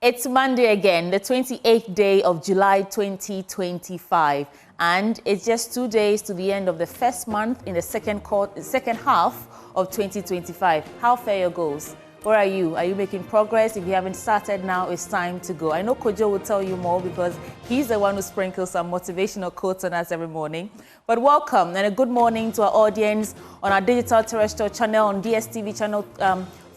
It's Monday again, the 28th day of July 2025, and it's just 2 days to the end of the first month in the second half of 2025. How fare your goals? Where are you? Are you making progress? If you haven't started now, it's time to go. I know Kojo will tell you more because he's the one who sprinkles some motivational quotes on us every morning. But welcome and a good morning to our audience on our digital terrestrial channel, on DSTV channel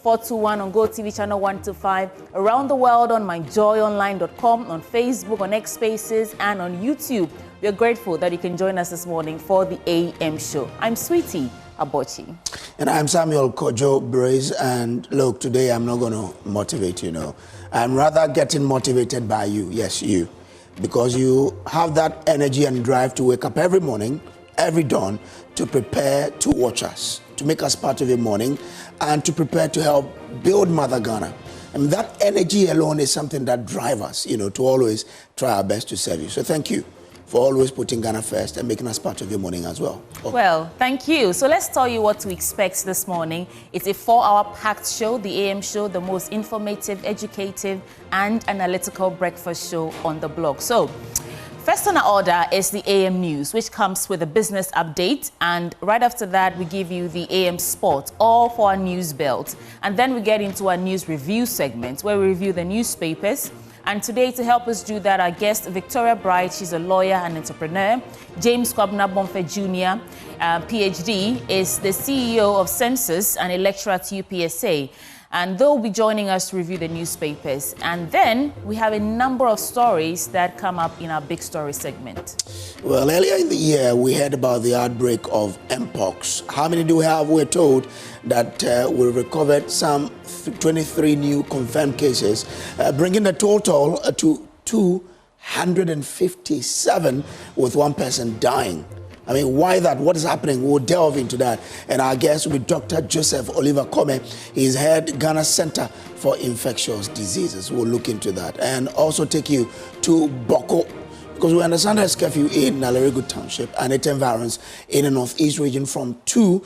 421, on GoTV channel 125, around the world on myjoyonline.com, on Facebook, on X Spaces, and on YouTube. We are grateful that you can join us this morning for the AM show. I'm Sweetie Abochi. And I'm Samuel Kojo Braze, and look, today I'm not going to motivate you, I'm rather getting motivated by you, yes, you, because you have that energy and drive to wake up every morning, every dawn, to prepare to watch us, to make us part of your morning, and to prepare to help build Mother Ghana. And that energy alone is something that drives us, to always try our best to serve you. So thank you for always putting Ghana first and making us part of your morning as well. Well, thank you. So let's tell you what to expect this morning. It's a 4-hour packed show, the AM show, the most informative, educative, and analytical breakfast show on the block. So first on our order is the AM News, which comes with a business update. And right after that, we give you the AM Sport, all for our news belt. And then we get into our news review segment, where we review the newspapers. And today, to help us do that, our guest, Victoria Bright, she's a lawyer and entrepreneur. James Kwabena Bomfe Jr., PhD, is the CEO of Census and a lecturer at UPSA. And they'll be joining us to review the newspapers. And then we have a number of stories that come up in our big story segment. Well, earlier in the year, we heard about the outbreak of Mpox. How many do we have? We're told that we recovered some 23 new confirmed cases, bringing the total to 257, with one person dying. I mean, why that? What is happening? We'll delve into that. And our guest will be Dr. Joseph Oliver Kome. He's head Ghana Center for Infectious Diseases. We'll look into that. And also take you to Bawku, because we understand there's curfew in Nalarego Township and its environs in the northeast region from 2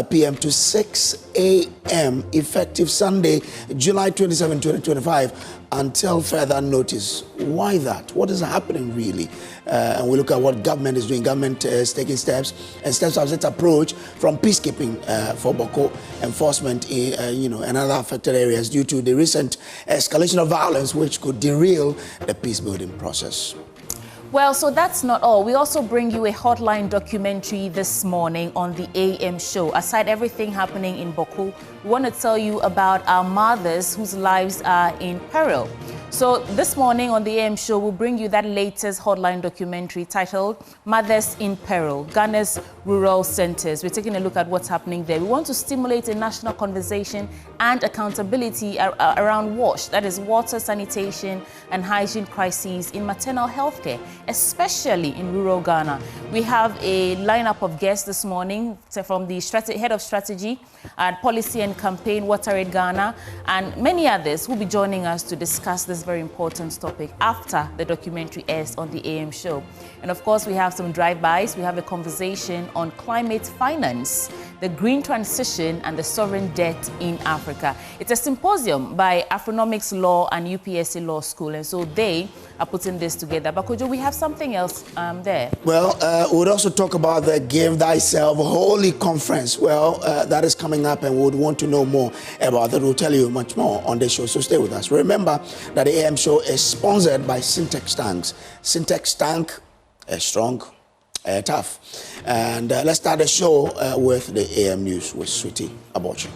p.m. to 6 a.m. effective Sunday, July 27, 2025, until further notice. Why that? What is happening really? And we look at what government is doing. Government is taking steps as its approach from peacekeeping for Bawku enforcement in and other affected areas due to the recent escalation of violence, which could derail the peace-building process. Well, so that's not all. We also bring you a hotline documentary this morning on the AM show. Aside everything happening in Bawku, we want to tell you about our mothers whose lives are in peril. So this morning on the AM show, we'll bring you that latest hotline documentary titled Mothers in Peril, Ghana's Rural Centers. We're taking a look at what's happening there. We want to stimulate a national conversation and accountability around WASH, that is water, sanitation, and hygiene crises in maternal health care, especially in rural Ghana. We have a lineup of guests this morning from the head of strategy and policy and campaign, WaterAid Ghana, and many others who will be joining us to discuss this very important topic after the documentary airs on the AM show. And of course, we have some drive-bys. We have a conversation on climate finance, the green transition, and the sovereign debt in Africa. It's a symposium by Afronomics Law and UPSA Law School, and so they are putting this together. But Kojo, we have something else there. Well, we would also talk about the Give Thyself Holy Conference. Well, that is coming up, and we would want to know more about that. We'll tell you much more on the show, so stay with us. Remember that the AM show is sponsored by Syntex Tanks. Syntex Tank is strong, tough. And let's start the show with the AM News with Sweetie Abochi.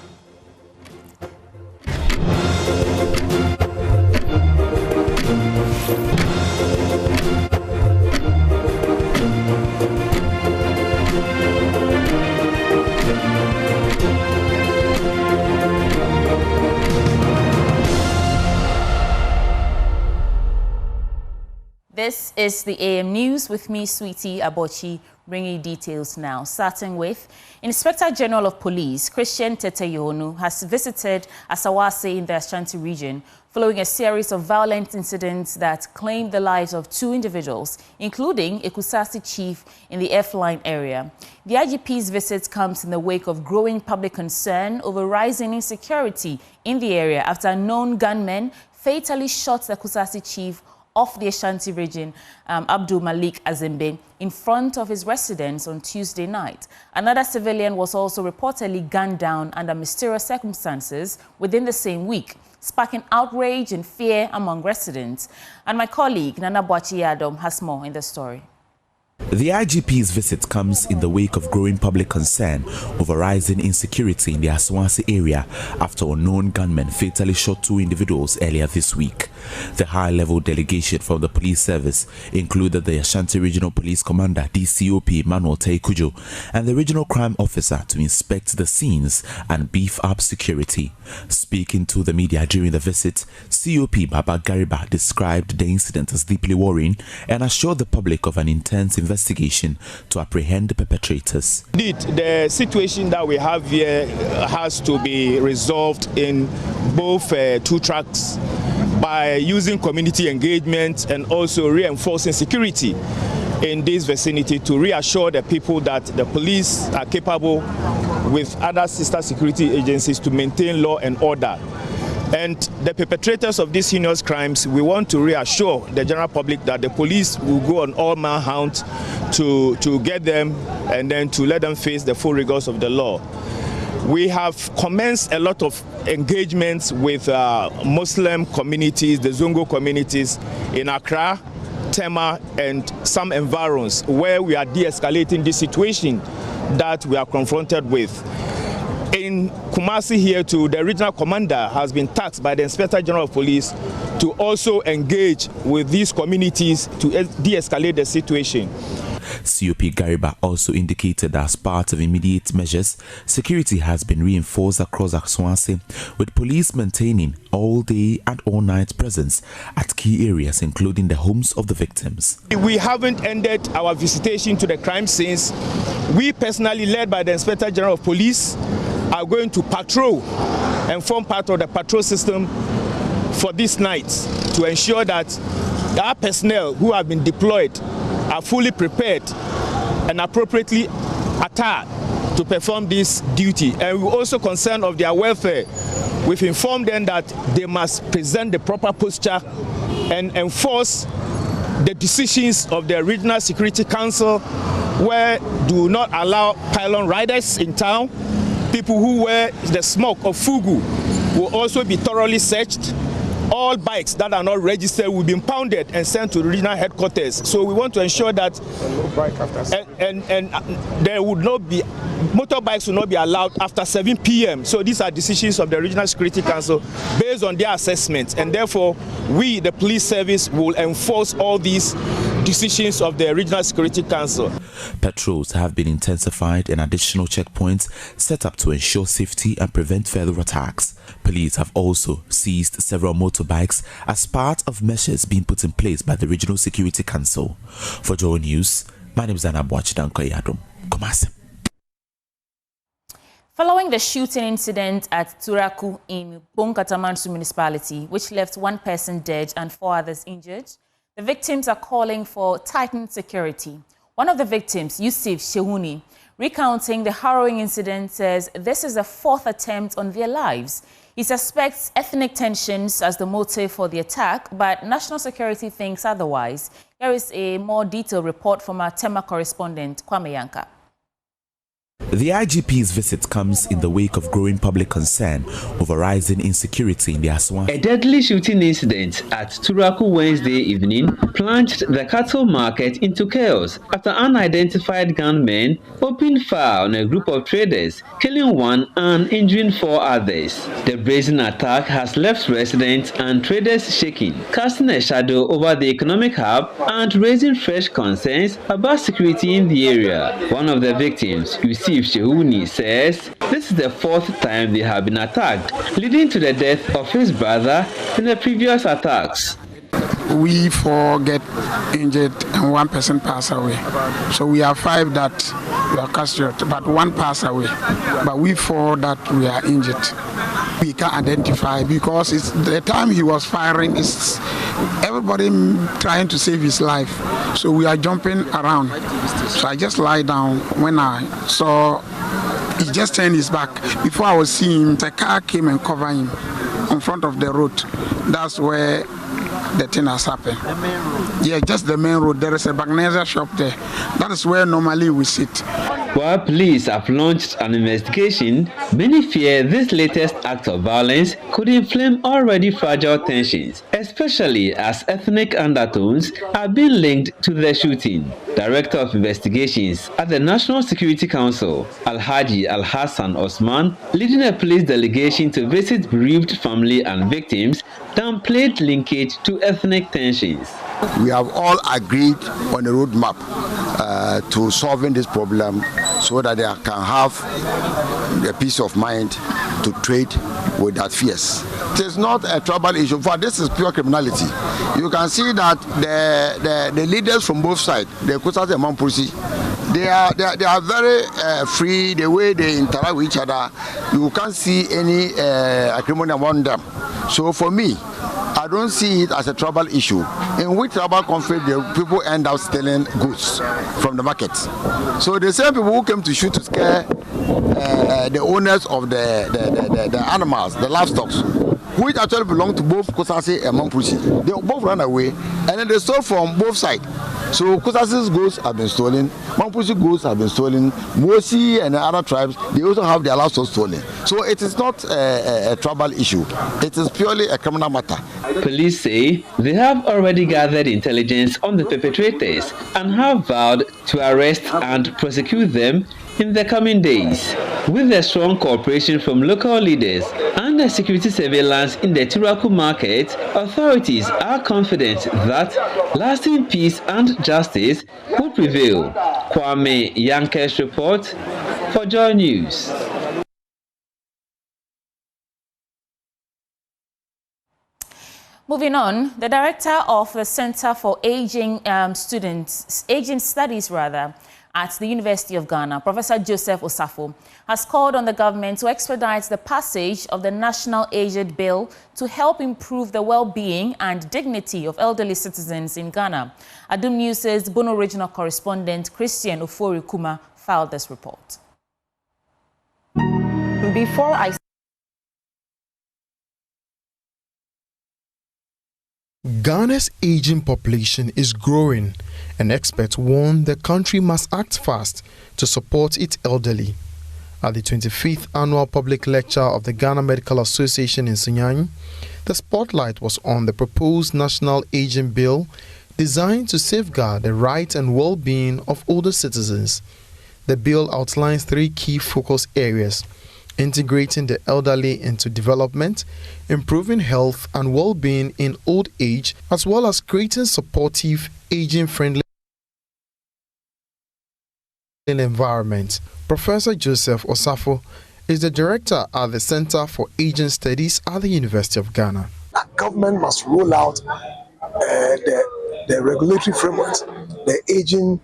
This is the AM News with me, Sweetie Abochi, bringing details now. Starting with, Inspector General of Police, Christian Teteyonu, has visited Asawase in the Ashanti region following a series of violent incidents that claimed the lives of 2 individuals, including a Kusasi chief in the F-line area. The IGP's visit comes in the wake of growing public concern over rising insecurity in the area after known gunmen fatally shot the Kusasi chief of the Ashanti region, Abdul Malik Azembe, in front of his residence on Tuesday night. Another civilian was also reportedly gunned down under mysterious circumstances within the same week, sparking outrage and fear among residents. And my colleague, Nana Boachi-Adam, has more in the story. The IGP's visit comes in the wake of growing public concern over rising insecurity in the Aswansi area after unknown gunmen fatally shot 2 individuals earlier this week. The high-level delegation from the police service included the Ashanti Regional Police Commander DCOP Manuel Teikujo and the Regional Crime Officer to inspect the scenes and beef up security. Speaking to the media during the visit, COP Baba Gariba described the incident as deeply worrying and assured the public of an intense investigation to apprehend the perpetrators. Indeed, the situation that we have here has to be resolved in both 2 tracks by using community engagement and also reinforcing security in this vicinity to reassure the people that the police are capable with other sister security agencies to maintain law and order. And the perpetrators of these heinous crimes, we want to reassure the general public that the police will go on all-man hunt to get them and then to let them face the full rigors of the law. We have commenced a lot of engagements with Muslim communities, the Zongo communities in Accra, Tema, and some environs where we are de-escalating this situation that we are confronted with. In Kumasi here too, the regional commander has been tasked by the Inspector General of Police to also engage with these communities to de-escalate the situation. COP Gariba also indicated that as part of immediate measures, security has been reinforced across Aswansi, with police maintaining all-day and all-night presence at key areas, including the homes of the victims. We haven't ended our visitation to the crime scenes. We personally, led by the Inspector General of Police, are going to patrol and form part of the patrol system for this night to ensure that our personnel who have been deployed are fully prepared and appropriately attired to perform this duty. And we're also concerned of their welfare. We've informed them that they must present the proper posture and enforce the decisions of the Regional Security Council, where do not allow pylon riders in town. People who wear the smoke of fugu will also be thoroughly searched. All bikes that are not registered will be impounded and sent to the regional headquarters. So we want to ensure that there would not be motorbikes will not be allowed after 7 p.m. So these are decisions of the Regional Security Council based on their assessments, and therefore we, the police service, will enforce all these decisions of the Regional Security Council. Patrols have been intensified and additional checkpoints set up to ensure safety and prevent further attacks. Police have also seized several motorbikes as part of measures being put in place by the Regional Security Council. For Joy News, my name is Nana Boachi-Adam. Kumasi. Following the shooting incident at Turaku in Bonkatamansu municipality, which left 1 person dead and 4 others injured, the victims are calling for tightened security. One of the victims, Yusuf Shehuni, recounting the harrowing incident, says this is the 4th attempt on their lives. He suspects ethnic tensions as the motive for the attack, but national security thinks otherwise. Here is a more detailed report from our Tema correspondent, Kwame Yanka. The IGP's visit comes in the wake of growing public concern over rising insecurity in the Aswan. A deadly shooting incident at Turaku Wednesday evening plunged the cattle market into chaos after unidentified gunmen opened fire on a group of traders, killing 1 and injuring 4 others. The brazen attack has left residents and traders shaking, casting a shadow over the economic hub and raising fresh concerns about security in the area. One of the victims, Yusuf Shehuni, says this is the 4th time they have been attacked, leading to the death of his brother in the previous attacks. We 4 get injured and 1 person passed away. So we are 5 that were captured, but 1 passed away. But we 4 that we are injured. We can't identify because it's the time he was firing, it's everybody trying to save his life. So we are jumping around. So I just lie down. When I saw he just turned his back. Before I was seeing him, the car came and covered him. in front of the road. That's where the thing has happened. Yeah, just the main road. There is a Bagnaza shop there. That is where normally we sit. While police have launched an investigation, many fear this latest act of violence could inflame already fragile tensions, especially as ethnic undertones are being linked to the shooting. Director of Investigations at the National Security Council, Alhaji Al-Hassan Osman, leading a police delegation to visit bereaved family and victims, downplayed linkage to ethnic tensions. We have all agreed on a roadmap to solving this problem so that they can have the peace of mind to trade with that fears. It is not a tribal issue, for this is pure criminality. You can see that the leaders from both sides, the Kusas and Mampusi, they are very free, the way they interact with each other. You can't see any acrimony among them. So for me, I don't see it as a tribal issue. In which tribal conflict, the people end up stealing goods from the market. So the same people who came to shoot to scare the owners of the animals, the livestock, which actually belong to both Kusasi and Mampusi. They both ran away, and then they stole from both sides. So Kusasi's goods have been stolen, Mampusi goods have been stolen, Mosi and the other tribes, they also have their livestock stolen. So it is not a tribal issue. It is purely a criminal matter. Police say they have already gathered intelligence on the perpetrators and have vowed to arrest and prosecute them in the coming days. With the strong cooperation from local leaders and the security surveillance in the Turaku market, authorities are confident that lasting peace and justice will prevail. Kwame Yanke's report for Joy News. Moving on, the director of the Center for Aging Studies at the University of Ghana, Professor Joseph Osafo, has called on the government to expedite the passage of the National Aged Bill to help improve the well-being and dignity of elderly citizens in Ghana. Adum News' Bono regional correspondent Christian Ofori-Kuma filed this report. Ghana's aging population is growing, and experts warn the country must act fast to support its elderly. At the 25th Annual Public Lecture of the Ghana Medical Association in Sunyani, the spotlight was on the proposed National Aging Bill designed to safeguard the rights and well-being of older citizens. The bill outlines 3 key focus areas: integrating the elderly into development, improving health and well-being in old age, as well as creating supportive, aging-friendly environment. Professor Joseph Osafo is the director at the Center for Aging Studies at the University of Ghana. Our government must roll out the regulatory framework, the aging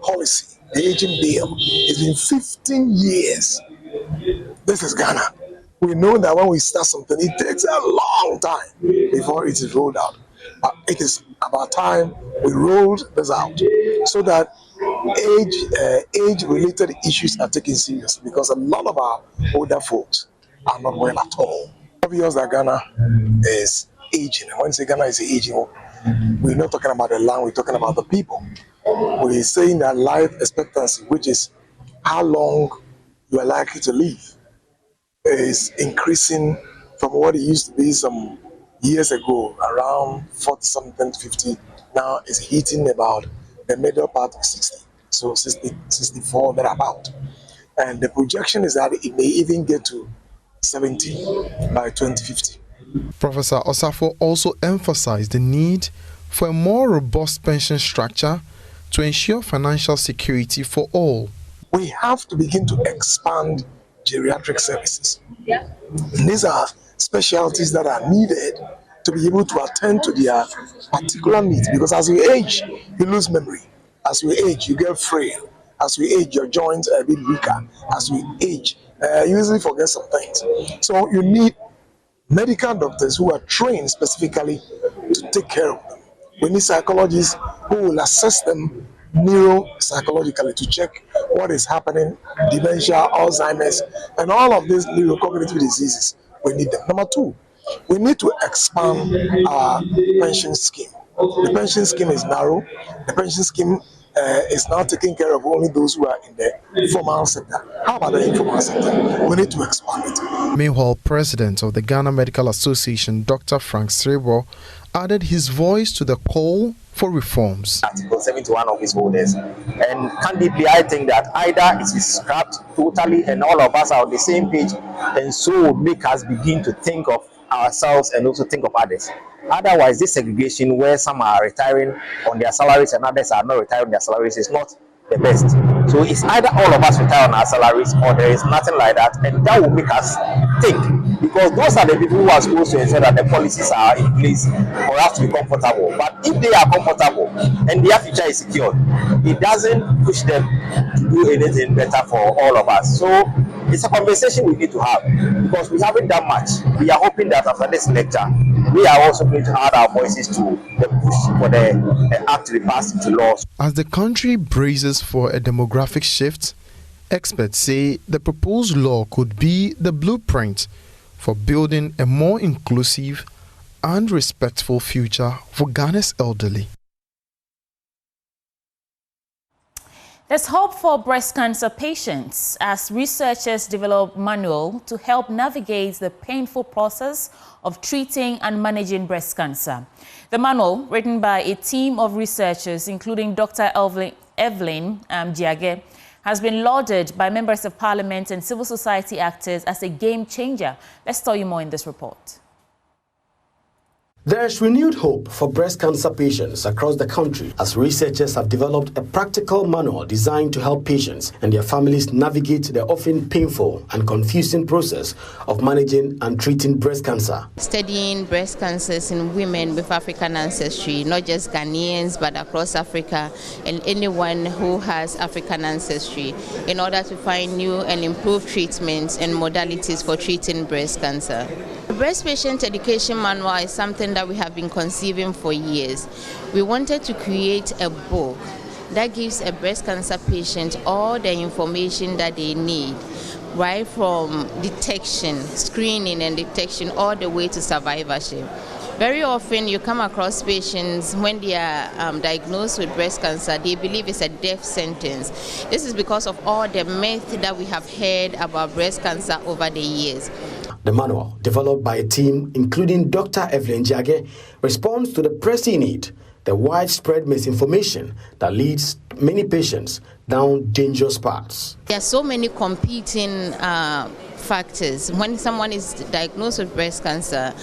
policy, the aging bill. It's been 15 years. This is Ghana. We know that when we start something, it takes a long time before it is rolled out. But it is about time we rolled this out so that age-related issues are taken seriously, because a lot of our older folks are not well at all. Obvious that Ghana is aging. And when we say Ghana is aging, we're not talking about the land, we're talking about the people. We're saying that life expectancy, which is how long you are likely to live, is increasing from what it used to be some years ago, around 40-something, 50. Now it's hitting about the middle part of 60, so 60, 64, thereabout. And the projection is that it may even get to 70 by 2050. Professor Osafo also emphasized the need for a more robust pension structure to ensure financial security for all. We have to begin to expand geriatric services. Yeah. These are specialties that are needed to be able to attend to their particular needs, because as you age, you lose memory. As you age, you get frail. As you age, your joints are a bit weaker. As you age, you easily forget some things. So you need medical doctors who are trained specifically to take care of them. We need psychologists who will assess them neuropsychologically to check what is happening, dementia, Alzheimer's, and all of these neurocognitive diseases. We need them. Number 2, We need to expand our pension scheme. The pension scheme is narrow. The pension scheme is now taking care of only those who are in the formal sector. How about the informal sector? We need to expand it. Meanwhile, President of the Ghana Medical Association, Dr. Frank Srebo, added his voice to the call for reforms. Article 71 of his holders. And candidly, I think that either it is scrapped totally and all of us are on the same page, and so would make us begin to think of ourselves and also think of others. Otherwise, this segregation where some are retiring on their salaries and others are not retiring on their salaries is not the best. So it's either all of us retire on our salaries or there is nothing like that, and that will make us think, because those are the people who are supposed to ensure that the policies are in place for us to be comfortable. But if they are comfortable and their future is secured, it doesn't push them to do anything better for all of us. So it's a conversation we need to have, because we haven't done much. We are hoping that after this lecture, we are also going to add our voices to the push for the act to be passed into law. As the country braces for a demographic shift, experts say the proposed law could be the blueprint for building a more inclusive and respectful future for Ghana's elderly. There's hope for breast cancer patients as researchers develop manual to help navigate the painful process of treating and managing breast cancer. The manual, written by a team of researchers, including Dr. Evelyn Jiage, has been lauded by members of parliament and civil society actors as a game changer. Let's tell you more in this report. There is renewed hope for breast cancer patients across the country as researchers have developed a practical manual designed to help patients and their families navigate the often painful and confusing process of managing and treating breast cancer. Studying breast cancers in women with African ancestry, not just Ghanaians but across Africa and anyone who has African ancestry, in order to find new and improved treatments and modalities for treating breast cancer. The breast patient education manual is something that we have been conceiving for years. We wanted to create a book that gives a breast cancer patient all the information that they need, right from detection, screening and detection, all the way to survivorship. Very often you come across patients when they are diagnosed with breast cancer, they believe it's a death sentence. This is because of all the myth that we have heard about breast cancer over the years. The manual, developed by a team including Dr. Evelyn Jiage, responds to the pressing need, the widespread misinformation that leads many patients down dangerous paths. There are so many competing factors. When someone is diagnosed with breast cancer,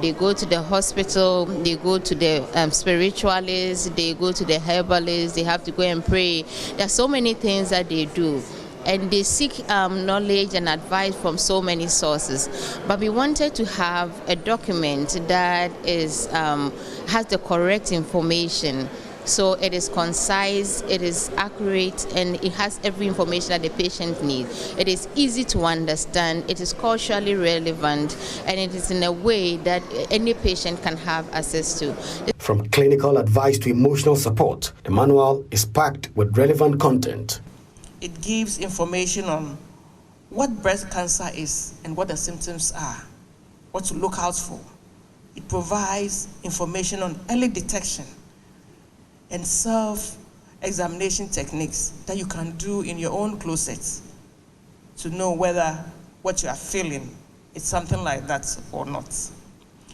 they go to the hospital, they go to the spiritualists, they go to the herbalists, they have to go and pray. There are so many things that they do. And they seek knowledge and advice from so many sources. But we wanted to have a document that is has the correct information. So it is concise, it is accurate, and it has every information that the patient needs. It is easy to understand, it is culturally relevant, and it is in a way that any patient can have access to. From clinical advice to emotional support, the manual is packed with relevant content. It gives information on what breast cancer is and what the symptoms are, what to look out for. It provides information on early detection and self-examination techniques that you can do in your own closet to know whether what you are feeling is something like that or not.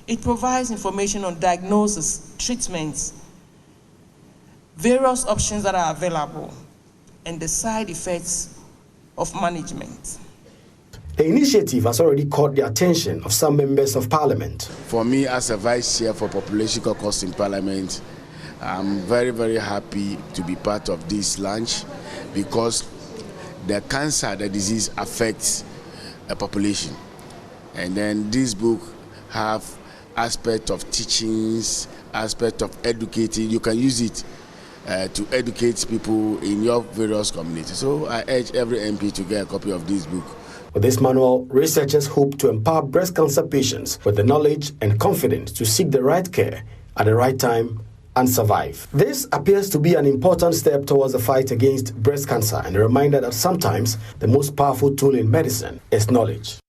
It provides information on diagnosis, treatments, various options that are available, and the side effects of management. The initiative has already caught the attention of some members of parliament. For me, as a vice chair for Population Caucus in Parliament, I'm very, very happy to be part of this launch because the cancer, the disease affects a population. And then this book have aspect of teachings, aspect of educating. You can use it to educate people in your various communities. So I urge every MP to get a copy of this book. With this manual, researchers hope to empower breast cancer patients with the knowledge and confidence to seek the right care at the right time and survive. This appears to be an important step towards the fight against breast cancer and a reminder that sometimes the most powerful tool in medicine is knowledge.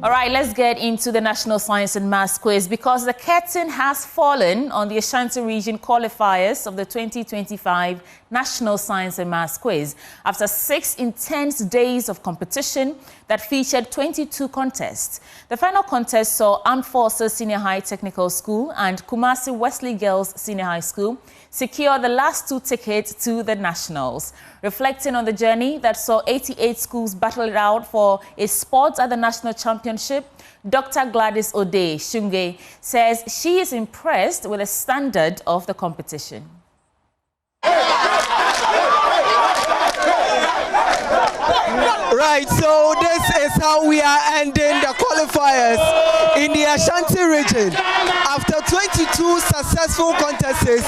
All right, let's get into the National Science and Maths quiz because the curtain has fallen on the Ashanti Region qualifiers of the 2025 National Science and Maths quiz after 6 intense days of competition that featured 22 contests. The final contest saw Armed Forces Senior High Technical School and Kumasi Wesley Girls Senior High School secure the last 2 tickets to the Nationals. Reflecting on the journey that saw 88 schools battle it out for a spot at the National Championship, Dr. Gladys Ode Shunge says she is impressed with the standard of the competition. Right, so this is how we are ending the qualifiers in the Ashanti region. After 22 successful contests,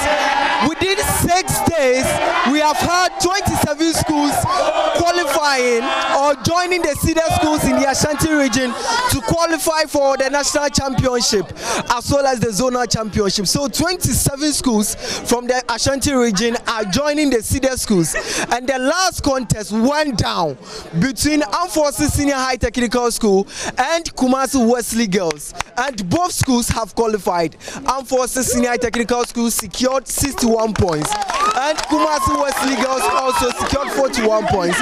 within 6 days, we have had 27 schools qualifying or joining the CEDA schools in the Ashanti region to qualify for the national championship as well as the zonal championship. So 27 schools from the Ashanti region are joining the CEDA schools. And the last contest went down between Armed Forces Senior High Technical School and Kumasi Wesley Girls. And both schools have qualified. Armed Forces Senior High Technical School secured 61 points. And Kumasi Wesley Girls also secured 41 points.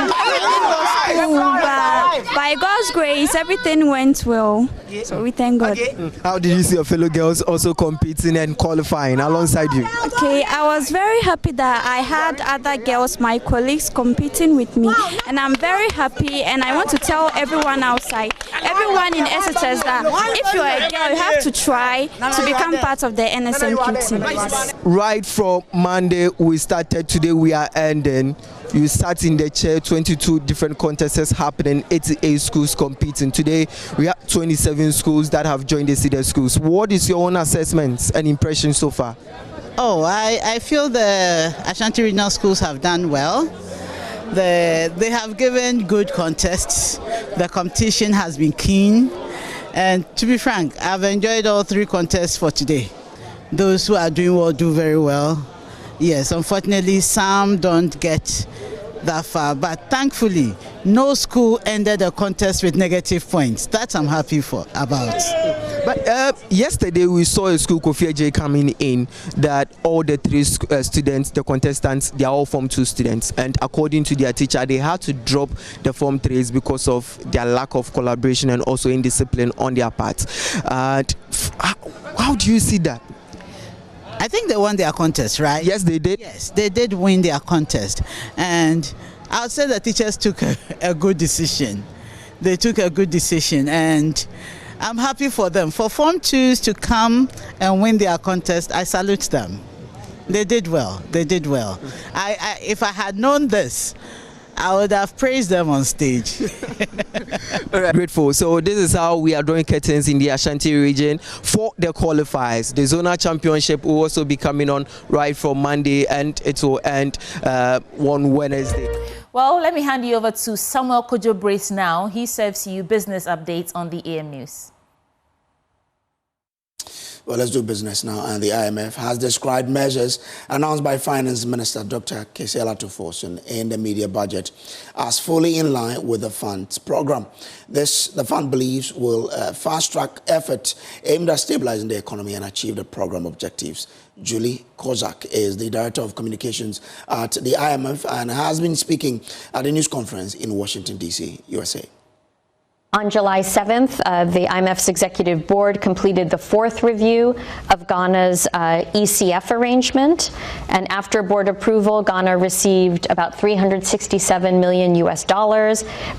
By God's grace, everything went well. So we thank God. How did you see your fellow girls also competing and qualifying alongside you? Okay, I was very happy that I had other girls, my colleagues, competing with me. And I'm very happy, and I want to tell everyone outside, everyone in SHS, that if you're a girl, you have to try to become part of the NSNP team. Right from Monday, we started. Today we are ending. You sat in the chair, 22 different contests happening, 88 schools competing. Today, we have 27 schools that have joined the CEDA schools. What is your own assessments and impressions so far? Oh, I feel the Ashanti Regional schools have done well. They have given good contests. The competition has been keen. And to be frank, I've enjoyed all 3 contests for today. Those who are doing well do very well. Yes, unfortunately, some don't get that far, but thankfully, no school ended the contest with negative points. That I'm happy about. But yesterday we saw a school, Kofi J, coming in that all the 3 students, the contestants, they are all Form 2 students, and according to their teacher, they had to drop the Form 3s because of their lack of collaboration and also indiscipline on their part. How do you see that? I think they won their contest, right? Yes, they did. Yes, they did win their contest. And I would say the teachers took a good decision. They took a good decision, and I'm happy for them. For Form 2s to come and win their contest, I salute them. They did well. They did well. If I had known this, I would have praised them on stage. All right. Grateful. So this is how we are drawing curtains in the Ashanti region for the qualifiers. The zonal championship will also be coming on right from Monday, and it will end on Wednesday. Well, let me hand you over to Samuel Kojo Brace now. He serves you business updates on the AM News. Well, let's do business now. And the IMF has described measures announced by Finance Minister Dr. Kesela Tufosun in the media budget as fully in line with the fund's program. The fund believes will fast-track efforts aimed at stabilizing the economy and achieve the program objectives. Julie Kozak is the Director of Communications at the IMF and has been speaking at a news conference in Washington, D.C., USA. On July 7th, the IMF's executive board completed the 4th review of Ghana's ECF arrangement. And after board approval, Ghana received about $367 million,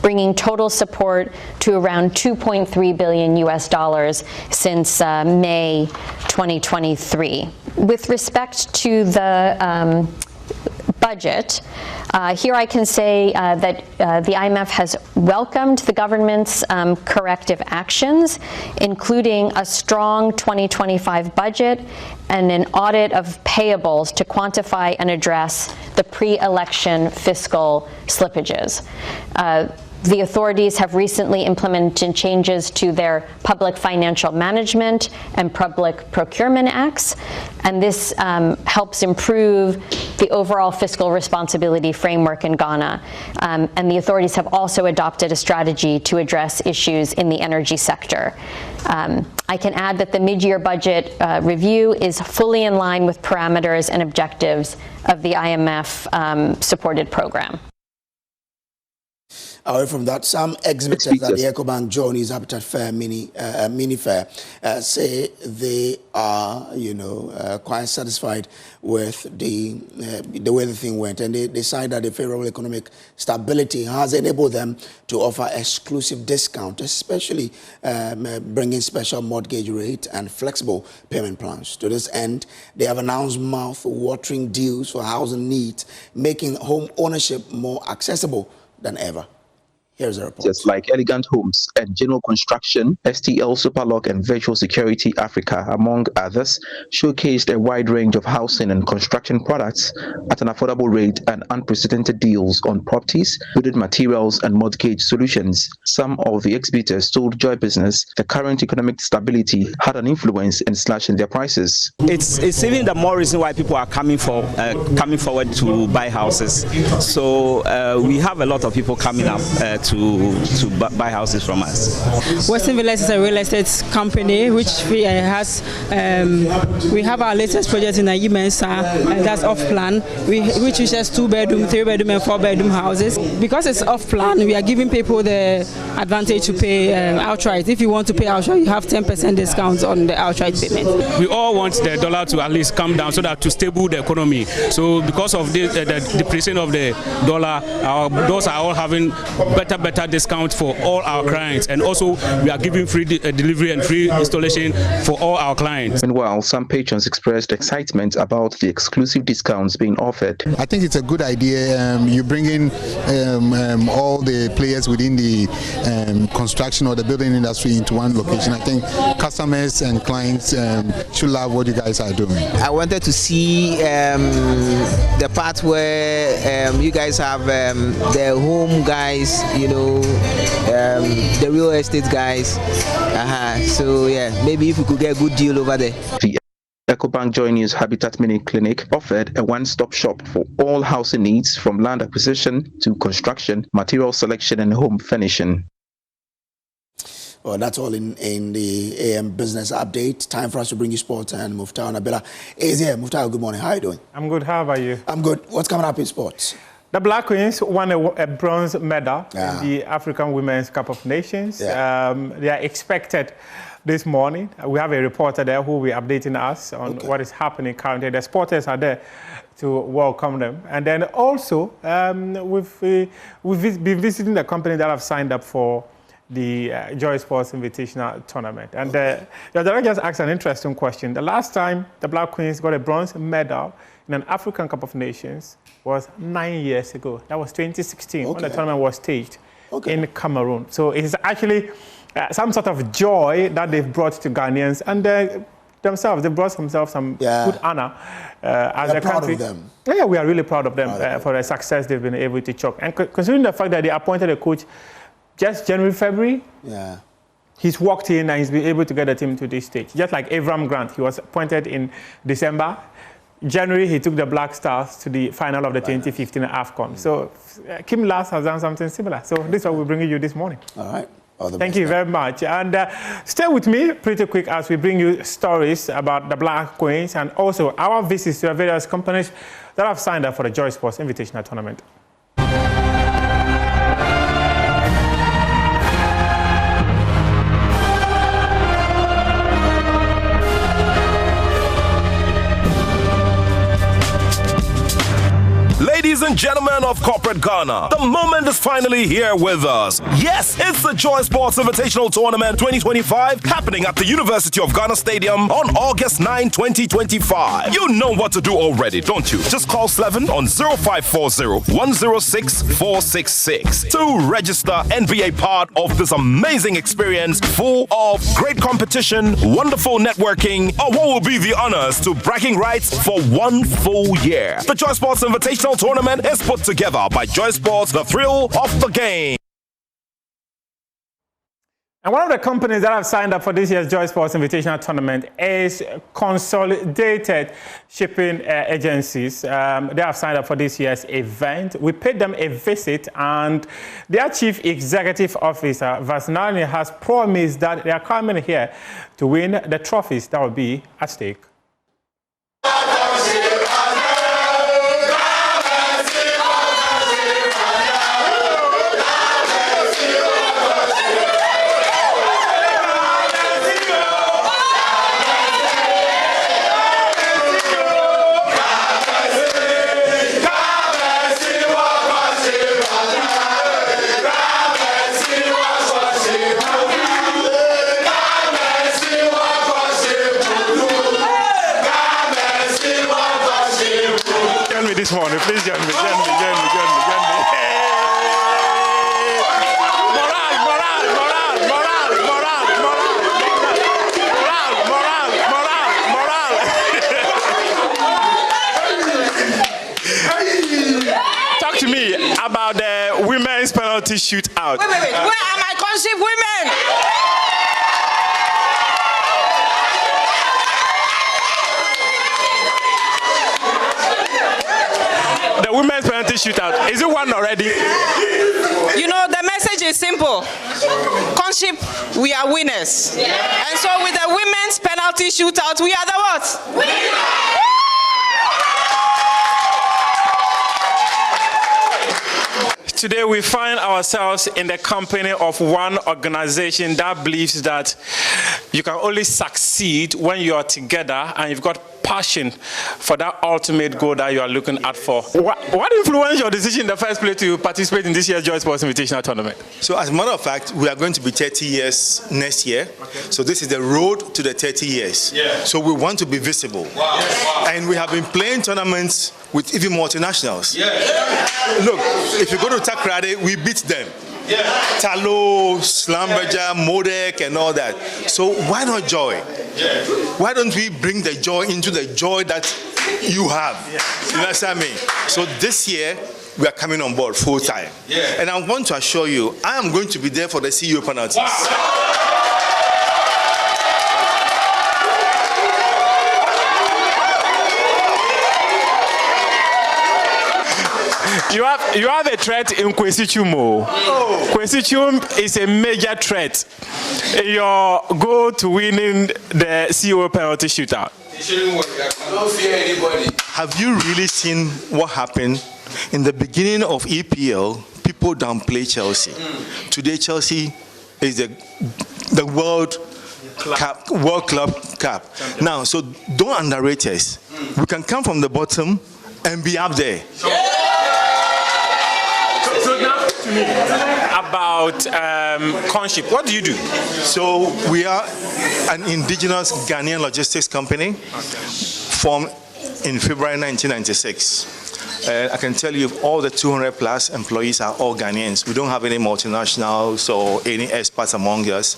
bringing total support to around $2.3 billion since May 2023. With respect to the budget, here I can say that the IMF has welcomed the government's corrective actions, including a strong 2025 budget and an audit of payables to quantify and address the pre-election fiscal slippages. The authorities have recently implemented changes to their public financial management and public procurement acts, and this helps improve the overall fiscal responsibility framework in Ghana. And the authorities have also adopted a strategy to address issues in the energy sector. I can add that the mid-year budget review is fully in line with parameters and objectives of the IMF supported program. Away from that, some exhibitors at the EcoBank Journeys Habitat Fair mini fair say they are, quite satisfied with the way the thing went, and they decide that the favorable economic stability has enabled them to offer exclusive discount, especially bringing special mortgage rate and flexible payment plans. To this end, they have announced mouth-watering deals for housing needs, making home ownership more accessible than ever. Here's a report. Just like Elegant Homes and General Construction, STL Superlock and Virtual Security Africa, among others, showcased a wide range of housing and construction products at an affordable rate and unprecedented deals on properties, building materials and mortgage solutions. Some of the exhibitors told Joy Business the current economic stability had an influence in slashing their prices. It's even the more reason why people are coming forward to buy houses. So we have a lot of people coming up to buy houses from us. Western Villas is a real estate company which has we have our latest project in Mensa, that's off plan, which is just 2-bedroom, 3-bedroom and 4-bedroom houses. Because it's off plan, we are giving people the advantage to pay outright. If you want to pay outright, you have 10% discount on the outright payment. We all want the dollar to at least come down so that to stable the economy. So because of the depreciation of the dollar, those are all having better discount for all our clients, and also we are giving free delivery and free installation for all our clients. Meanwhile, some patrons expressed excitement about the exclusive discounts being offered. I think it's a good idea. You bring in all the players within the construction or the building industry into one location. I think customers and clients should love what you guys are doing. I wanted to see the part where you guys have the home guys, the real estate guys. So yeah, maybe if we could get a good deal over there. The EcoBank Journeys Habitat Mini Clinic offered a one-stop shop for all housing needs, from land acquisition to construction, material selection and home furnishing. Well, that's all in the AM Business Update. Time for us to bring you sports, and Muftar Nabila is here. Muftar, good morning. How are you doing? I'm good. How about you? I'm good. What's coming up in sports? The Black Queens won a bronze medal in the African Women's Cup of Nations. They are expected this morning. We have a reporter there who will be updating us on what is happening currently. The supporters are there to welcome them. And then also, we've been visiting the company that have signed up for the Joy Sports Invitational Tournament. And the director just asked an interesting question. The last time the Black Queens got a bronze medal in an African Cup of Nations was 9 years ago. That was 2016 when the tournament was staged in Cameroon. So it is actually some sort of joy that they've brought to Ghanaians, and themselves, they brought themselves some good honor as a country. Proud of them. Yeah, we are really proud of them for the success they've been able to chalk. And considering the fact that they appointed a coach just January, February, he's walked in and he's been able to get the team to this stage. Just like Avram Grant, he was appointed in December. January, he took the Black Stars to the final of the 2015 AFCON. So Kim Lass has done something similar. So this is what we're bringing you this morning. All right. Thank you very much. And stay with me pretty quick as we bring you stories about the Black Queens and also our visits to various companies that have signed up for the Joy Sports Invitational Tournament. Ladies and gentlemen of corporate Ghana, the moment is finally here with us. Yes, it's the Joy Sports Invitational Tournament 2025 happening at the University of Ghana Stadium on August 9, 2025. You know what to do already, don't you? Just call Slevin on 0540-106-466 to register and be a part of this amazing experience full of great competition, wonderful networking, or what will be the honors to bragging rights for 1 full year. The Joy Sports Invitational Tournament is put together by Joy Sports, the thrill of the game. And one of the companies that have signed up for this year's Joy Sports Invitational Tournament is Consolidated Shipping Agencies. They have signed up for this year's event. We paid them a visit, and their Chief Executive Officer, Vasnani, has promised that they are coming here to win the trophies that will be at stake. This morning, please join me. Hey! Morale. Talk to me about the women's penalty shootout. Wait. Where are my conceived women? The women's penalty shootout. Is it one already? You know, the message is simple. Conship, we are winners. Yeah. And so with the women's penalty shootout, we are the what? Winners! Today we find ourselves in the company of one organization that believes that you can only succeed when you are together and you've got passion for that ultimate goal that you are looking at for. What influenced your decision in the first place to participate in this year's Joy Sports Invitational Tournament? So as a matter of fact, we are going to be 30 years next year. Okay. So this is the road to the 30 years. Yeah. So we want to be visible. Wow. And we have been playing tournaments with even multinationals. Yeah. Look, if you go to Takrade, we beat them. Yeah. Talo, Slamberger, Modek, and all that. So why not joy? Yeah. Why don't we bring the joy into the joy that you have? Yeah. You understand me? So this year, we are coming on board full time. Yeah. And I want to assure you, I am going to be there for the CEO penalties. Wow. You have a threat in Kwesichumo. Oh. Kwesichum is a major threat in your goal to winning the CEO penalty shootout. Don't fear anybody. Have you really seen what happened in the beginning of EPL? People downplay Chelsea. Today, Chelsea is the World Club Cup. Now, so don't underrate us. We can come from the bottom and be up there. So now to me about Conship, what do you do? So we are an indigenous Ghanaian logistics company formed in February 1996. I can tell you all the 200 plus employees are all Ghanaians. We don't have any multinationals or any expats among us.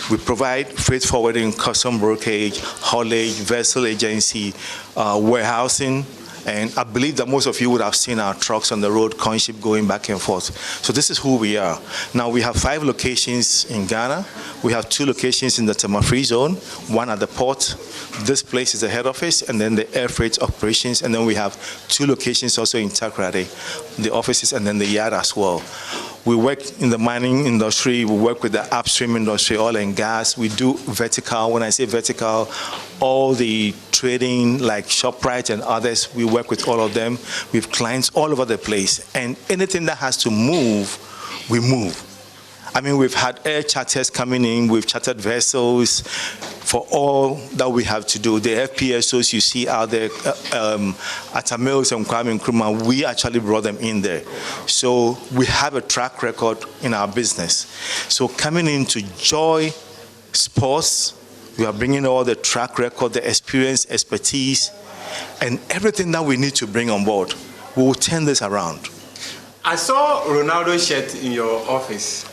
We provide freight forwarding, custom brokerage, haulage, vessel agency, warehousing. And I believe that most of you would have seen our trucks on the road, Conship going back and forth. So this is who we are. Now we have 5 locations in Ghana. We have 2 locations in the Tema-Free Zone, 1 at the port. This place is the head office, and then the air freight operations. And then we have 2 locations also in Takrade, the offices, and then the yard as well. We work in the mining industry. We work with the upstream industry, oil and gas. We do vertical. When I say vertical, all the trading like ShopRite and others, we work with all of them. We have clients all over the place. And anything that has to move, we move. I mean, we've had air charters coming in. We've chartered vessels for all that we have to do. The FPSOs you see out there at Amils and Kwame Nkrumah, we actually brought them in there. So we have a track record in our business. So coming into Joy Sports, we are bringing all the track record, the experience, expertise, and everything that we need to bring on board. We will turn this around. I saw Ronaldo's shirt in your office.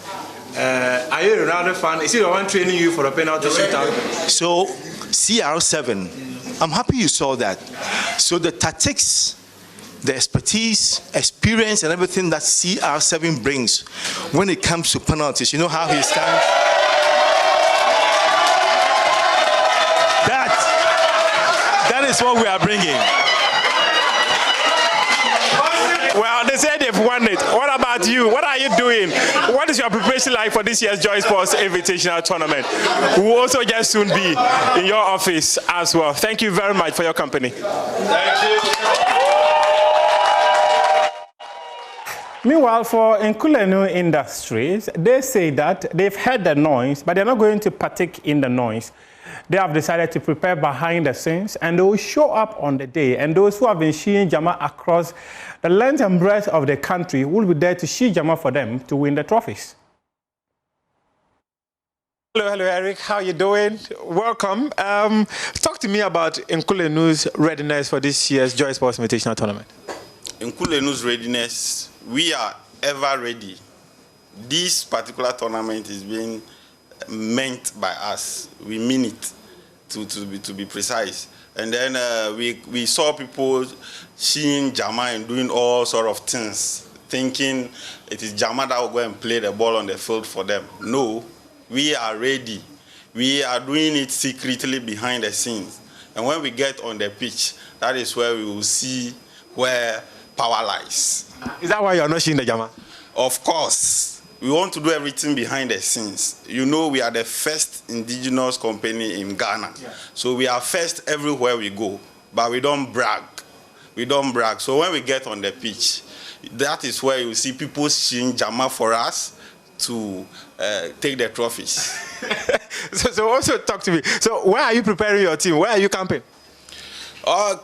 Are you a Ronaldo fan? Is he the one training you for the penalty shootout? So, CR7, I'm happy you saw that. So the tactics, the expertise, experience, and everything that CR7 brings when it comes to penalties, you know how he stands? That's what we are bringing. Well, they said they've won it. What about you? What are you doing? What is your preparation like for this year's Joy Sports Invitational Tournament? We will also just soon be in your office as well. Thank you very much for your company. Thank you. Meanwhile, for Nkulenu Industries, they say that they've heard the noise, but they're not going to partake in the noise. They have decided to prepare behind the scenes, and they will show up on the day. And those who have been sheeing Jama across the length and breadth of the country will be there to shee Jama for them to win the trophies. Hello, Eric. How are you doing? Welcome. Talk to me about Nkulenu's readiness for this year's Joy Sports Invitational Tournament. Nkulenu's readiness, we are ever ready. This particular tournament is being meant by us. We mean it, to be precise. And then we saw people seeing Jama and doing all sort of things, thinking it is Jama that will go and play the ball on the field for them. No, we are ready. We are doing it secretly behind the scenes. And when we get on the pitch, that is where we will see where power lies. Is that why you're not seeing the Jama? Of course. We want to do everything behind the scenes. You know, we are the first indigenous company in Ghana. Yeah. So we are first everywhere we go, but we don't brag. We don't brag. So when we get on the pitch, that is where you see people seeing Jama for us to take the trophies. so also talk to me. So where are you preparing your team? Where are you camping?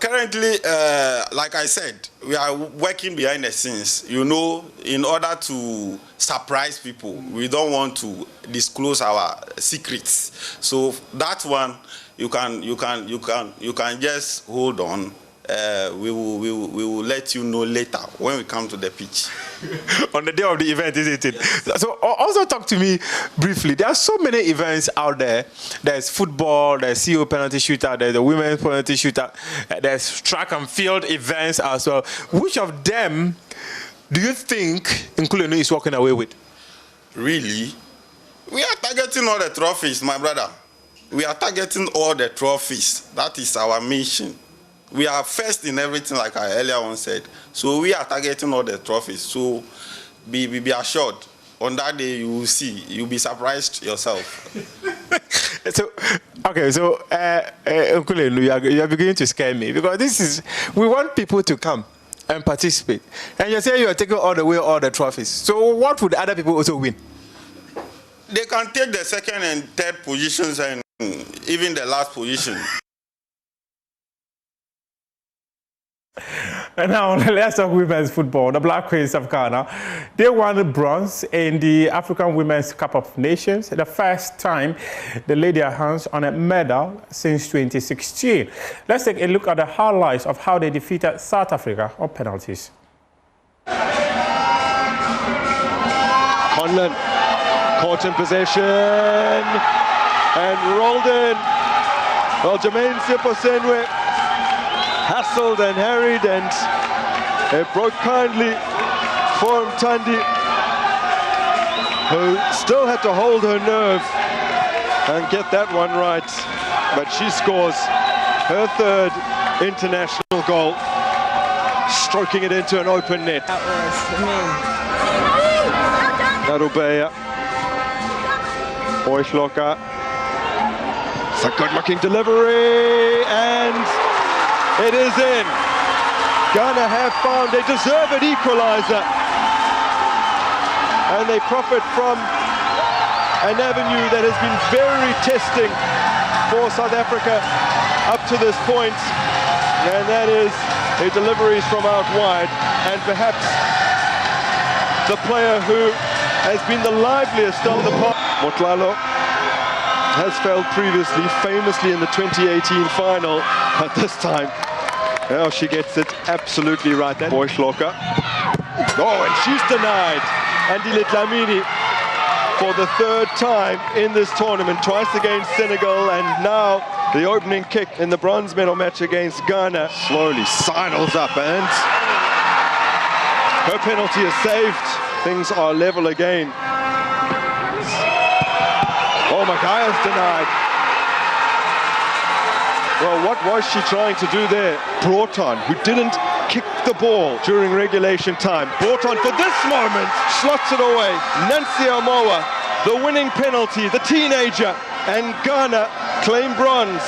Currently, like I said, we are working behind the scenes. You know, in order to surprise people, we don't want to disclose our secrets. So that one, you can just hold on. We will let you know later when we come to the pitch. On the day of the event, isn't it? So also talk to me briefly. There are so many events out there. There's football, there's CO penalty shootout, there's the women's penalty shootout, there's track and field events as well. Which of them do you think Nkulenu is walking away with? Really? We are targeting all the trophies, my brother. We are targeting all the trophies. That is our mission. We are first in everything, like I earlier on said. So we are targeting all the trophies. So be assured. On that day, you will see. You'll be surprised yourself. So Nkulenu, you are beginning to scare me, because we want people to come and participate. And you say you are taking all the trophies. So what would other people also win? They can take the second and third positions and even the last position. And now let's talk women's football. The Black Queens of Ghana, they won bronze in the African Women's Cup of Nations, the first time they laid their hands on a medal since 2016. Let's take a look at the highlights of how they defeated South Africa on penalties. Conlon caught in possession and rolled in. Well, Jermaine Siposenwe hassled and harried, and it broke kindly for Mtandi, who still had to hold her nerve and get that one right. But she scores her third international goal, stroking it into an open net. That was Narubeya, Oishloka, it's a good-looking delivery, and it is in. Ghana have found a deserved equalizer, and they profit from an avenue that has been very testing for South Africa up to this point, and that is a deliveries from out wide, and perhaps the player who has been the liveliest on the park. Motlalo has failed previously, famously in the 2018 final, but this time, well, she gets it absolutely right. That boy Shloka. Oh, and she's denied. Andile Dlamini for the third time in this tournament, twice against Senegal, and now the opening kick in the bronze medal match against Ghana. Slowly sidles up, and her penalty is saved. Things are level again. Oh, Magaya's denied. Well, what was she trying to do there? Broughton, who didn't kick the ball during regulation time. Broughton for this moment slots it away. Nancy Amoa, the winning penalty, the teenager, and Ghana claim bronze.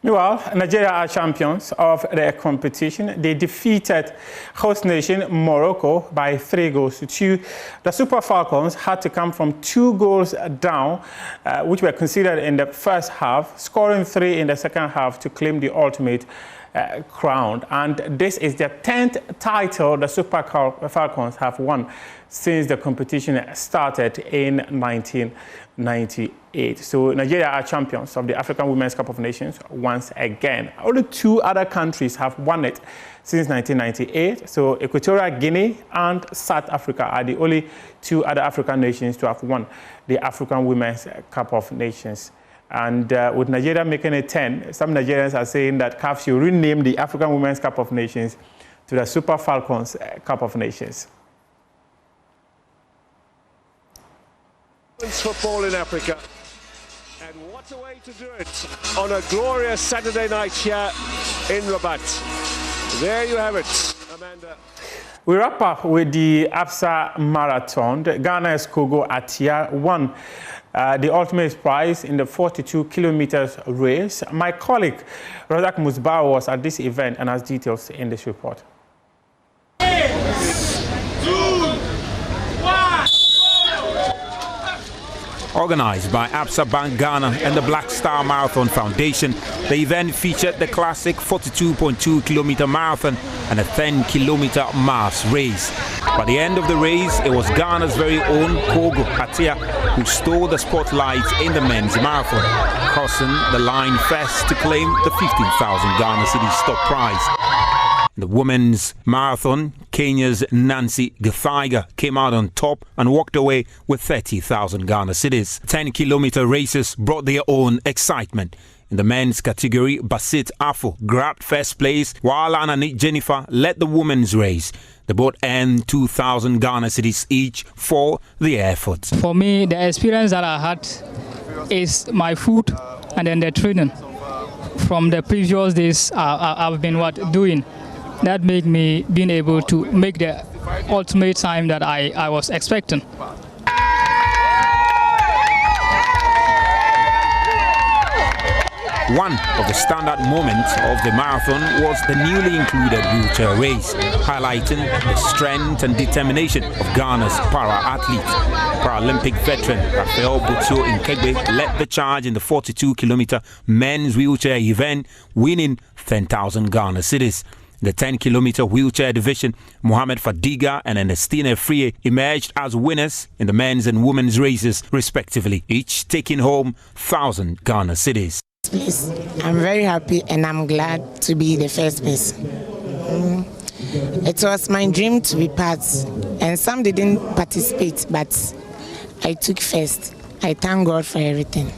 Meanwhile, Nigeria are champions of the competition. They defeated host nation Morocco by 3-2. The Super Falcons had to come from 2 goals down, which were considered in the first half, scoring 3 in the second half to claim the ultimate crown. And this is the 10th title the Super Falcons have won since the competition started in 1998. So Nigeria are champions of the African Women's Cup of Nations once again. Only 2 other countries have won it since 1998. So Equatorial Guinea and South Africa are the only 2 other African nations to have won the African Women's Cup of Nations. And with Nigeria making it 10, some Nigerians are saying that CAF should rename the African Women's Cup of Nations to the Super Falcons Cup of Nations. Football in Africa, and what a way to do it on a glorious Saturday night here in Rabat. There you have it, Amanda. We wrap up with the ABSA Marathon. Ghana's Kogo Atia won the ultimate prize in the 42 kilometers race. My colleague Razak Musbah was at this event and has details in this report. Organized by ABSA Bank Ghana and the Black Star Marathon Foundation, the event featured the classic 42.2-kilometer marathon and a 10-kilometer mass race. By the end of the race, it was Ghana's very own Kogo Atia who stole the spotlight in the men's marathon, crossing the line first to claim the 15,000 Ghana cedis top prize. In the women's marathon, Kenya's Nancy Githaiga came out on top and walked away with 30,000 Ghana cedis. 10-kilometer races brought their own excitement. In the men's category, Basit Afo grabbed first place, while Anani Jennifer led the women's race. They both earned 2,000 Ghana cedis each for the effort. For me, the experience that I had is my food and then the training. From the previous days, I've been doing. That made me being able to make the ultimate time that I was expecting. One of the standout moments of the marathon was the newly included wheelchair race, highlighting the strength and determination of Ghana's para-athlete. Paralympic veteran Rafael Butio Nkegbe led the charge in the 42-kilometer men's wheelchair event, winning 10,000 Ghana cedis. In the 10-kilometer wheelchair division, Mohamed Fadiga and Ernestina Frie emerged as winners in the men's and women's races, respectively, each taking home 1,000 Ghana cedis. Please, I'm very happy and I'm glad to be the first person. It was my dream to be part, and some didn't participate, but I took first. I thank God for everything.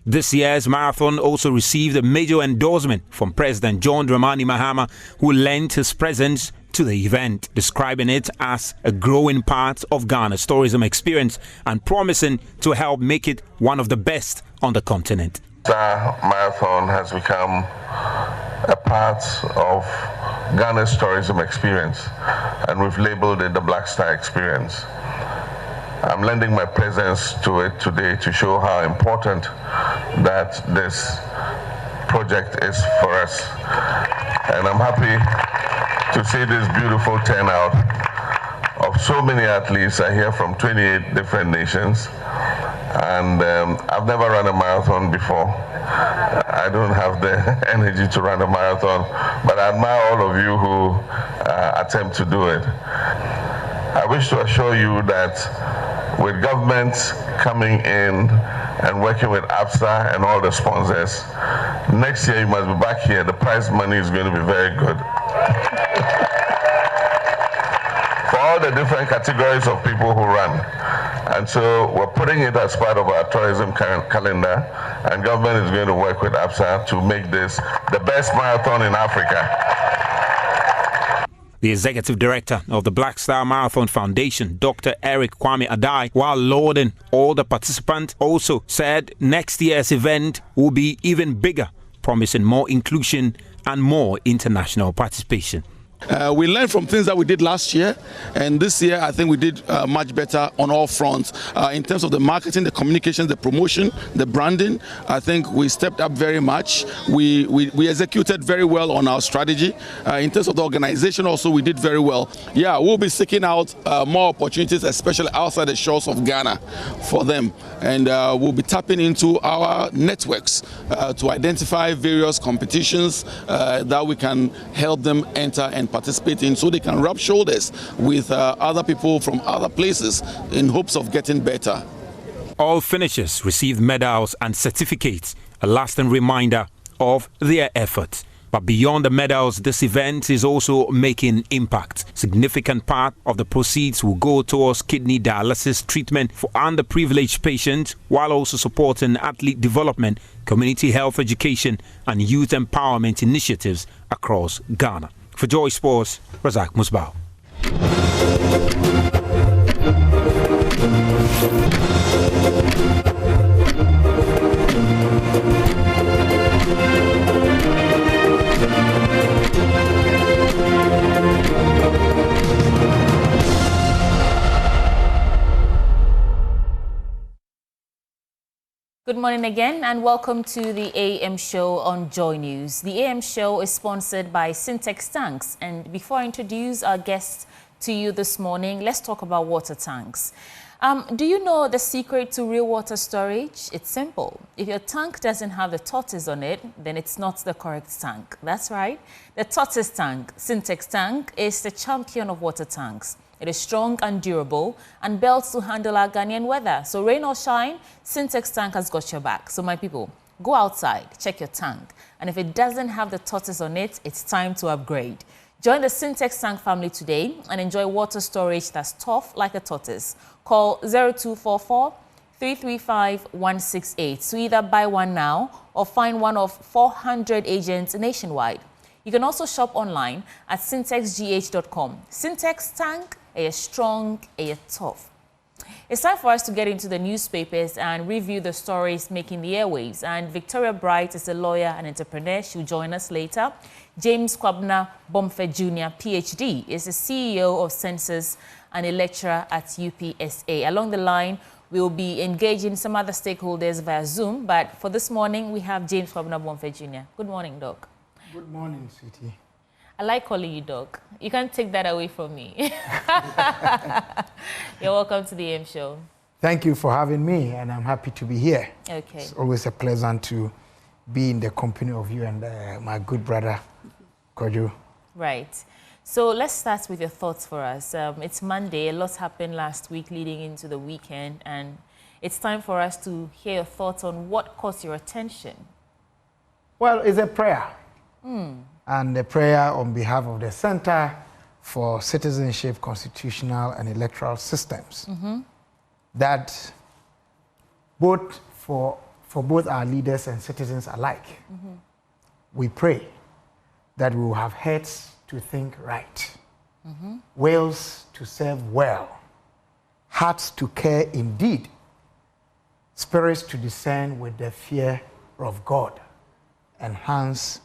This year's marathon also received a major endorsement from President John Dramani Mahama, who lent his presence to the event, describing it as a growing part of Ghana's tourism experience and promising to help make it one of the best on the continent. The marathon has become a part of Ghana's tourism experience, and we've labeled it the Black Star Experience. I'm lending my presence to it today to show how important that this project is for us. And I'm happy to see this beautiful turnout of so many athletes. I hear from 28 different nations. And I've never run a marathon before. I don't have the energy to run a marathon, but I admire all of you who attempt to do it. I wish to assure you that with governments coming in and working with ABSA and all the sponsors, next year you must be back here. The prize money is going to be very good. For all the different categories of people who run. And so we're putting it as part of our tourism calendar, and government is going to work with ABSA to make this the best marathon in Africa. The executive director of the Black Star Marathon Foundation, Dr. Eric Kwame Adai, while lauding all the participants, also said next year's event will be even bigger, promising more inclusion and more international participation. We learned from things that we did last year, and this year I think we did much better on all fronts. In terms of the marketing, the communications, the promotion, the branding, I think we stepped up very much. We executed very well on our strategy. In terms of the organization also, we did very well. Yeah, we'll be seeking out more opportunities, especially outside the shores of Ghana for them. And we'll be tapping into our networks to identify various competitions that we can help them enter and participate in, so they can rub shoulders with other people from other places in hopes of getting better. All finishers received medals and certificates, a lasting reminder of their efforts. But beyond the medals, this event is also making impact. Significant part of the proceeds will go towards kidney dialysis treatment for underprivileged patients, while also supporting athlete development, community health education, and youth empowerment initiatives across Ghana. For Joy Sports, Razak Musbao. Good morning again and welcome to the AM show on Joy News. The AM show is sponsored by Syntex Tanks, and before I introduce our guests to you this morning, let's talk about water tanks. Do you know the secret to real water storage? It's simple. If your tank doesn't have the tortoise on it, then it's not the correct tank. That's right. The tortoise tank, Syntex Tank, is the champion of water tanks. It is strong and durable and built to handle our Ghanaian weather. So rain or shine, Syntex Tank has got your back. So my people, go outside, check your tank. And if it doesn't have the tortoise on it, it's time to upgrade. Join the Syntex Tank family today and enjoy water storage that's tough like a tortoise. Call 0244 335 168 to either buy one now or find one of 400 agents nationwide. You can also shop online at syntexgh.com. Syntex Tank, a strong, a tough. It's time for us to get into the newspapers and review the stories making the airwaves. And Victoria Bright is a lawyer and entrepreneur. She'll join us later. James Kwabena Bomfe Jr., PhD, is the CEO of Census and a lecturer at UPSA. Along the line, we'll be engaging some other stakeholders via Zoom. But for this morning, we have James Kwabena Bomfe Jr. Good morning, Doc. Good morning, sweetie. I like calling you Doc. You can't take that away from me. You're welcome to the AM show. Thank you for having me, and I'm happy to be here. Okay. It's always a pleasure to be in the company of you and my good brother, Kojo. Right. So let's start with your thoughts for us. It's Monday. A lot happened last week leading into the weekend, and it's time for us to hear your thoughts on what caught your attention. Well, it's a prayer. And a prayer on behalf of the Center for Citizenship, Constitutional and Electoral Systems. That both for both our leaders and citizens alike, we pray that we will have heads to think right, wills to serve well, hearts to care indeed, spirits to discern with the fear of God, and hands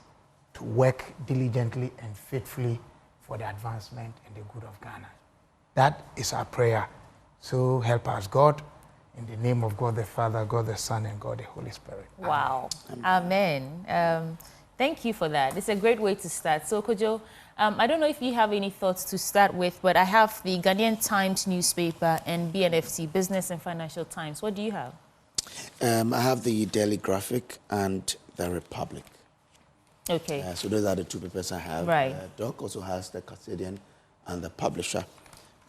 to work diligently and faithfully for the advancement and the good of Ghana. That is our prayer. So help us, God, in the name of God the Father, God the Son, and God the Holy Spirit. Wow. Amen. Thank you for that. It's a great way to start. So, Kojo, I don't know if you have any thoughts to start with, but I have the Ghanaian Times newspaper and BNFC, Business and Financial Times. What do you have? I have the Daily Graphic and the Republic. Okay. So those are the two papers I have. Right. Doc also has the Custodian and the Publisher.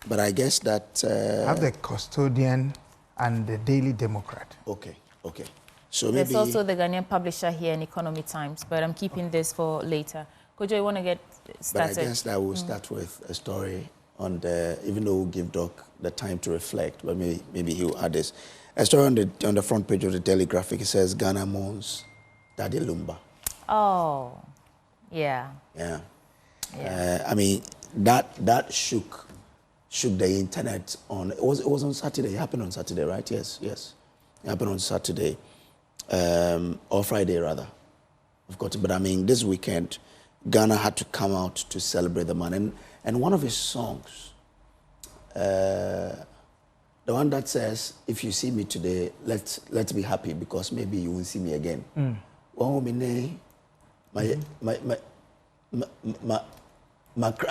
But I guess that... I have the Custodian and the Daily Democrat. Okay, okay. So There's maybe... also the Ghanaian Publisher here in Economy Times, but I'm keeping this for later. Kojo, you want to get started? But I guess that we'll start with a story on the... Even though we'll give Doc the time to reflect, but maybe he'll add this. A story on the front page of the Daily Graphic, it says, Ghana mourns Daddy Lumba. Oh, yeah. Yeah. I mean, that shook the internet on. It was on Saturday. It happened on Saturday, right? Yes. It happened on Saturday, or Friday rather. I've got it. But I mean, this weekend, Ghana had to come out to celebrate the man, and one of his songs, the one that says, "If you see me today, let's be happy because maybe you won't see me again." I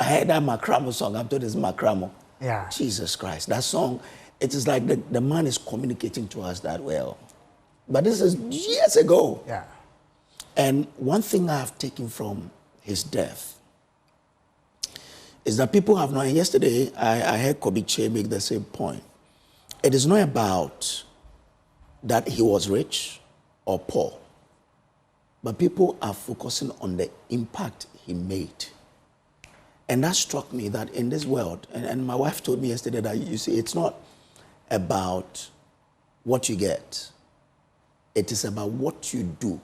heard that Macramo song. I'm told it's Macramo. Yeah. Jesus Christ. That song, it is like the man is communicating to us that well. But this is years ago. Yeah. And one thing I have taken from his death is that people have known. Yesterday, I heard Kobe Che make the same point. It is not about that he was rich or poor, but people are focusing on the impact he made. And that struck me that in this world, and my wife told me yesterday that, you see, it's not about what you get. It is about what you do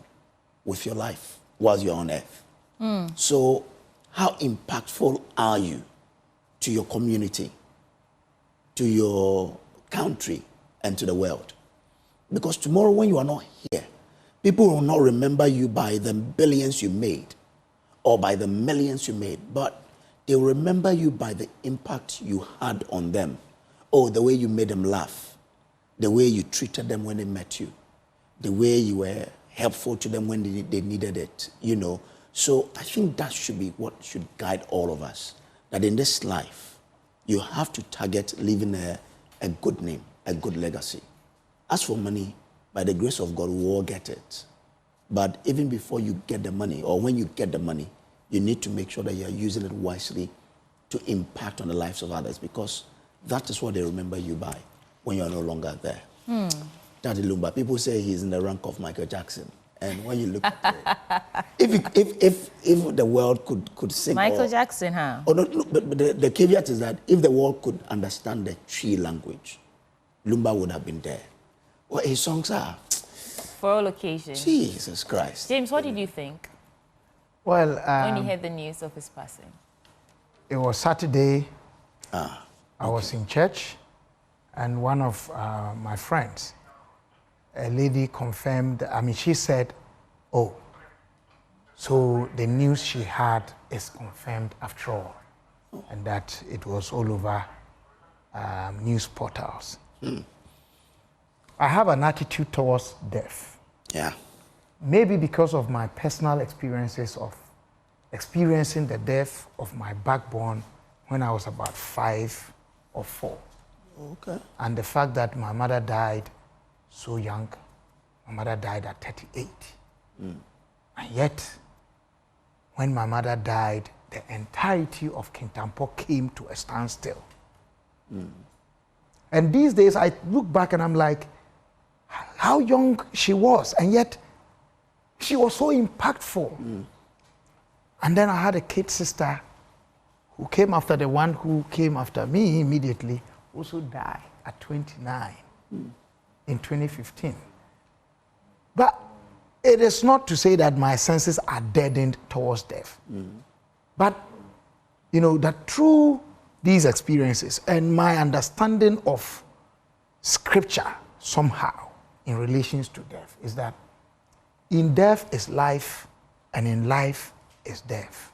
with your life while you're on earth. So how impactful are you to your community, to your country, and to the world? Because tomorrow when you are not here, people will not remember you by the billions you made or by the millions you made, but they will remember you by the impact you had on them. Oh, the way you made them laugh, the way you treated them when they met you, the way you were helpful to them when they needed it, you know. So I think that should be what should guide all of us, that in this life, you have to target leaving a good name, a good legacy. As for money, by the grace of God, we will all get it. But even before you get the money, or when you get the money, you need to make sure that you are using it wisely to impact on the lives of others, because that is what they remember you by when you are no longer there. Daddy Lumba, people say he's in the rank of Michael Jackson. And when you look at it, if the world could sing... Michael Jackson, huh? Oh, no, but the caveat is that if the world could understand the tree language, Lumba would have been there. What his songs are. For all occasions. Jesus Christ. James, what did you think? Well, when you heard the news of his passing? It was Saturday. I was in church, and one of my friends, a lady confirmed, she said, oh, so the news she had is confirmed after all, and that it was all over news portals. I have an attitude towards death. Yeah. Maybe because of my personal experiences of experiencing the death of my backbone when I was about 5 or 4. Okay. And the fact that my mother died so young. My mother died at 38. And yet, when my mother died, the entirety of Kintampo came to a standstill. And these days, I look back and I'm like, how young she was, and yet she was so impactful. And then I had a kid sister who came after the one who came after me immediately, also died at 29 in 2015. But it is not to say that my senses are deadened towards death. But, you know, that through these experiences and my understanding of scripture somehow in relations to death is that in death is life, and in life is death.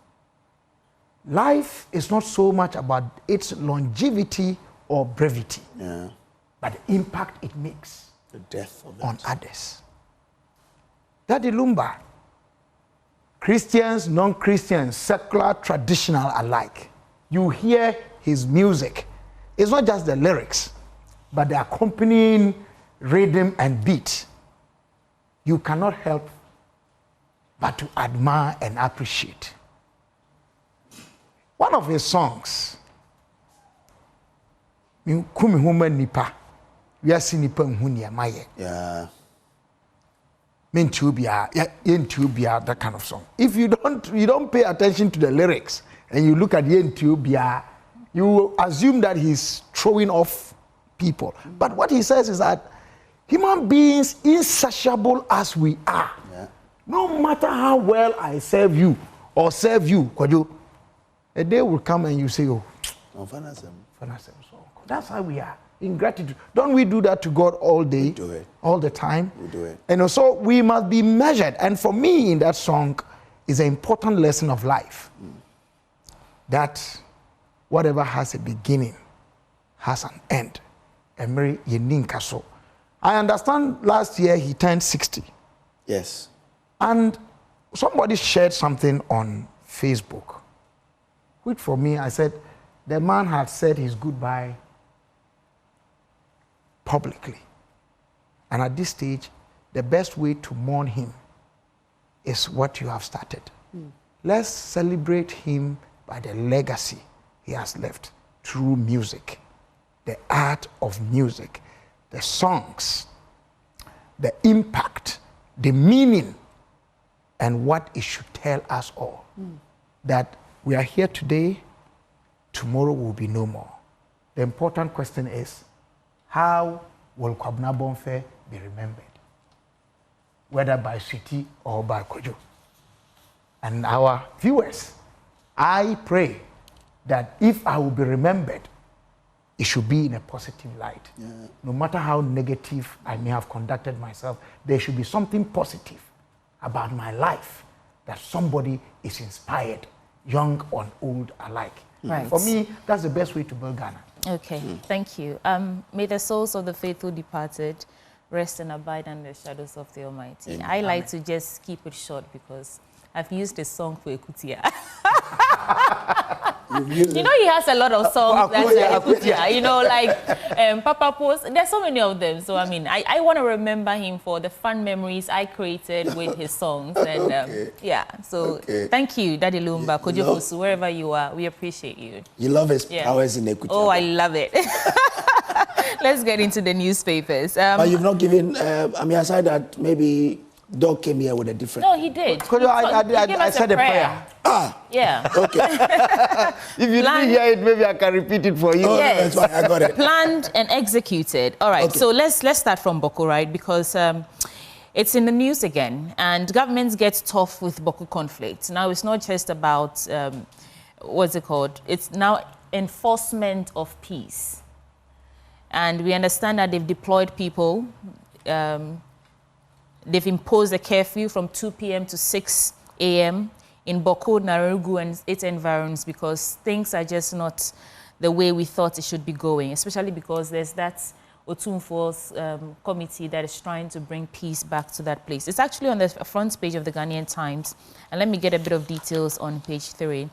Life is not so much about its longevity or brevity, but the impact it makes the death of on others. Daddy Lumba, Christians, non-Christians, secular, traditional alike, you hear his music. It's not just the lyrics, but the accompanying rhythm and beat. You cannot help but to admire and appreciate. One of his songs, Kumi Huma Nipa, Yasi Nipa Nhunia Maye. Yeah. Yentubia, that kind of song. If you don't pay attention to the lyrics and you look at Yentubia, you assume that he's throwing off people. But what he says is that human beings, insatiable as we are, no matter how well I serve you or serve you, A day will come and you say, oh, Fanasem. That's how we are. Ingratitude. Don't we do that to God all day? We do it. All the time? We do it. And also, we must be measured. And for me, in that song, is an important lesson of life. That whatever has a beginning has an end. Emery Yeninkaso. I understand last year he turned 60. Yes. And somebody shared something on Facebook, which for me, I said, the man had said his goodbye publicly. And at this stage, the best way to mourn him is what you have started. Let's celebrate him by the legacy he has left through music, the art of music, the songs, the impact, the meaning, and what it should tell us all. That we are here today, tomorrow will be no more. The important question is, how will Kwabena Bonfe be remembered? Whether by Sweetie or by Kojo. And our viewers, I pray that if I will be remembered, it should be in a positive light. No matter how negative I may have conducted myself, there should be something positive about my life, that somebody is inspired, young and old alike. Right. For me, that's the best way to build Ghana. Okay, thank you. May the souls of the faithful departed rest and abide under the shadows of the Almighty. Amen. I like to just keep it short because I've used a song for Ekutia. You know, he has a lot of songs that's Ekutia. You know, like Papa Post. There's so many of them. So, I mean, I want to remember him for the fun memories I created with his songs. And yeah, so thank you, Daddy Lumba, Kojo Fosu, wherever you are. We appreciate you. You love his powers in Ekutia. Oh, I love it. Let's get into the newspapers. But you've not given, I mean, aside that, maybe Doc came here with a different... No, he did. I said a prayer. Yeah. Okay. If you didn't hear it, maybe I can repeat it for you. Oh, yes. No, that's fine. I got it. Planned and executed. All right, so let's start from Bawku, right? Because it's in the news again, and governments get tough with Bawku conflict. Now, it's not just about, what's it called? It's now enforcement of peace. And we understand that they've deployed people. They've imposed a curfew from 2 p.m. to 6 a.m. in Bawku, Narugu, and its environs because things are just not the way we thought it should be going, especially because there's that Otumfuo's committee that is trying to bring peace back to that place. It's actually on the front page of the Ghanaian Times, and let me get a bit of details on page 3.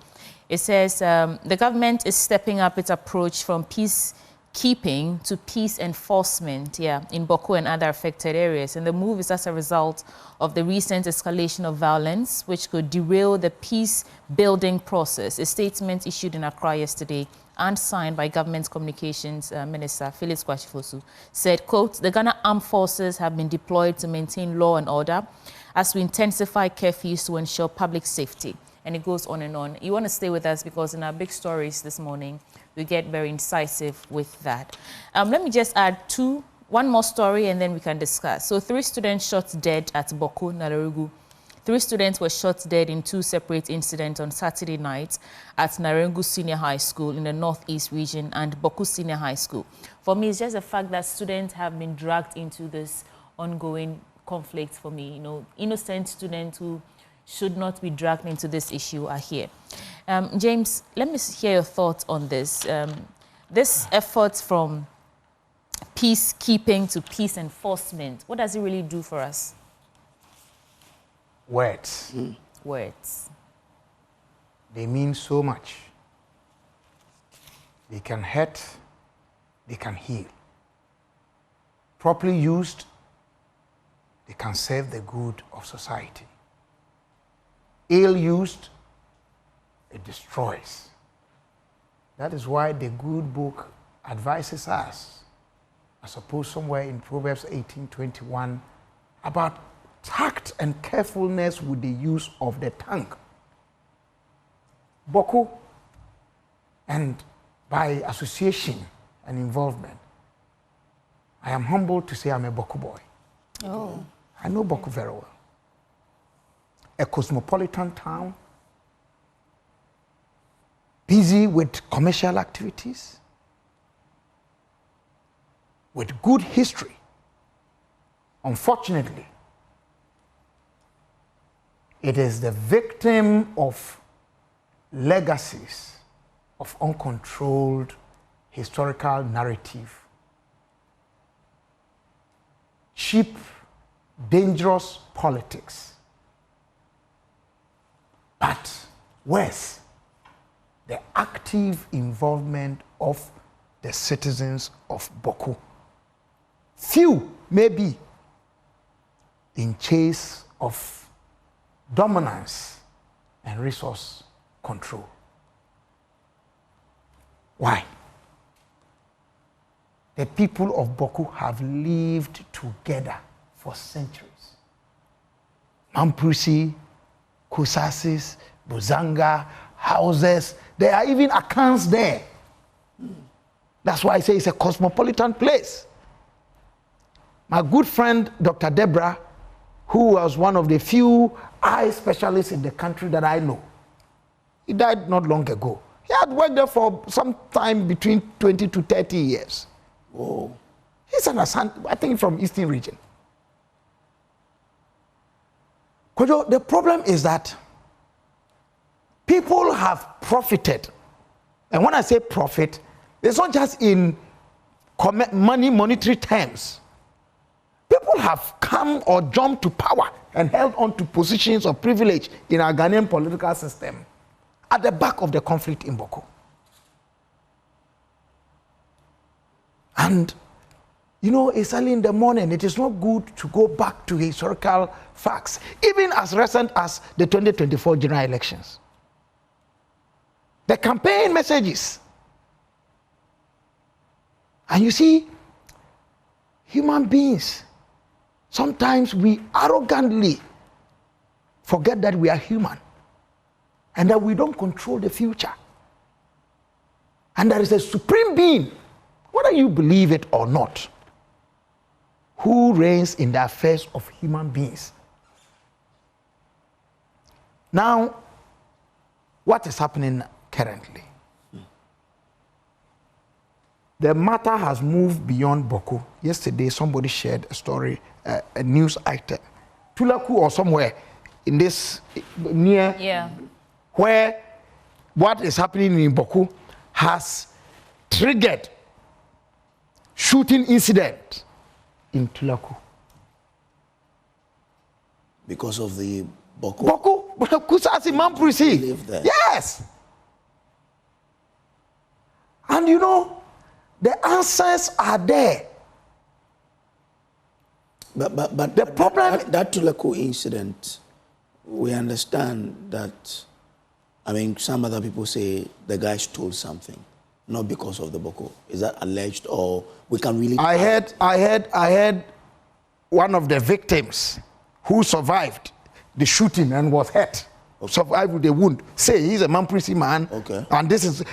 It says the government is stepping up its approach from peacekeeping to peace enforcement, in Bawku and other affected areas. And the move is as a result of the recent escalation of violence, which could derail the peace-building process. A statement issued in Accra yesterday and signed by Government Communications Minister Felix Kwashifosu said, quote, the Ghana Armed Forces have been deployed to maintain law and order as we intensify curfews to ensure public safety. And it goes on and on. You want to stay with us because in our big stories this morning, we get very incisive with that. Let me just add one more story and then we can discuss. So 3 students shot dead at Bawku, Narugu. 3 students were shot dead in 2 separate incidents on Saturday night at Narugu Senior High School in the Northeast region and Bawku Senior High School. For me, it's just the fact that students have been dragged into this ongoing conflict for me. You know, innocent students who should not be dragged into this issue are here. James, let me hear your thoughts on this. This effort from peacekeeping to peace enforcement, what does it really do for us? Words. Words. They mean so much. They can hurt, they can heal. Properly used, they can serve the good of society. Ill used, it destroys. That is why the good book advises us, I suppose somewhere in Proverbs 18:21, about tact and carefulness with the use of the tongue. Bawku, and by association and involvement, I am humbled to say I'm a Bawku boy. Oh. I know Bawku very well. A cosmopolitan town, busy with commercial activities, with good history. Unfortunately, it is the victim of legacies of uncontrolled historical narrative, cheap, dangerous politics. But worse, the active involvement of the citizens of Bawku. Few, maybe, in chase of dominance and resource control. Why? The people of Bawku have lived together for centuries. Mamprisi, Kusasis, Buzanga, houses, there are even accounts there. That's why I say it's a cosmopolitan place. My good friend, Dr. Deborah, who was one of the few eye specialists in the country that I know, he died not long ago. He had worked there for some time between 20 to 30 years. Whoa. He's an Asante, I think from Eastern region. Kojo, the problem is that people have profited. And when I say profit, it's not just in monetary terms. People have come or jumped to power and held on to positions of privilege in our Ghanaian political system at the back of the conflict in Bawku. And, you know, it's early in the morning. It is not good to go back to historical facts, even as recent as the 2024 general elections. The campaign messages. And you see, human beings, sometimes we arrogantly forget that we are human and that we don't control the future. And there is a supreme being, whether you believe it or not, who reigns in the affairs of human beings. Now, what is happening currently? The matter has moved beyond Bawku. Yesterday, somebody shared a story, a news item, Tulaku or somewhere in this near, where what is happening in Bawku has triggered shooting incident in Tulaku. Because of the Bawku? Bawku, Kusasi Mamprisi. Yes. And you know, the answers are there. But the problem, that Tulaku incident, we understand that, I mean, some other people say the guy stole something, not because of the Bawku. Is that alleged, or we can really? I heard one of the victims who survived the shooting and was hurt, survived with a wound, say he's a Mamprisi man. Okay. And this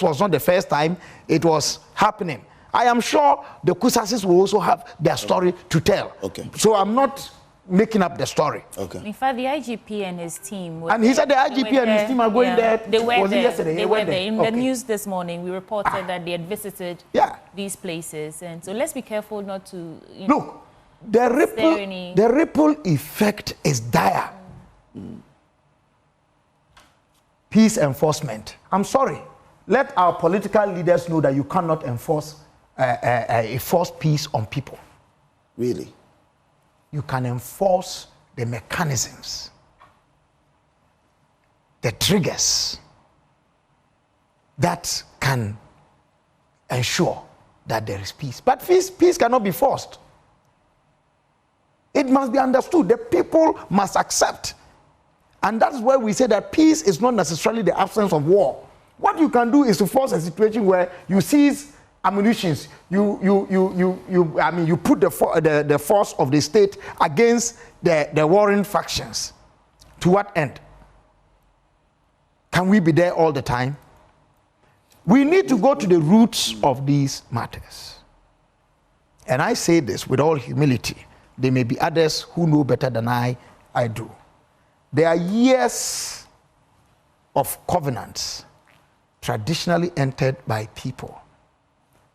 was not the first time it was happening. I am sure the Kusasis will also have their story to tell. Okay. So I'm not making up the story. Okay. In fact, the IGP and his team. And he said the IGP and his team are going there. They were was there. It yesterday? They were there. In the news this morning, we reported that they had visited these places. And so let's be careful not to. Look, the ripple effect is dire. Peace enforcement. I'm sorry. Let our political leaders know that you cannot enforce a forced peace on people. Really? You can enforce the mechanisms, the triggers that can ensure that there is peace. But peace cannot be forced. It must be understood. The people must accept. And that's why we say that peace is not necessarily the absence of war. What you can do is to force a situation where you seize ammunition, you put the force of the state against the warring factions. To what end? Can we be there all the time? We need to go to the roots of these matters. And I say this with all humility. There may be others who know better than I do. There are years of covenants traditionally entered by people.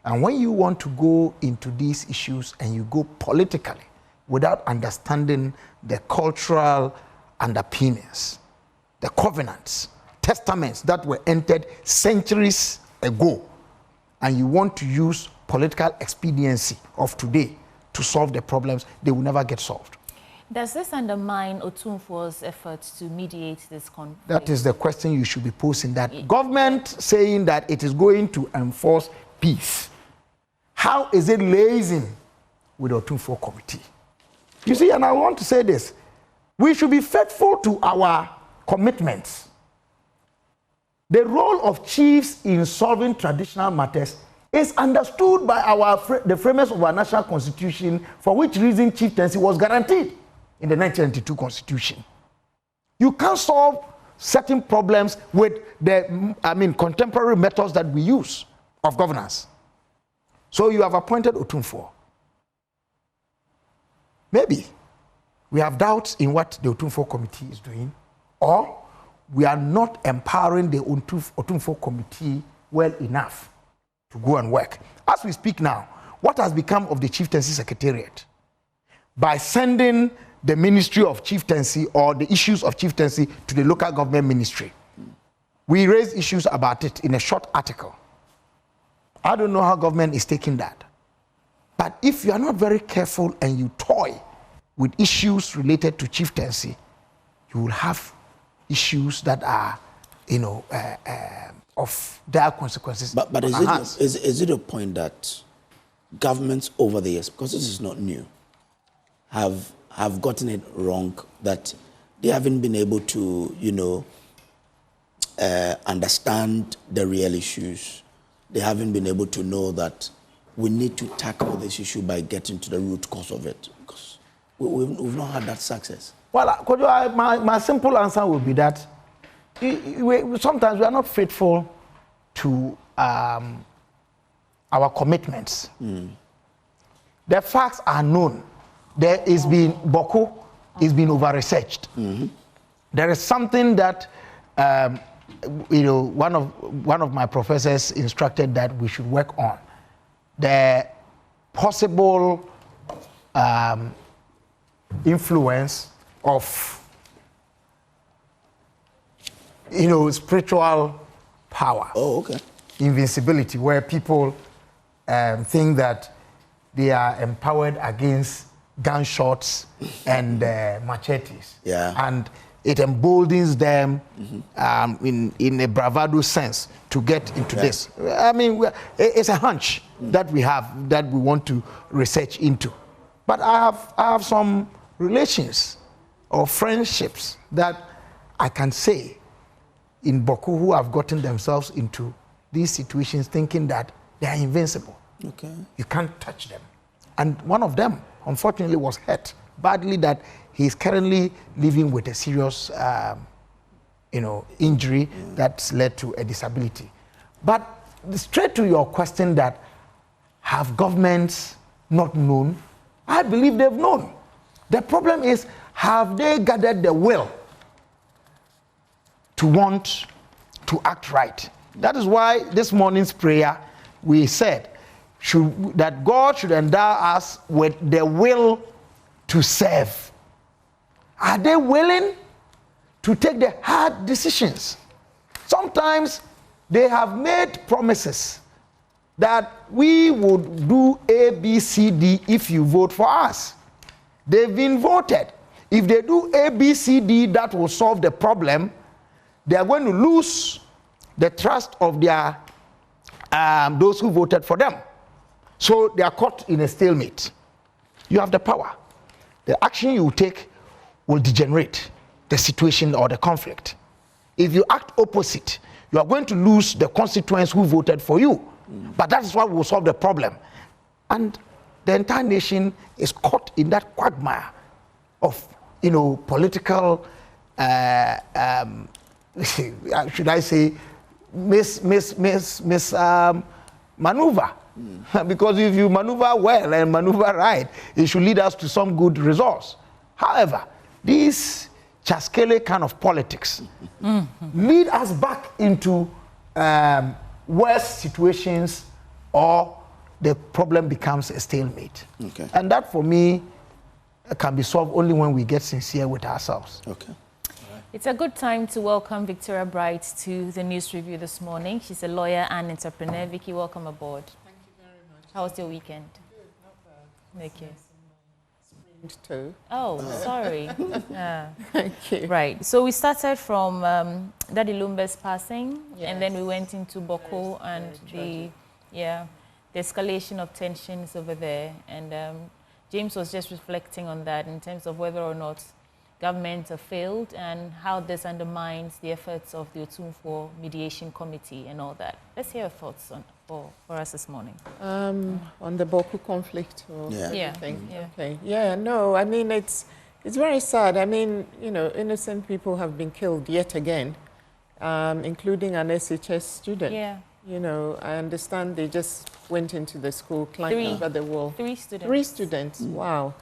And when you want to go into these issues and you go politically without understanding the cultural underpinnings, the covenants, testaments that were entered centuries ago, and you want to use political expediency of today to solve the problems, they will never get solved. Does this undermine Otumfuo's efforts to mediate this conflict? That is the question you should be posing, that government saying that it is going to enforce peace. How is it liaising with the Otumfuo committee? You see, and I want to say this, we should be faithful to our commitments. The role of chiefs in solving traditional matters is understood by the framers of our national constitution, for which reason chieftaincy was guaranteed in the 1992 constitution. You can't solve certain problems with the, contemporary methods that we use of governance. So you have appointed Otumfuo. Maybe we have doubts in what the Otumfuo committee is doing, or we are not empowering the Otumfuo committee well enough to go and work. As we speak now, what has become of the chieftaincy secretariat? By sending the Ministry of Chieftaincy or the issues of chieftaincy to the local government ministry. We raised issues about it in a short article. I don't know how government is taking that. But if you are not very careful and you toy with issues related to chieftaincy, you will have issues that are, of dire consequences. But is it a point that governments over the years, because this is not new, have gotten it wrong, that they haven't been able to, understand the real issues. They haven't been able to know that we need to tackle this issue by getting to the root cause of it, because we've not had that success. Well, my simple answer would be that sometimes we are not faithful to our commitments. The facts are known. There is been Bawku is been over-researched. There is something that one of my professors instructed that we should work on. The possible influence of spiritual power. Oh, okay. Invincibility, where people think that they are empowered against gunshots and machetes. Yeah. And it emboldens them in a bravado sense to get into this. I mean, it's a hunch that we have that we want to research into. But I have some relations or friendships that I can say in Bawku who have gotten themselves into these situations thinking that they are invincible. Okay. You can't touch them. And one of them, unfortunately, was hurt badly that he's currently living with a serious, injury that's led to a disability. But straight to your question that have governments not known? I believe they've known. The problem is, have they gathered the will to want to act right? That is why this morning's prayer, we said that God should endow us with the will to serve. Are they willing to take the hard decisions? Sometimes they have made promises that we would do A, B, C, D if you vote for us. They've been voted. If they do A, B, C, D, that will solve the problem. They are going to lose the trust of their those who voted for them. So they are caught in a stalemate. You have the power. The action you take will degenerate the situation or the conflict. If you act opposite, you are going to lose the constituents who voted for you. But that is what will solve the problem. And the entire nation is caught in that quagmire of, political, should I say, maneuver. Because if you maneuver well and maneuver right, it should lead us to some good results. However, these Chaskele kind of politics lead us back into worse situations, or the problem becomes a stalemate. Okay. And that, for me, can be solved only when we get sincere with ourselves. Okay. It's a good time to welcome Victoria Bright to the news review this morning. She's a lawyer and entrepreneur. Vicky, welcome aboard. Thank you very much. How was your weekend? Good, not bad. Okay. Sprained toe. Oh, sorry. Thank you. Right. So we started from Daddy Lumbe's passing, Yes. and then we went into Bawku and the escalation of tensions over there. And James was just reflecting on that in terms of whether or not governments have failed and how this undermines the efforts of the Otumfuo Mediation Committee and all that. Let's hear your thoughts for us this morning. On the Bawku conflict or Yeah. everything? Yeah. Okay. Yeah, no, I mean, it's very sad. I mean, you know, innocent people have been killed yet again, including an SHS student. Yeah. You know, I understand they just went into the school, climbed over the wall. 3 students. 3 students, wow.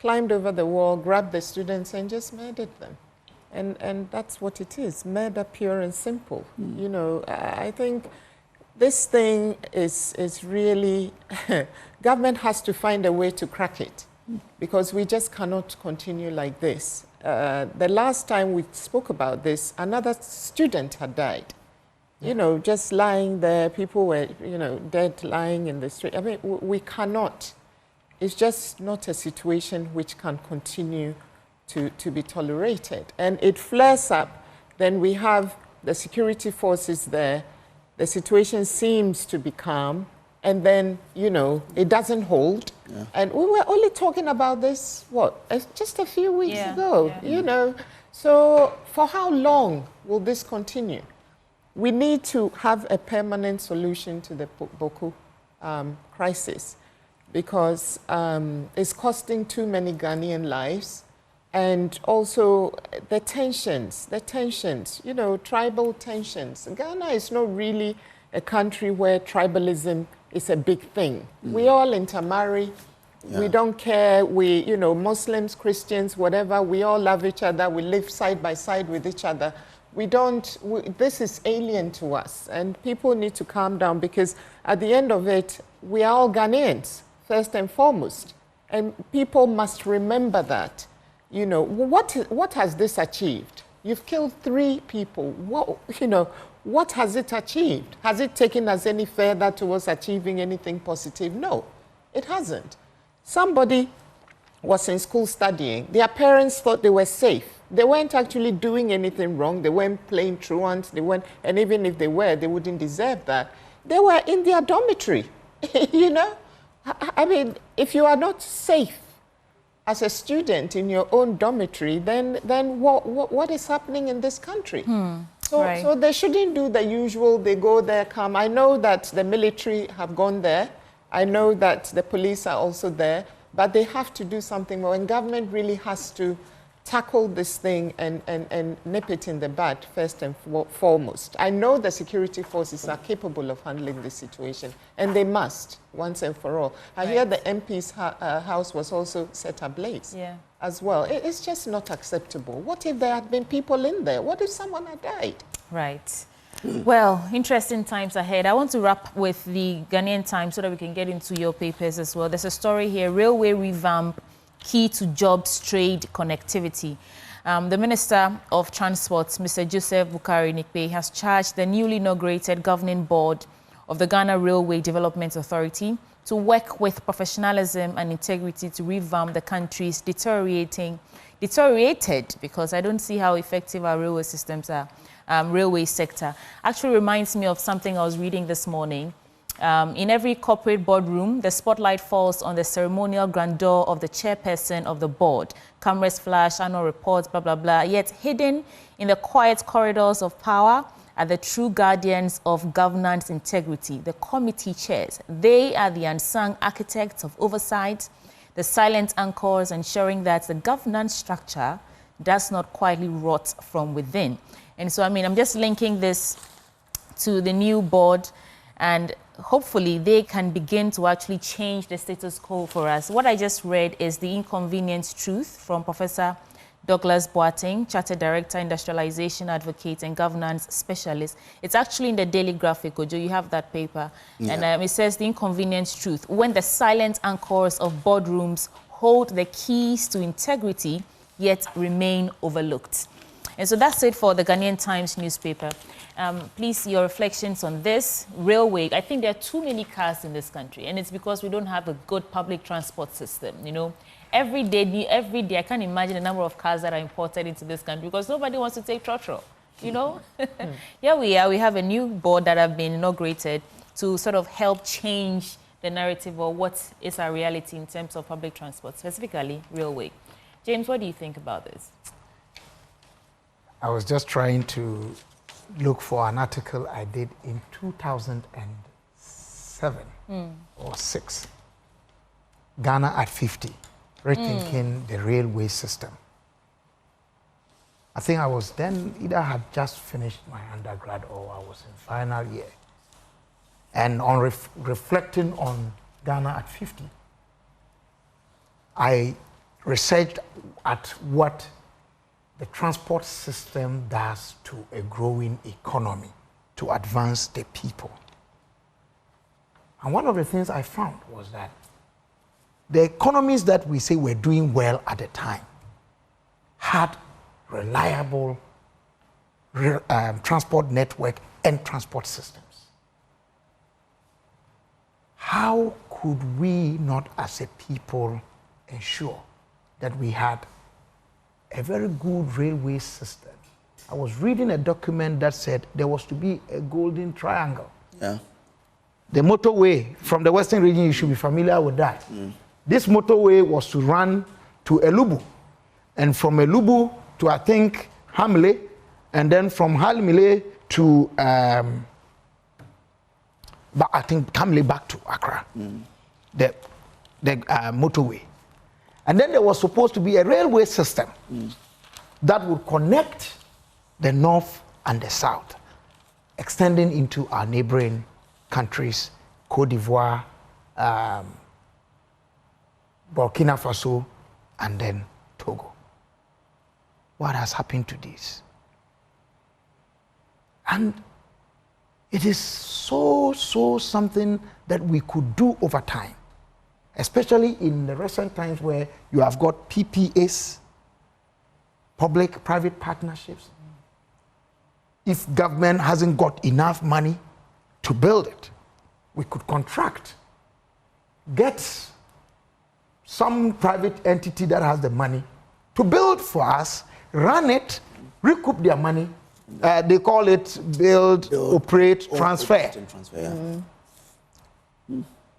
Climbed over the wall, grabbed the students and just murdered them. And that's what it is, murder pure and simple. You know, I think this thing is really, government has to find a way to crack it, because we just cannot continue like this. The last time we spoke about this, another student had died. You know, just lying there, people were, you know, dead, lying in the street. I mean, we cannot. It's just not a situation which can continue to be tolerated. And it flares up, then we have the security forces there, the situation seems to be calm, and then, you know, it doesn't hold. Yeah. And we were only talking about this, just a few weeks ago, you know. So for how long will this continue? We need to have a permanent solution to the Bawku crisis, because it's costing too many Ghanaian lives, and also the tensions, you know, tribal tensions. Ghana is not really a country where tribalism is a big thing. We all intermarry. Yeah. We don't care. We, you know, Muslims, Christians, whatever, we all love each other. We live side by side with each other. This is alien to us, and people need to calm down, because at the end of it, we are all Ghanaians, first and foremost. And people must remember that. You know, what has this achieved? You've killed 3 people. What has it achieved? Has it taken us any further towards achieving anything positive? No, it hasn't. Somebody was in school studying. Their parents thought they were safe. They weren't actually doing anything wrong. They weren't playing truant. And even if they were, they wouldn't deserve that. They were in their dormitory, you know? I mean, if you are not safe as a student in your own dormitory, then what is happening in this country? So they shouldn't do the usual, they go there, come. I know that the military have gone there. I know that the police are also there, but they have to do something more. And government really has to tackle this thing and nip it in the bud first and foremost. I know the security forces are capable of handling this situation, and they must, once and for all. I hear the MP's house was also set ablaze as well. It's just not acceptable. What if there had been people in there? What if someone had died? Right. Well, interesting times ahead. I want to wrap with the Ghanaian Times so that we can get into your papers as well. There's a story here, railway revamp, key to jobs, trade, connectivity. The Minister of Transport, Mr. Joseph Bukari Nikpe, has charged the newly inaugurated governing board of the Ghana Railway Development Authority to work with professionalism and integrity to revamp the country's deteriorated, because I don't see how effective our railway systems are, railway sector. Actually reminds me of something I was reading this morning. In every corporate boardroom, the spotlight falls on the ceremonial grandeur of the chairperson of the board. Cameras flash, annual reports, blah, blah, blah. Yet hidden in the quiet corridors of power are the true guardians of governance integrity, the committee chairs. They are the unsung architects of oversight, the silent anchors ensuring that the governance structure does not quietly rot from within. And so, I mean, I'm just linking this to the new board, and hopefully they can begin to actually change the status quo for us. What I just read is the inconvenient truth from Professor Douglas Boateng, Chartered Director, Industrialization Advocate and Governance Specialist. It's actually in the Daily Graphic, Ojo. You have that paper. Yeah. And it says the inconvenient truth. When the silent anchors of boardrooms hold the keys to integrity, yet remain overlooked. And so that's it for the Ghanaian Times newspaper. Please, your reflections on this. Railway, I think there are too many cars in this country, and it's because we don't have a good public transport system, you know. Every day, I can't imagine the number of cars that are imported into this country because nobody wants to take trotro, you know. Here we are, we have a new board that have been inaugurated to sort of help change the narrative or what is our reality in terms of public transport, specifically railway. James, what do you think about this? I was just trying to look for an article I did in 2007 or 6. Ghana at 50, rethinking the railway system. I think I was then either had just finished my undergrad or I was in final year. And on reflecting on Ghana at 50, I researched at what the transport system does to a growing economy to advance the people. And one of the things I found was that the economies that we say were doing well at the time had reliable transport network and transport systems. How could we not as a people ensure that we had a very good railway system? I was reading a document that said there was to be a golden triangle. Yeah. The motorway from the Western region, you should be familiar with that. This motorway was to run to Elubu, and from Elubu to, I think, Hamle, and then from Hamle to, I think, Hamle back to Accra, the motorway. And then there was supposed to be a railway system that would connect the north and the south, extending into our neighboring countries, Cote d'Ivoire, Burkina Faso, and then Togo. What has happened to this? And it is so something that we could do over time, especially in the recent times where you have got PPAs, public-private partnerships. If government hasn't got enough money to build it, we could contract, get some private entity that has the money to build for us, run it, recoup their money. They call it build, operate, transfer.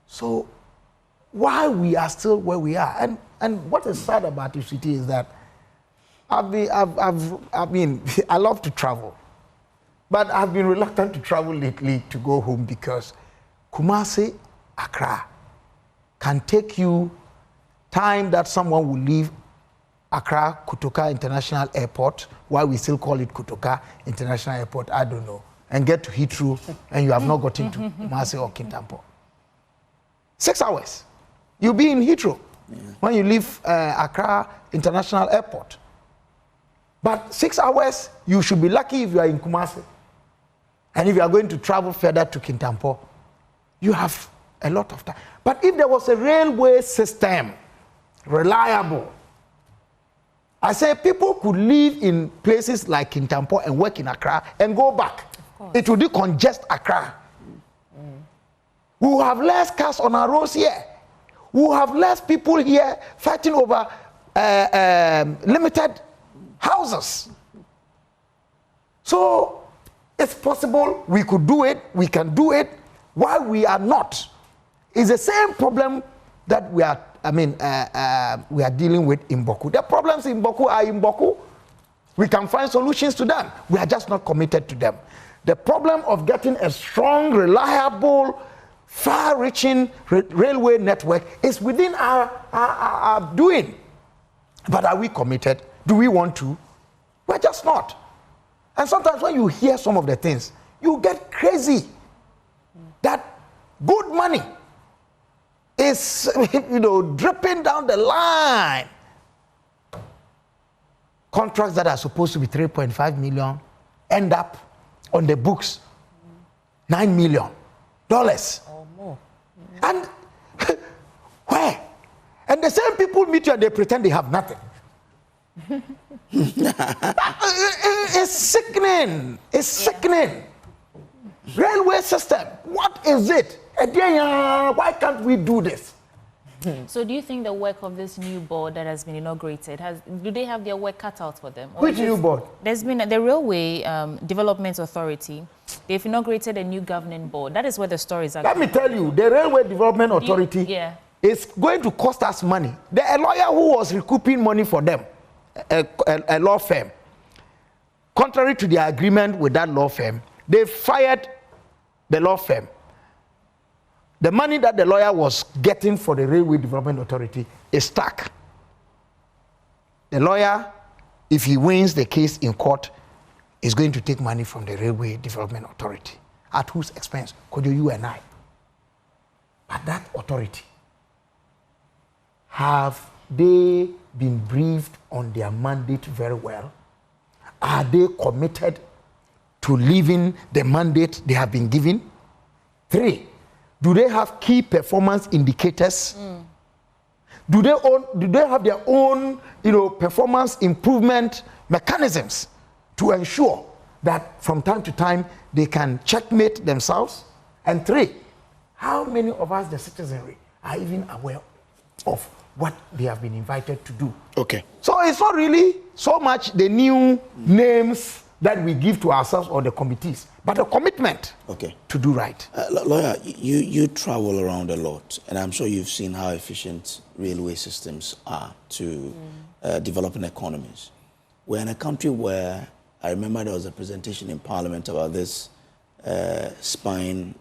So why we are still where we are, and what is sad about UCT is that I love to travel, but I've been reluctant to travel lately to go home because Kumasi, Accra can take you time that someone will leave Accra Kotoka International Airport, why we still call it Kotoka International Airport, I don't know, and get to Heathrow and you have not gotten to Kumasi or Kintampo. 6 hours. You'll be in Heathrow when you leave Accra International Airport. But 6 hours, you should be lucky if you are in Kumasi. And if you are going to travel further to Kintampo, you have a lot of time. But if there was a railway system, reliable, I say people could live in places like Kintampo and work in Accra and go back. It would decongest Accra. We will have less cars on our roads here. We will have less people here fighting over limited houses. So it's possible we could do it, we can do it. Why we are not is the same problem that we are dealing with in Bawku. The problems in Bawku are in Bawku. We can find solutions to them. We are just not committed to them. The problem of getting a strong, reliable, far-reaching railway network is within our doing. But are we committed? Do we want to? We're just not. And sometimes when you hear some of the things, you get crazy that good money is, dripping down the line. contracts that are supposed to be 3.5 million end up on the books $9 million. Or more. And where? And the same people meet you and they pretend they have nothing. It's sickening. It's sickening. Railway system, what is it? Why can't we do this? So do you think the work of this new board that has been inaugurated, do they have their work cut out for them? Which new board? There's been the Railway Development Authority. They've inaugurated a new governing board. That is where the stories are. Let me tell you, the Railway Development Authority is going to cost us money. A lawyer who was recouping money for them, a law firm, contrary to their agreement with that law firm, they fired the law firm. The money that the lawyer was getting for the Railway Development Authority is stuck. The lawyer, if he wins the case in court, is going to take money from the Railway Development Authority. At whose expense? Could you and I? But that authority, have they been briefed on their mandate very well? Are they committed to living the mandate they have been given? 3, do they have key performance indicators? Do they have their own, performance improvement mechanisms to ensure that from time to time they can checkmate themselves? And 3, how many of us, the citizenry, are even aware of what they have been invited to do? Okay. So it's not really so much the new names that we give to ourselves or the committees, but a commitment to do right. Lawyer, you travel around a lot, and I'm sure you've seen how efficient railway systems are to developing economies. We're in a country where, I remember there was a presentation in Parliament about this spine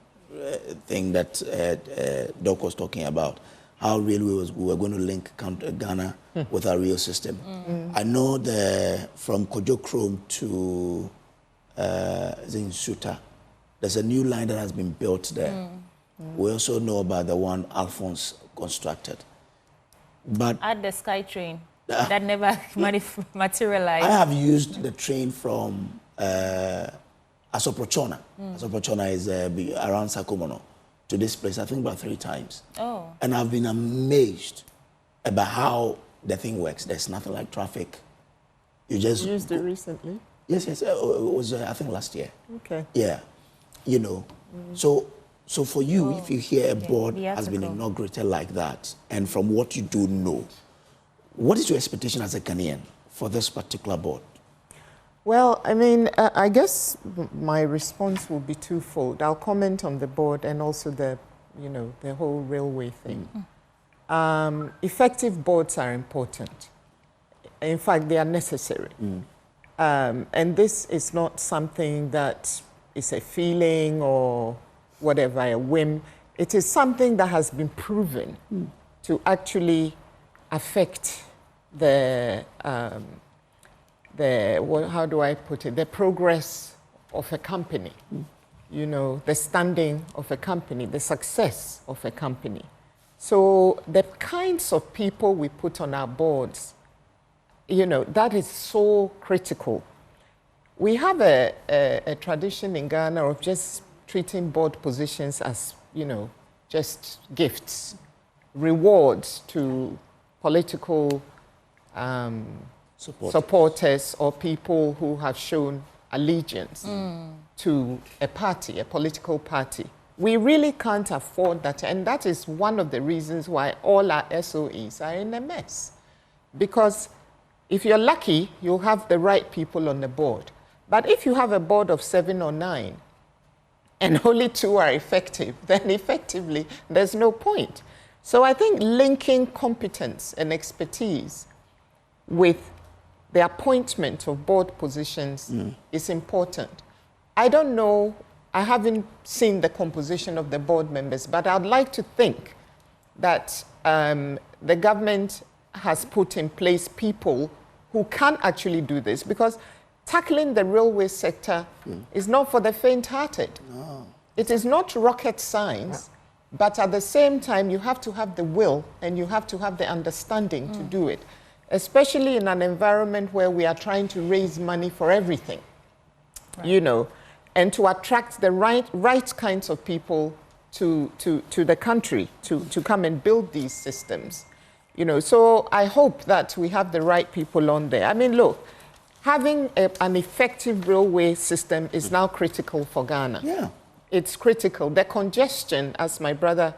thing that Doc was talking about, how railway we were going to link Ghana with our rail system. I know from Kojo Chrome to Zinsuta, there's a new line that has been built there. We also know about the one Alphonse constructed. But at the Sky Train, that never materialized. I have used the train from Asoprochona. Asoprochona is around Sakomono to this place, I think about 3 times. Oh. And I've been amazed about how the thing works. There's nothing like traffic. You just used it recently? Yes. It was I think last year. Okay. Yeah. So for you, if you hear a board has been inaugurated like that, and from what you do know, what is your expectation as a Ghanaian for this particular board? Well, I mean, I guess my response will be twofold. I'll comment on the board and also the whole railway thing. Effective boards are important. In fact, they are necessary. And this is not something that is a feeling or whatever, a whim. It is something that has been proven to actually affect how do I put it, the progress of a company, the standing of a company, the success of a company. So the kinds of people we put on our boards, that is so critical. We have a tradition in Ghana of just treating board positions as, just gifts, rewards to political supporters or people who have shown allegiance to a party, a political party. We really can't afford that, and that is one of the reasons why all our SOEs are in a mess. Because if you're lucky, you'll have the right people on the board. But if you have a board of 7 or 9, and only 2 are effective, then effectively there's no point. So I think linking competence and expertise with the appointment of board positions is important. I don't know, I haven't seen the composition of the board members, but I'd like to think that the government has put in place people who can actually do this, because tackling the railway sector is not for the faint-hearted. No. It is not rocket science, but at the same time, you have to have the will and you have to have the understanding to do it. especially in an environment where we are trying to raise money for everything, you know, and to attract the right kinds of people to the country to come and build these systems. You know, so I hope that we have the right people on there. I mean, look, having an effective railway system is now critical for Ghana. Yeah. It's critical. The congestion, as my brother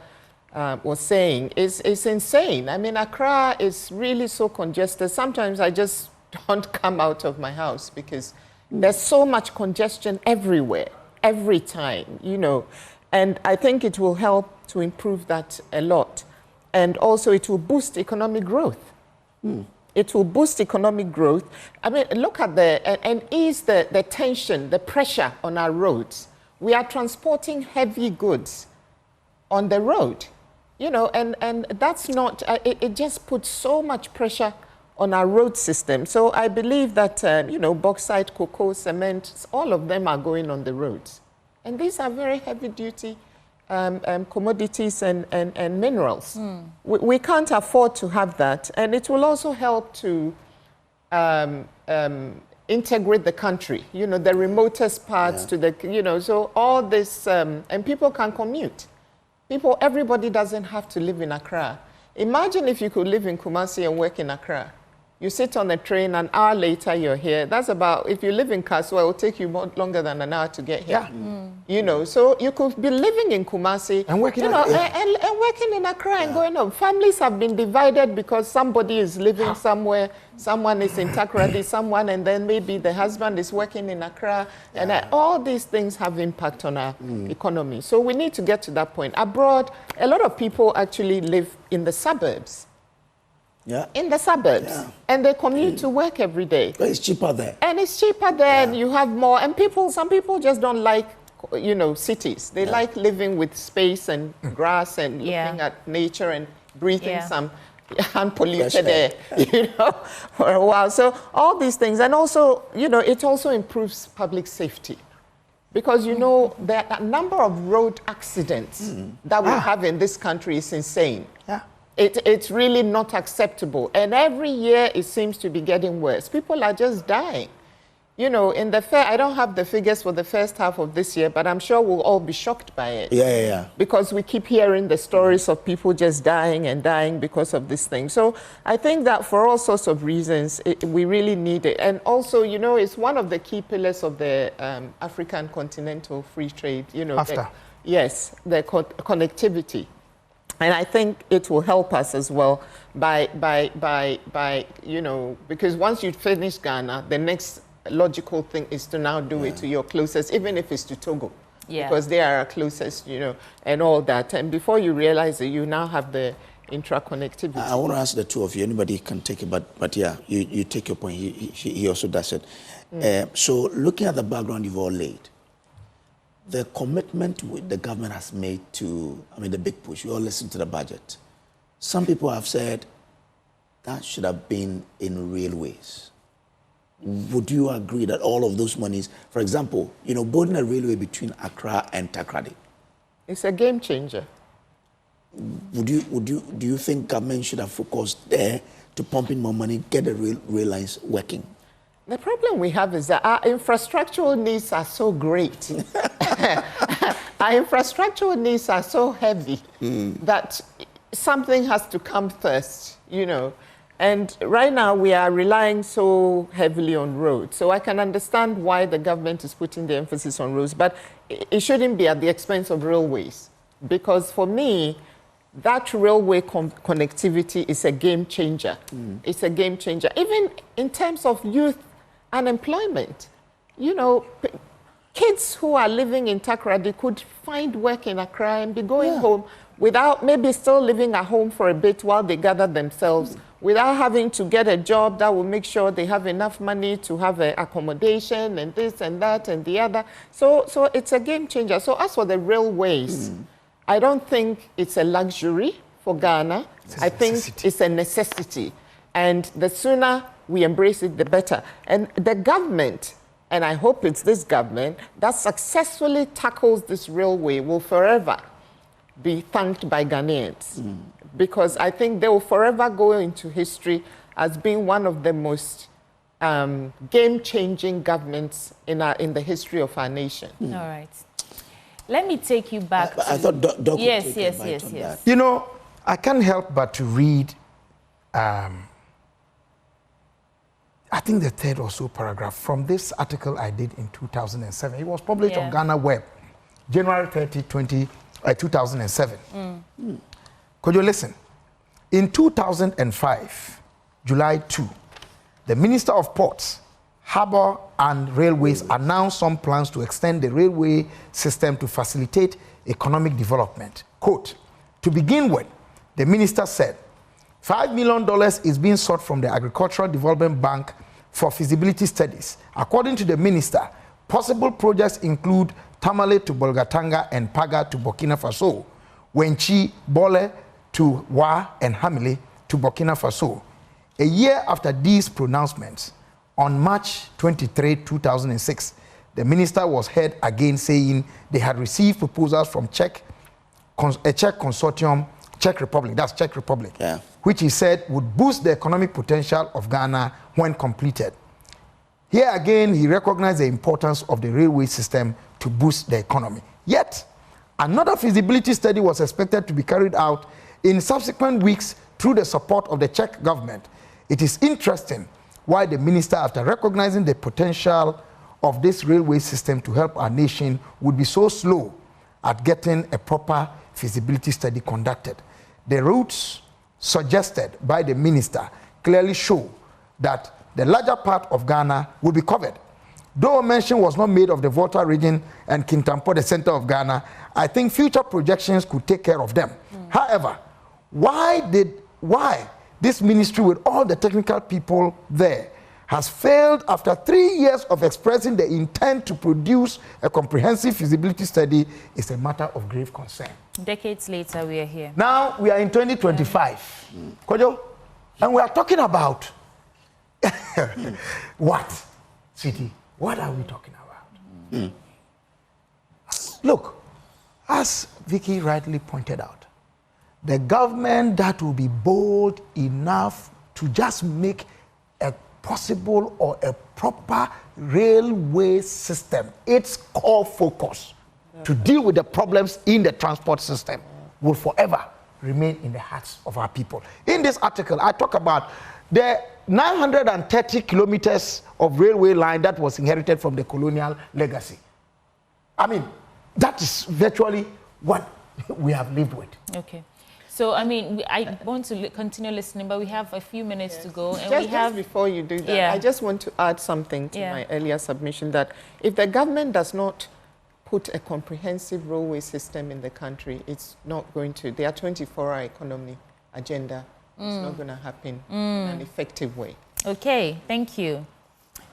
was saying, is insane. I mean, Accra is really so congested. Sometimes I just don't come out of my house because there's so much congestion everywhere, every time, you know. And I think it will help to improve that a lot. And also it will boost economic growth. It will boost economic growth. I mean, look at and ease the tension, the pressure on our roads. We are transporting heavy goods on the road, you know, and that's not, it just puts so much pressure on our road system. So I believe that, you know, bauxite, cocoa, cement, all of them are going on the roads. And these are very heavy duty commodities and minerals. We can't afford to have that. And it will also help to integrate the country, you know, the remotest parts to the, you know, so all this, and people can commute. Everybody doesn't have to live in Accra. Imagine if you could live in Kumasi and work in Accra. You sit on a train, an hour later you're here. That's about, if you live in Kaswa, it will take you longer than an hour to get here. You know, so you could be living in Kumasi and working, you know, and working in Accra and going home. Families have been divided because somebody is living somewhere, someone is in Takoradi, someone, and then maybe the husband is working in Accra. And all these things have impact on our economy. So we need to get to that point. Abroad, a lot of people actually live in the suburbs. In the suburbs. And they commute to work every day. But it's cheaper there. And it's cheaper there, and you have more. And some people just don't like, you know, cities. They like living with space and grass and looking at nature and breathing some unpolluted air, you know, for a while. So all these things. And also, you know, it also improves public safety. Because, you know, the number of road accidents that we have in this country is insane. It's really not acceptable. And every year it seems to be getting worse. People are just dying. You know, in the I don't have the figures for the first half of this year, but I'm sure we'll all be shocked by it. Because we keep hearing the stories of people just dying and dying because of this thing. So I think that for all sorts of reasons, we really need it. And also, you know, it's one of the key pillars of the African continental free trade, you know. The connectivity. And I think it will help us as well by you know, because once you finish Ghana, the next logical thing is to now do it to your closest, even if it's to Togo. Because they are our closest, you know, and all that. And before you realize it, you now have the intra-connectivity. I want to ask the two of you. Anybody can take it, but yeah, you take your point. He also does it. So looking at the background you've all laid, the commitment the government has made to, I mean, the big push, we all listen to the budget. Some people have said that should have been in railways. Would you agree that all of those monies, for example, you know, building a railway between Accra and Takoradi? It's a game changer. Do you think government should have focused there to pump in more money, get the rail lines working? The problem we have is that our infrastructural needs are so great. Our infrastructural needs are so heavy that something has to come first, you know. And right now we are relying so heavily on roads. So I can understand why the government is putting the emphasis on roads, but it shouldn't be at the expense of railways. Because for me, that railway connectivity is a game changer. It's a game changer. Even in terms of youth unemployment, you know, kids who are living in Takoradi could find work in Accra and be going home without maybe still living at home for a bit while they gather themselves, without having to get a job that will make sure they have enough money to have accommodation and this and that and the other. So it's a game changer. So as for the railways, I don't think it's a luxury for Ghana. I think it's a necessity. And the sooner we embrace it, the better. And the government, and I hope it's this government, that successfully tackles this railway will forever be thanked by Ghanaians. Because I think they will forever go into history as being one of the most game-changing governments in the history of our nation. All right. Let me take you back. I thought Doc yes. You know, I can't help but to read, I think the third or so paragraph from this article I did in 2007. It was published on Ghana Web, January 30, 2007. Could you listen? In 2005, July 2, the Minister of Ports, Harbour and Railways announced some plans to extend the railway system to facilitate economic development. Quote, to begin with, the minister said, $5 million is being sought from the Agricultural Development Bank for feasibility studies. According to the minister, possible projects include Tamale to Bolgatanga and Paga to Burkina Faso, Wenchi, Bole to Wa and Hamile to Burkina Faso. A year after these pronouncements, on March 23, 2006, the minister was heard again saying they had received proposals from Czech consortium, Czech Republic, that's Czech Republic, which he said would boost the economic potential of Ghana when completed. Here again, he recognized the importance of the railway system to boost the economy. Yet, another feasibility study was expected to be carried out in subsequent weeks through the support of the Czech government. It is interesting why the minister, after recognizing the potential of this railway system to help our nation, would be so slow at getting a proper feasibility study conducted. The routes suggested by the minister clearly show that the larger part of Ghana will be covered. Though mention was not made of the Volta region and Kintampo, the center of Ghana, I think future projections could take care of them. However, why this ministry with all the technical people there has failed after 3 years of expressing the intent to produce a comprehensive feasibility study is a matter of grave concern. Decades later, we are here. Now we are in 2025. Kojo, and we are talking about what, Sweetie? What are we talking about? Look, as Vicky rightly pointed out, the government that will be bold enough to just make a possible or a proper railway system its core focus to deal with the problems in the transport system will forever remain in the hearts of our people. In this article, I talk about the 930 kilometers of railway line that was inherited from the colonial legacy. I mean, that is virtually what we have lived with. Okay. So, I mean, I want to continue listening, but we have a few minutes to go. And just before you do that, I just want to add something to my earlier submission, that if the government does not put a comprehensive railway system in the country, it's not going to. Their 24-hour economy agenda is not going to happen in an effective way. Okay, thank you.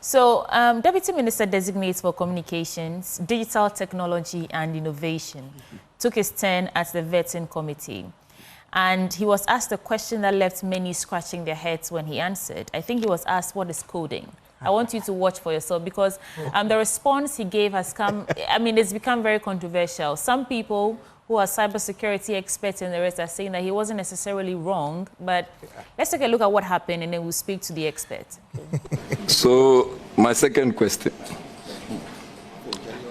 So, Deputy Minister Designate for Communications, Digital Technology and Innovation took his turn at the vetting committee. And he was asked a question that left many scratching their heads when he answered. I think he was asked, what is coding? I want you to watch for yourself, because the response he gave has come, I mean, it's become very controversial. Some people who are cybersecurity experts and the rest are saying that he wasn't necessarily wrong, but let's take a look at what happened and then we'll speak to the expert. So my second question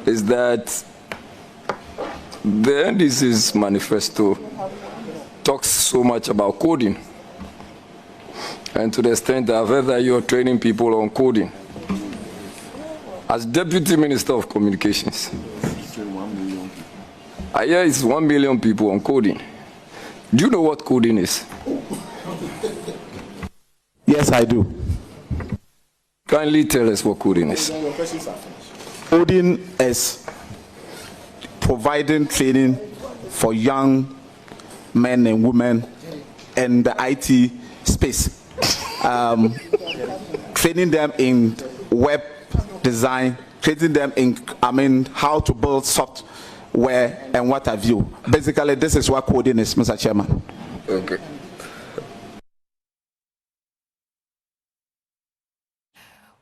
is that the NDC's manifesto talks so much about coding, and to the extent that I've heard that you're training people on coding. As Deputy Minister of Communications, I hear it's 1 million people on coding. Do you know what coding is? Yes, I do. Kindly tell us what coding is. Coding is providing training for young men and women in the IT space. Training them in web design, training them in, how to build software and what have you. Basically, this is what coding is, Mr. Chairman. Okay.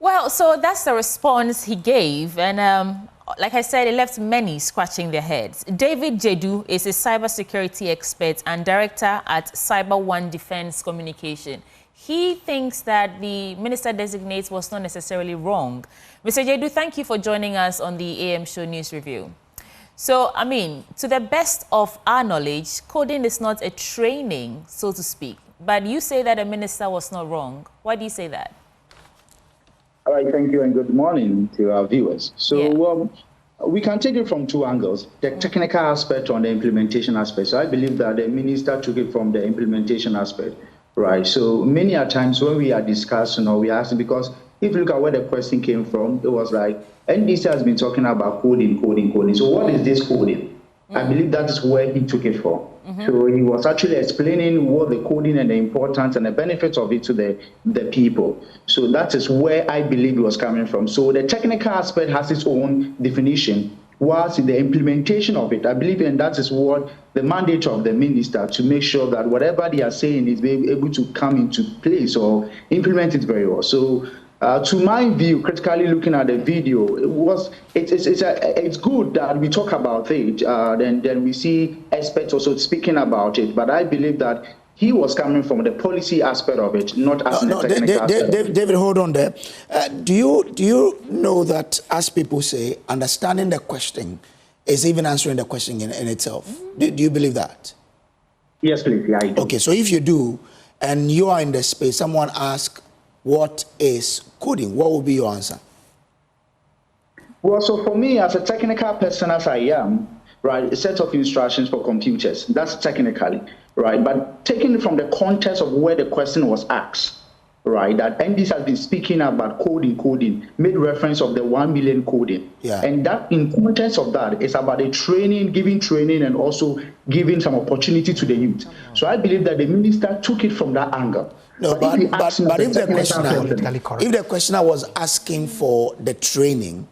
Well, so that's the response he gave, and like I said, it left many scratching their heads. David Jedu is a cybersecurity expert and director at Cyber One Defense Communication. he thinks that the minister designate was not necessarily wrong. Mr. Jedu, thank you for joining us on the AM Show News Review. So, I mean, to the best of our knowledge, coding is not a training, so to speak. But you say that the minister was not wrong. Why do you say that? All right, thank you and good morning to our viewers. So we can take it from two angles, the technical aspect and the implementation aspect. So I believe that the minister took it from the implementation aspect, right? So many a times when we are discussing or we are asking, because if you look at where the question came from, it was like, NDC has been talking about coding. So what is this coding? I believe that is where he took it from. So he was actually explaining what the coding and the importance and the benefits of it to the people. So that is where I believe it was coming from. So the technical aspect has its own definition, whilst the implementation of it, I believe, and that is what the mandate of the minister, to make sure that whatever they are saying is able to come into place or implement it very well. So to my view, critically looking at the video, it's good that we talk about it, then we see experts also speaking about it. But I believe that he was coming from the policy aspect of it, not as the technical aspect. David, hold on there. Do you know that, as people say, understanding the question is even answering the question in itself? Do you believe that? Yes, please. Yeah, I do. Okay, so if you do, and you are in the space, someone asks, what is coding? What would be your answer? Well, so for me, as a technical person as I am, right, a set of instructions for computers, that's technically, right? But taking it from the context of where the question was asked, right, that NDC has been speaking about coding, made reference of the 1 million coding. Yeah. And that, in context of that, is about the training, giving training and also giving some opportunity to the youth. So I believe that the minister took it from that angle. No, but if the questioner was asking for the training,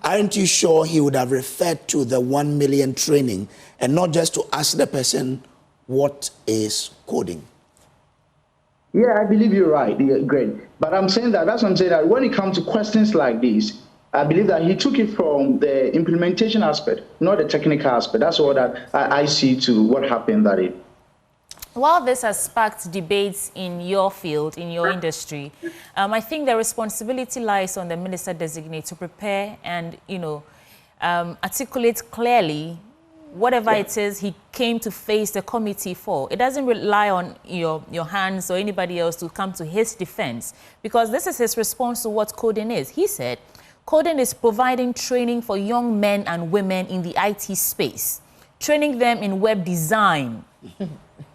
aren't you sure he would have referred to the 1 million training and not just to ask the person what is coding? Yeah, I believe you're right. Yeah, great. But I'm saying that, that's what I'm saying, that when it comes to questions like this, I believe that he took it from the implementation aspect, not the technical aspect. That's what I see to what happened that day. While this has sparked debates in your field, in your industry, I think the responsibility lies on the minister designate to prepare and, articulate clearly whatever it is he came to face the committee for. It doesn't rely on your hands or anybody else to come to his defense, because this is his response to what coding is. He said, coding is providing training for young men and women in the IT space, training them in web design,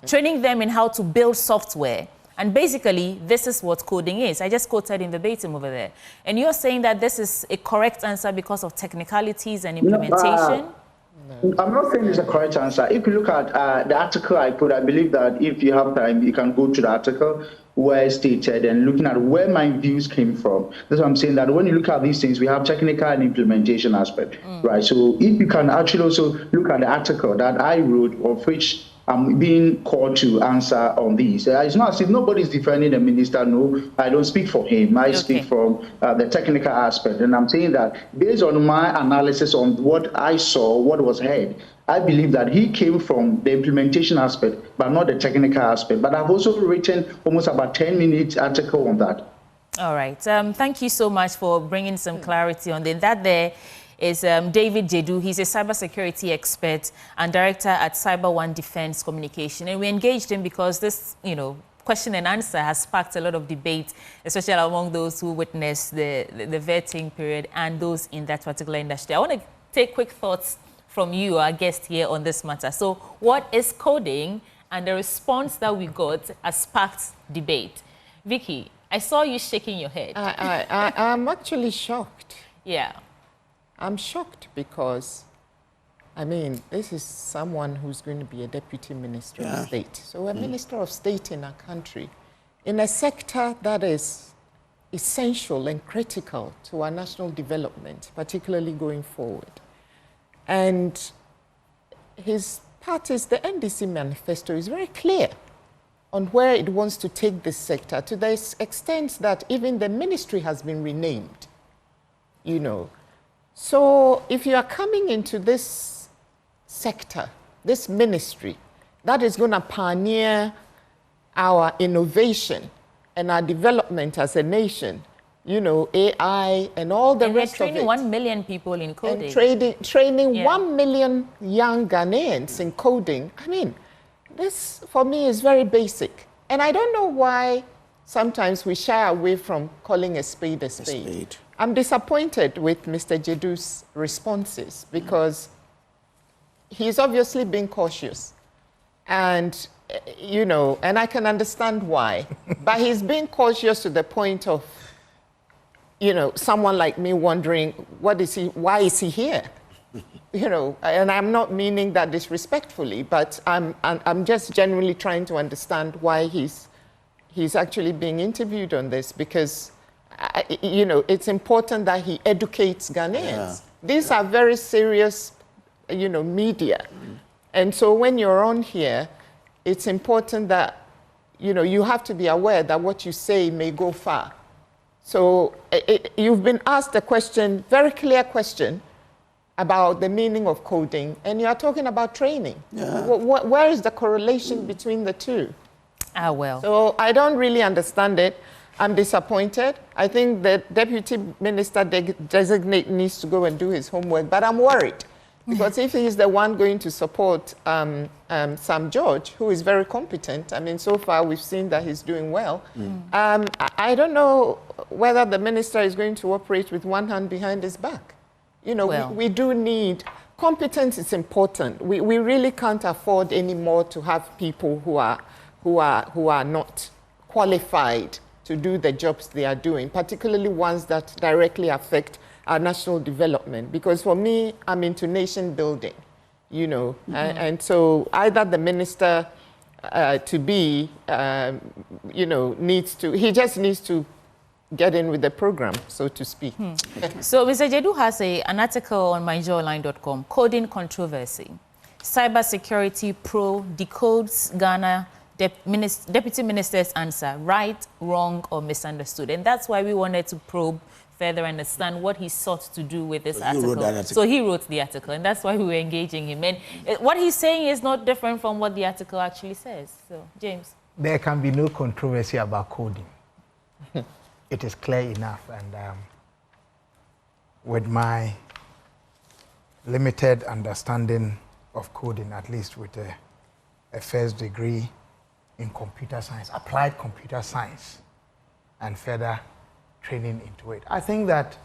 training them in how to build software. And basically, this is what coding is. I just quoted in verbatim over there. And you're saying that this is a correct answer because of technicalities and implementation? I'm not saying it's a correct answer. If you look at the article I put, I believe that if you have time, you can go to the article where it's stated and looking at where my views came from. That's what I'm saying, that when you look at these things, we have technical and implementation aspect, right? So if you can actually also look at the article that I wrote, of which I'm being called to answer on these. It's not as if nobody's defending the minister. No, I don't speak for him. I speak from the technical aspect. And I'm saying that based on my analysis on what I saw, what was heard, I believe that he came from the implementation aspect, but not the technical aspect. But I've also written almost about 10-minute article on that. All right. Thank you so much for bringing some clarity on that. There is David Jedu. He's a cybersecurity expert and director at Cyber One Defense Communication. And we engaged him because this, question and answer has sparked a lot of debate, especially among those who witnessed the vetting period and those in that particular industry. I want to take quick thoughts from you, our guest here on this matter. So what is coding? And the response that we got has sparked debate. Vicky, I saw you shaking your head. I'm actually shocked. Yeah. I'm shocked because, this is someone who's going to be a deputy minister of state. So a minister of state in our country, in a sector that is essential and critical to our national development, particularly going forward. And his party's, the NDC manifesto, is very clear on where it wants to take this sector, to the extent that even the ministry has been renamed, So if you are coming into this sector, this ministry, that is going to pioneer our innovation and our development as a nation, you know, AI and all the rest of it. Training 1 million people in coding. And training 1 million young Ghanaians in coding. I mean, this for me is very basic. And I don't know why sometimes we shy away from calling a spade a spade. I'm disappointed with Mr. Jedu's responses because he's obviously being cautious. And, you know, and I can understand why. But he's being cautious to the point of, you know, someone like me wondering, why is he here? You know, and I'm not meaning that disrespectfully, but I'm just genuinely trying to understand why he's actually being interviewed on this, because, you know, it's important that he educates Ghanaians. Yeah. These are very serious, you know, media. And so when you're on here, it's important that, you know, you have to be aware that what you say may go far. So you've been asked a question, very clear question, about the meaning of coding, and you are talking about training. Yeah. Where is the correlation between the two? Ah, well. So I don't really understand it. I'm disappointed. I think the Deputy Minister designate needs to go and do his homework, but I'm worried. Because if he's the one going to support Sam George, who is very competent, I mean, so far we've seen that he's doing well. I don't know whether the minister is going to operate with one hand behind his back. You know, we do need, competence is important. We really can't afford anymore to have people who are not qualified to do the jobs they are doing, particularly ones that directly affect our national development. Because for me, I'm into nation building, you know, and so either the minister you know, he just needs to get in with the program, so to speak. So Mr. Jedu has an article on myjoyline.com, Coding Controversy. Cybersecurity Pro decodes Ghana Deputy Minister's answer, right, wrong, or misunderstood. And that's why we wanted to probe further understand what he sought to do with this article. So he wrote the article, and that's why we were engaging him. And what he's saying is not different from what the article actually says. So, James. There can be no controversy about coding. It is clear enough. And with my limited understanding of coding, at least with a first degree in computer science, applied computer science, and further training into it, I think that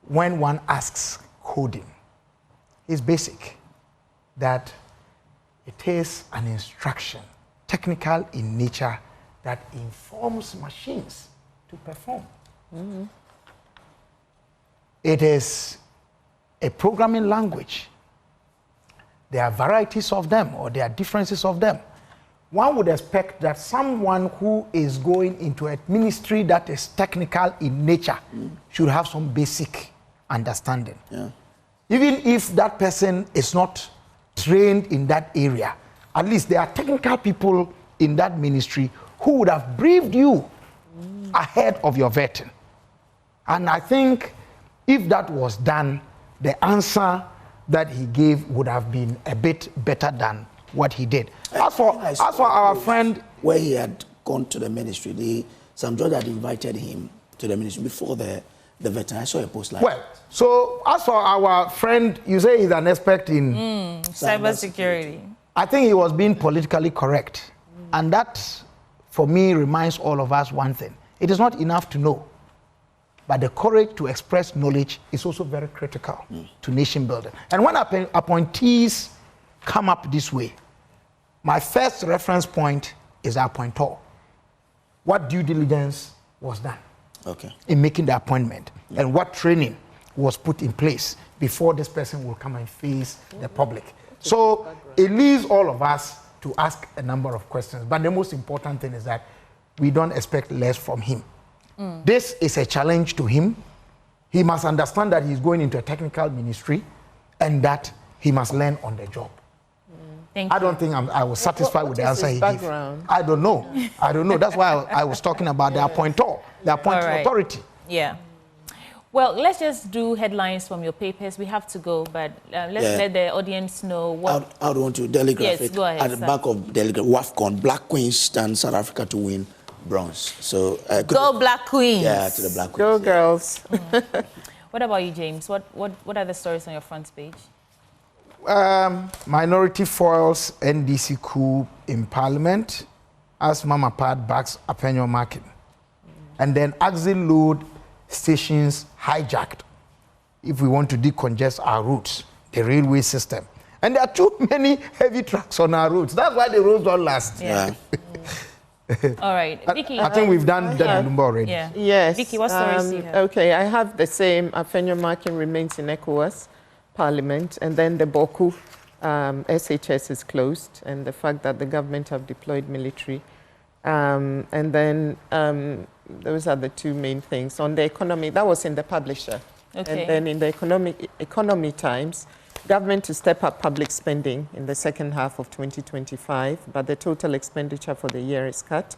when one asks coding, it's basic, that it is an instruction, technical in nature, that informs machines to perform. It is a programming language. There are varieties of them, or there are differences of them. One would expect that someone who is going into a ministry that is technical in nature should have some basic understanding. Even if that person is not trained in that area, at least there are technical people in that ministry who would have briefed you ahead of your vetting. And I think if that was done, the answer that he gave would have been a bit better than what he did. As for our friend, where he had gone to the ministry, Sam George had invited him to the ministry before the vetting. I saw a post like that. Well, so as for our friend, you say he's an expert in cybersecurity. I think he was being politically correct. And that, for me, reminds all of us one thing. It is not enough to know, but the courage to express knowledge is also very critical to nation building. And when appointees come up this way, my first reference point is the appointor. What due diligence was done in making the appointment, and what training was put in place before this person will come and face the public. So it leaves all of us to ask a number of questions. But the most important thing is that we don't expect less from him. This is a challenge to him. He must understand that he's going into a technical ministry and that he must learn on the job. I don't think I was satisfied with the answer he gave. I don't know. I don't know. That's why I was talking about the appointor, the appointing authority. Yeah. Well, let's just do headlines from your papers. We have to go, but let's let the audience know what... I don't want to telegraph it. Go ahead, at the back of telegraph, WAFCON, Black Queens stand South Africa to win bronze. So go Black Queens. Yeah, to the Black Queens. Go girls. What about you, James? What are the stories on your front page? Minority foils NDC coup in Parliament as Mama Pad backs Apenyo market. And then axle load stations hijacked if we want to decongest our routes, the railway system. And there are too many heavy trucks on our routes. That's why the roads don't last. Yeah. All right, Vicky. I think we've done that already. Yeah. Yes. Vicky, what stories do you have? Okay, I have the same. Afenyo Markin remains in ECOWAS Parliament, and then the Bawku SHS is closed, and the fact that the government have deployed military. And then those are the two main things. On the economy, that was in the publisher. Okay. And then in the economy times, government to step up public spending in the second half of 2025, but the total expenditure for the year is cut.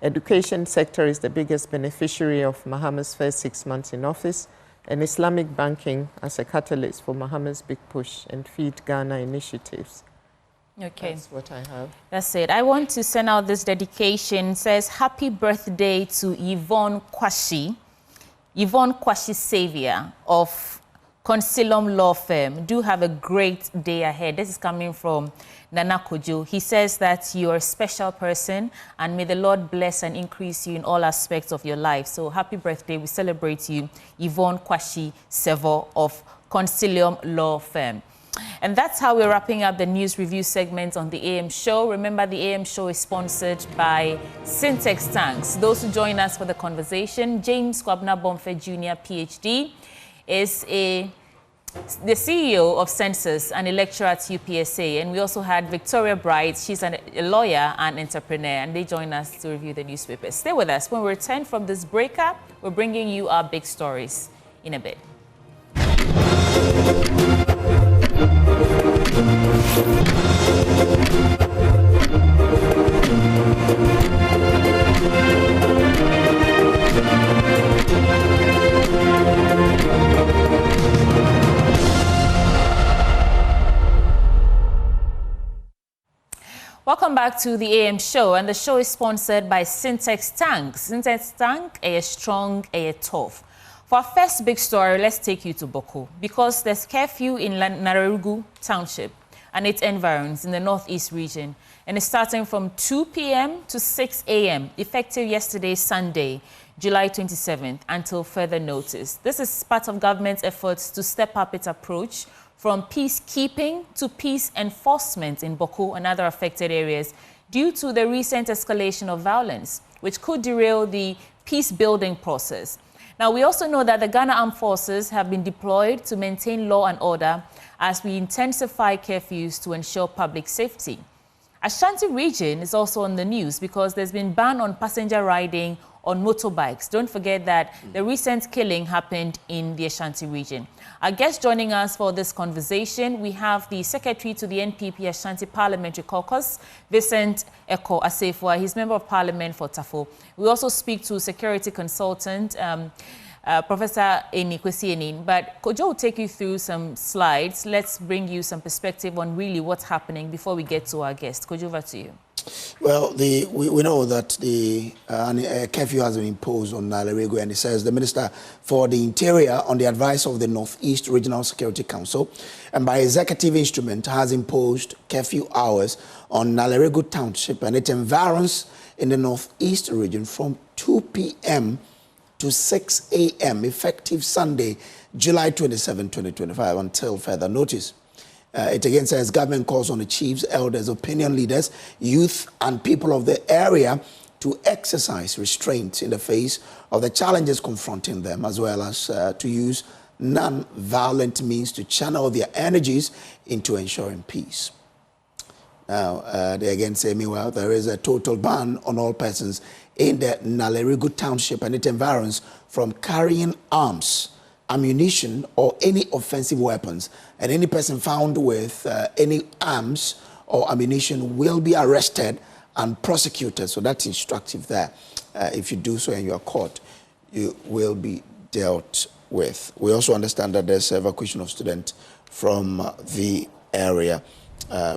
Education sector is the biggest beneficiary of Mahama's first 6 months in office, and Islamic banking as a catalyst for Mahama's big push and Feed Ghana initiatives. Okay. That's what I have. That's it. I want to send out this dedication. It says, happy birthday to Yvonne Kwashi Savior of Consilum Law Firm. Do have a great day ahead. This is coming from Nana Kojo. He says that you're a special person and may the Lord bless and increase you in all aspects of your life. So happy birthday. We celebrate you, Yvonne Kwashi Sevo of Consilum Law Firm. And that's how we're wrapping up the news review segment on the AM show. Remember, the AM show is sponsored by Syntex Tanks. Those who join us for the conversation, James Kwabna Bomfe Jr., PhD, is the CEO of Census and a lecturer at UPSA. And we also had Victoria Bright. She's a lawyer and entrepreneur, and they join us to review the newspapers. Stay with us. When we return from this breakup, we're bringing you our big stories in a bit. Welcome back to the AM show, and the show is sponsored by Syntex Tanks. Syntex Tank, a strong, a tough. For our first big story, let's take you to Bawku, because there's curfew in Narerugu Township and its environs in the northeast region, and it's starting from 2 p.m. to 6 a.m., effective yesterday, Sunday, July 27th, until further notice. This is part of government's efforts to step up its approach from peacekeeping to peace enforcement in Bawku and other affected areas due to the recent escalation of violence, which could derail the peace-building process. Now, we also know that the Ghana Armed Forces have been deployed to maintain law and order as we intensify curfews to ensure public safety. Ashanti region is also on the news because there's been ban on passenger riding on motorbikes. Don't forget that the recent killing happened in the Ashanti region. Our guest joining us for this conversation, we have the Secretary to the NPP Ashanti Parliamentary Caucus, Vincent Eko Asefua. He's Member of Parliament for Tafo. We also speak to security consultant, Professor Eni Kwesi. But Kojo will take you through some slides. Let's bring you some perspective on really what's happening before we get to our guest. Kojo, over to you. Well, we know that the curfew has been imposed on Nalerego, and it says the Minister for the Interior, on the advice of the Northeast Regional Security Council, and by executive instrument, has imposed curfew hours on Nalerego Township and its environs in the Northeast region from 2 p.m. to 6 a.m., effective Sunday, July 27, 2025, until further notice. It again says government calls on the chiefs, elders, opinion leaders, youth, and people of the area to exercise restraint in the face of the challenges confronting them, as well as to use non-violent means to channel their energies into ensuring peace. Now, they again say, meanwhile, there is a total ban on all persons in the Nalerego Township and its environs from carrying arms, ammunition, or any offensive weapons, and any person found with any arms or ammunition will be arrested and prosecuted. So that's instructive there. If you do so and you are caught, you will be dealt with. We also understand that there's evacuation of students from the area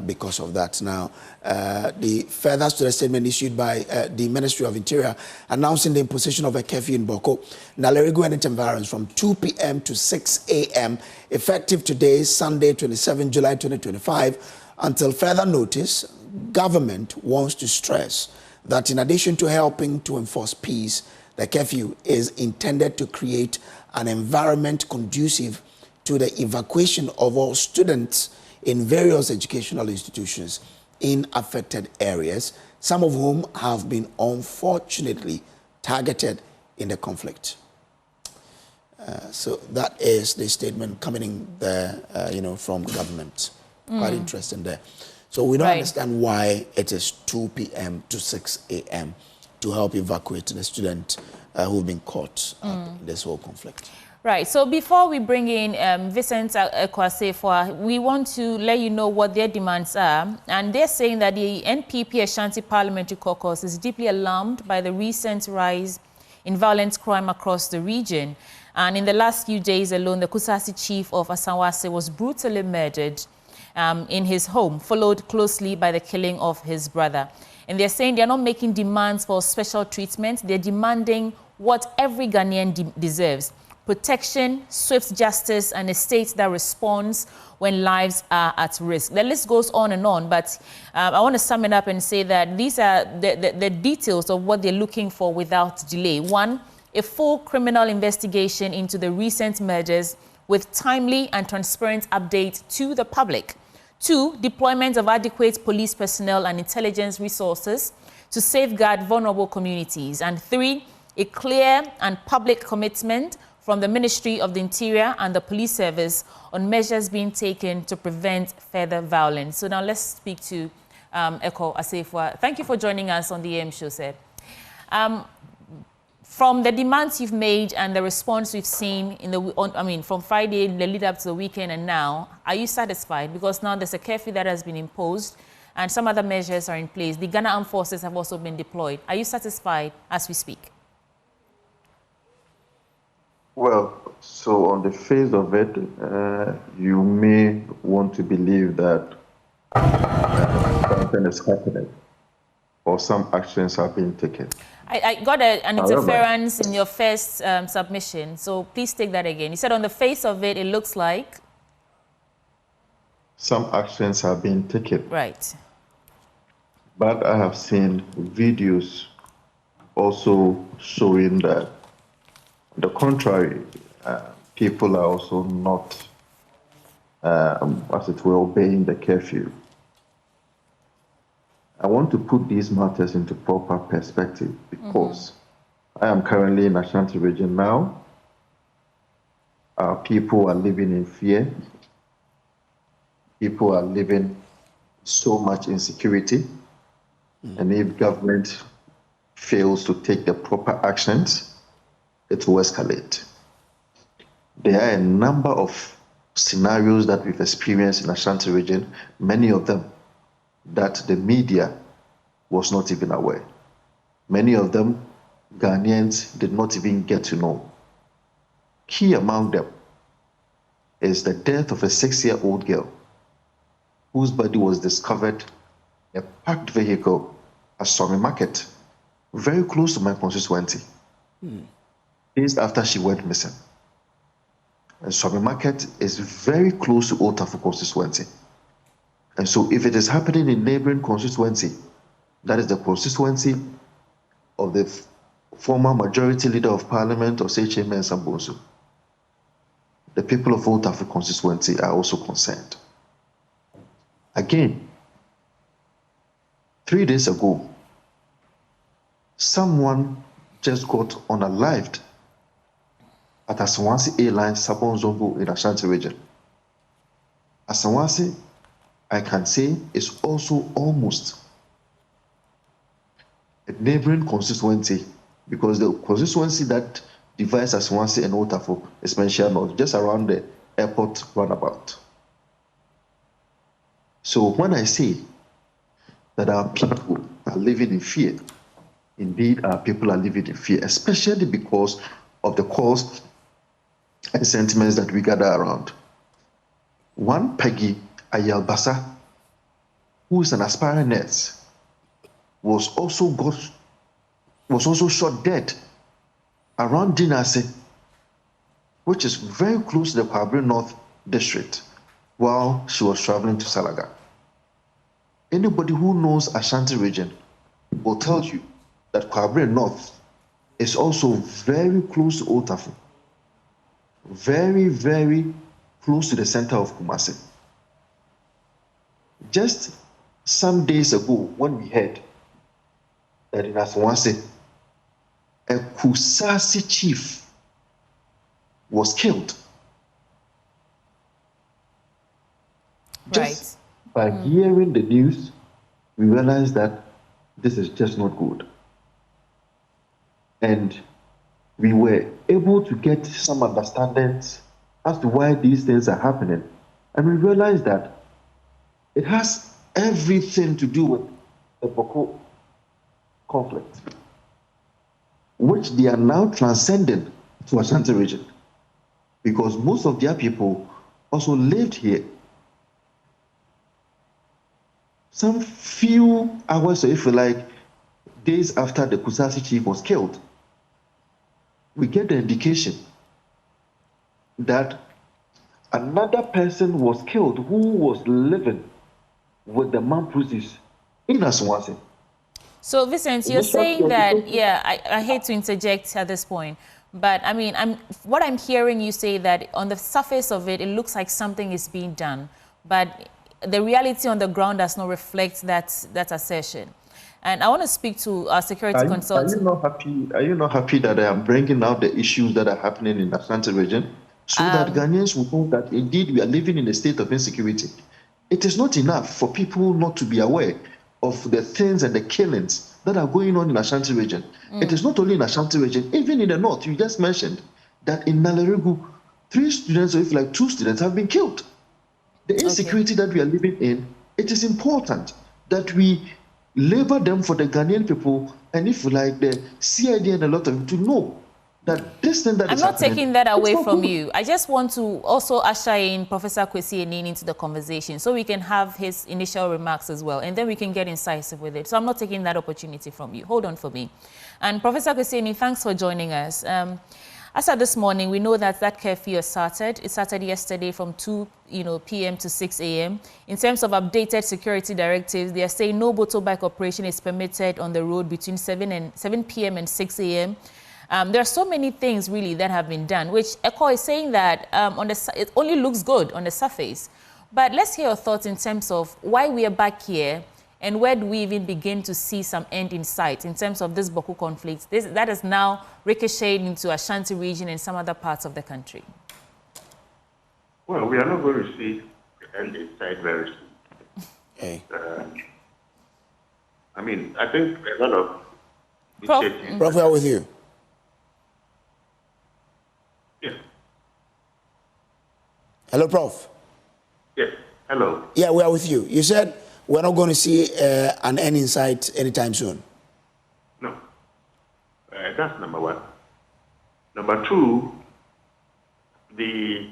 because of that. Now, the further to the statement issued by the Ministry of Interior announcing the imposition of a curfew in Bawku, Nalerigu and its environs from 2 p.m. to 6 a.m. effective today, Sunday, 27 July 2025, until further notice. Government wants to stress that in addition to helping to enforce peace, the curfew is intended to create an environment conducive to the evacuation of all students in various educational institutions in affected areas, some of whom have been unfortunately targeted in the conflict. So that is the statement coming in there, from government. Quite interesting there. So we don't understand why it is 2 p.m. to 6 a.m. to help evacuate the students who've been caught in this whole conflict. Right. So before we bring in Vincent Ekwasefoa, we want to let you know what their demands are. And they're saying that the NPP Ashanti Parliamentary Caucus is deeply alarmed by the recent rise in violent crime across the region. And in the last few days alone, the Kusasi chief of Asawase was brutally murdered in his home, followed closely by the killing of his brother. And they're saying they're not making demands for special treatment. They're demanding what every Ghanaian deserves: protection, swift justice, and a state that responds when lives are at risk. The list goes on, but I want to sum it up and say that these are the details of what they're looking for without delay. 1, a full criminal investigation into the recent murders with timely and transparent update to the public. 2, deployment of adequate police personnel and intelligence resources to safeguard vulnerable communities. And 3, a clear and public commitment from the Ministry of the Interior and the Police Service on measures being taken to prevent further violence. So now let's speak to Ekwasefoa. Thank you for joining us on the AM show, sir. From the demands you've made and the response we've seen from Friday, the lead up to the weekend and now, are you satisfied? Because now there's a curfew that has been imposed and some other measures are in place. The Ghana Armed Forces have also been deployed. Are you satisfied as we speak? Well, so on the face of it, you may want to believe that something is happening or some actions are being taken. I got an interference in your first submission, so please take that again. You said on the face of it, it looks like some actions are being taken. Right. But I have seen videos also showing that on the contrary, people are also not, as it were, obeying the curfew. I want to put these matters into proper perspective because I am currently in Ashanti region now. Our people are living in fear. People are living so much insecurity. And if government fails to take the proper actions, it will escalate. There are a number of scenarios that we've experienced in Ashanti region, many of them that the media was not even aware. Many of them, Ghanaians did not even get to know. Key among them is the death of a 6-year-old girl whose body was discovered in a parked vehicle at Swami Market, very close to my constituency, days after she went missing. And Swami Market is very close to Old Tafo constituency. And so if it is happening in neighboring constituency, that is the constituency of the former majority leader of parliament of Secheme and Sambonsu, the people of Old Tafo constituency are also concerned. Again, 3 days ago, someone just got unalived at Asawase Airline Sabon Zongo in Ashanti region. Asawase, I can say, is also almost a neighboring constituency because the constituency that divides Asawase and Old Tafo is mentioned just around the airport roundabout. So when I say that our people are living in fear, indeed our people are living in fear, especially because of the cause and sentiments that we gather around. One Peggy Ayalbasa who is an aspiring nurse, was also shot dead around Dinase, which is very close to the Kwabre North district, while she was traveling to Salaga. Anybody who knows Ashanti region will tell you that Kwabre North is also very close to Otafu, very, very close to the center of Kumasi. Just some days ago, when we heard that in Aswanse, a Kusasi chief was killed. Just by hearing the news, we realized that this is just not good. And we were able to get some understandings as to why these things are happening. And we realized that it has everything to do with the Bawku conflict, which they are now transcending to Ashanti region, because most of their people also lived here. Some few hours, or if you like, days after the Kusasi chief was killed, we get the indication that another person was killed who was living with the Mampusis in Aswanse. So, Vincent, you're saying that, yeah, I hate to interject at this point, but I mean, what I'm hearing you say that on the surface of it, it looks like something is being done, but the reality on the ground does not reflect that assertion. And I want to speak to our security consultant. Are you not happy that I am bringing out the issues that are happening in the Ashanti region, so that Ghanaians will know that indeed we are living in a state of insecurity? It is not enough for people not to be aware of the things and the killings that are going on in Ashanti region. It is not only in Ashanti region, even in the north. You just mentioned that in Naleregu, 3 students, or if like 2 students, have been killed. The insecurity that we are living in, it is important that we labor them for the Ghanaian people, and if you like, the CID and a lot of them to know that this thing that I'm not taking that away from you. I just want to also usher in Professor Kwesi Enin into the conversation so we can have his initial remarks as well, and then we can get incisive with it. So I'm not taking that opportunity from you. Hold on for me. And Professor Kwesi Enin, thanks for joining us. As of this morning, we know that curfew has started. It started yesterday from 2 p.m. to 6 a.m. In terms of updated security directives, they are saying no motorbike operation is permitted on the road between 7 p.m. and 6 a.m. There are so many things really that have been done, which ECHO is saying that it only looks good on the surface. But let's hear your thoughts in terms of why we are back here and where do we even begin to see some end in sight in terms of this Bawku conflict that is now ricocheted into Ashanti region and some other parts of the country. Well, we are not going to see the end in sight very soon. Hey. I mean, I think a lot of... Prof, we are with you. Yes. Hello, Prof. Yes, hello. Yeah, we are with you. You said we're not going to see an end in sight anytime soon. No. That's number one. Number two, the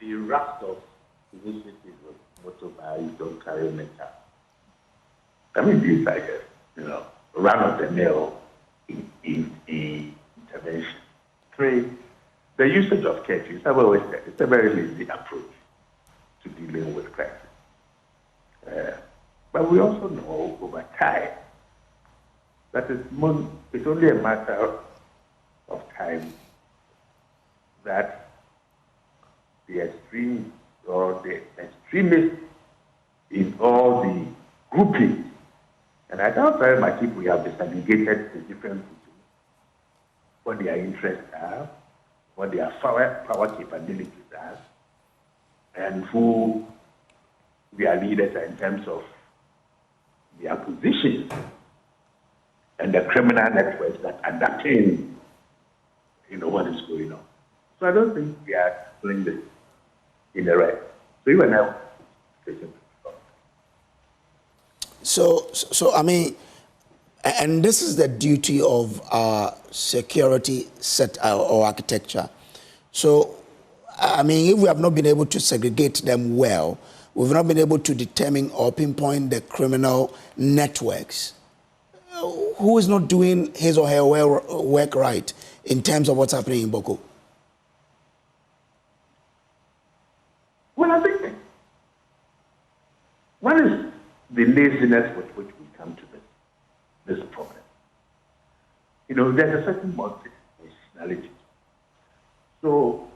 raft of initiatives of motorbikes don't carry metal. I mean, it's like a, run-of-the-mill intervention. 3, the usage of curfews. I've always said it's a very lazy approach to dealing with crisis. But we also know over time that it's only a matter of time that the extreme or the extremists in all the groupings, and I doubt very much if we have disaggregated the different groupings, what their interests are, what their power capabilities are, and who their leaders are in terms of their positions and the criminal networks that underpin, what is going on. So I don't think we are doing this in the right. So you and I. So I mean, and this is the duty of our security set or architecture. So, I mean, if we have not been able to segregate them well, we've not been able to determine or pinpoint the criminal networks. Who is not doing his or her work right in terms of what's happening in Bawku? Well, I think one is the laziness with which we come to this problem. You know, there's a certain multi-personality. So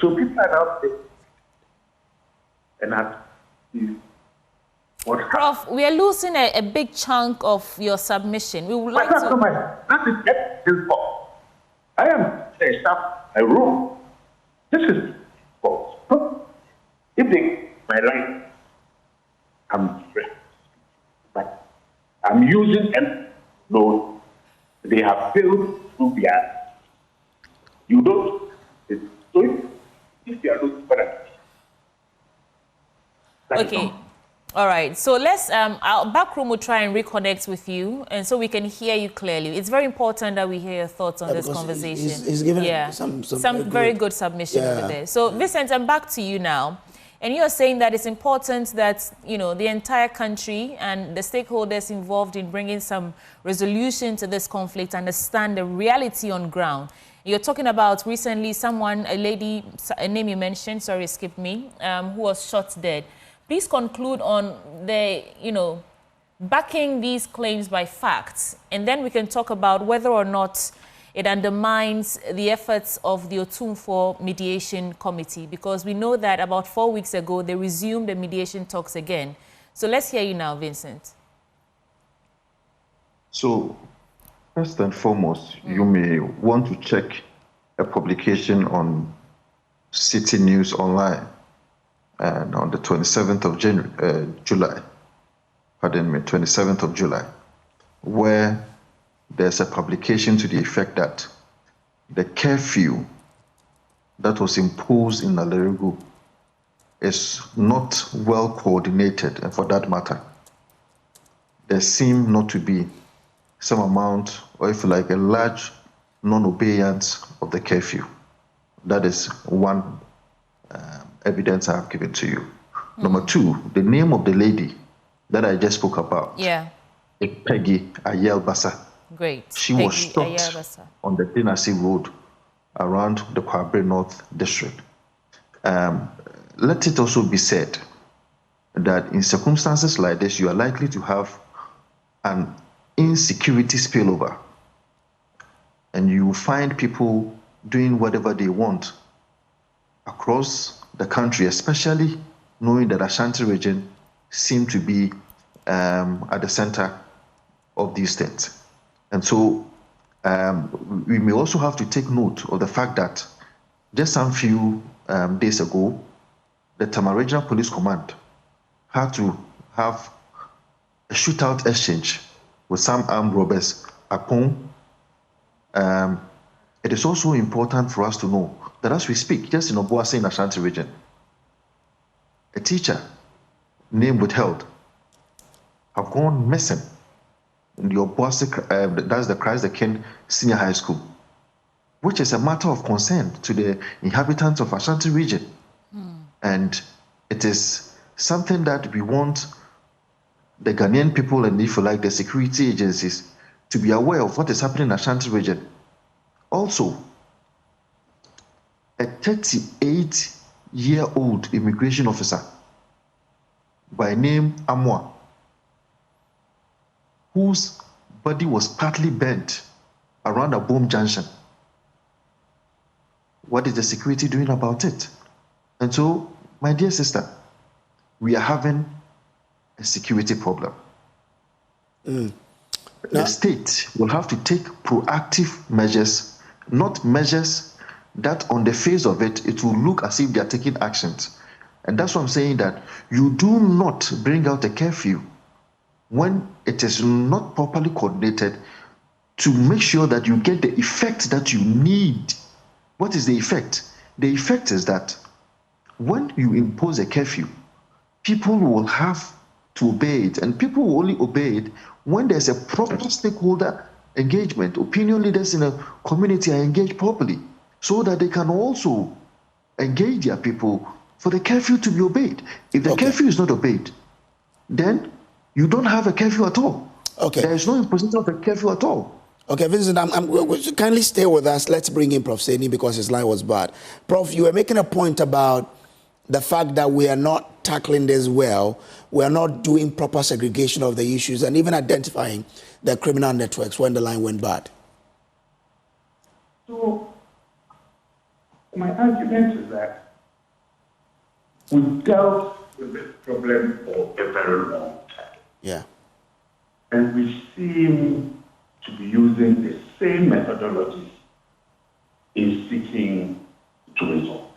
people are out there and not what. Prof, we are losing a big chunk of your submission. We would like to. That is this fault. I am a staff, a room. This is false. If they my right, I'm stressed. But I'm using them. No, they have failed to be asked. You don't. So if you are looking for that. Okay. All right. So let's, our backroom will try and reconnect with you, and so we can hear you clearly. It's very important that we hear your thoughts on this conversation. He's given some very good submission over there. So Vincent, I'm back to you now. And you're saying that it's important that, you know, the entire country and the stakeholders involved in bringing some resolution to this conflict understand the reality on ground. You're talking about recently a lady, a name you mentioned, sorry, escaped me, who was shot dead. Please conclude on the, you know, backing these claims by facts, and then we can talk about whether or not it undermines the efforts of the Otumfuo Mediation Committee, because we know that about 4 weeks ago, they resumed the mediation talks again. So let's hear you now, Vincent. So, first and foremost, you may want to check a publication on City News Online and on the 27th of July, 27th of July, where there's a publication to the effect that the curfew that was imposed in Aleregu is not well coordinated, and for that matter, there seemed not to be some amount, or if you like, a large non-obeyance of the curfew. That is one evidence I have given to you. Number two, the name of the lady that I just spoke about, Peggy Ayelbasa. Great. She was shot on the Dinasi Road around the Kwabre North District. Let it also be said that in circumstances like this, you are likely to have an insecurity spillover, and you find people doing whatever they want across the country, especially knowing that Ashanti region seem to be at the center of these things. And so we may also have to take note of the fact that just some few days ago, the Tama Regional Police Command had to have a shootout exchange with some armed robbers at Pong. It is also important for us to know that as we speak, just in Obuasi in Ashanti region, a teacher, name withheld, have gone missing in the Obuasi, that's the Christ the King Senior High School, which is a matter of concern to the inhabitants of Ashanti region. And it is something that we want the Ghanaian people and, if you like, the security agencies to be aware of what is happening in Ashanti region. Also, a 38-year-old immigration officer by name Amwa, whose body was partly burnt around a bomb junction. What is the security doing about it? And so, my dear sister, we are having a security problem. The state will have to take proactive measures, not measures that on the face of it, it will look as if they are taking actions. And that's why I'm saying that you do not bring out a curfew when it is not properly coordinated to make sure that you get the effect that you need. What is the effect? The effect is that when you impose a curfew, people will have to obey it, and people will only obey it when there's a proper stakeholder engagement. Opinion leaders in a community are engaged properly so that they can also engage their people for the curfew to be obeyed. If the curfew is not obeyed, then you don't have a curfew at all. Okay. There is no imposition of a curfew at all. Okay, Vincent, kindly stay with us. Let's bring in Prof. Seni because his line was bad. Prof, you were making a point about the fact that we are not tackling this well. We are not doing proper segregation of the issues and even identifying the criminal networks when the line went bad. So, my argument is that we've dealt with this problem for a very long time. Yeah. And we seem to be using the same methodologies in seeking to resolve.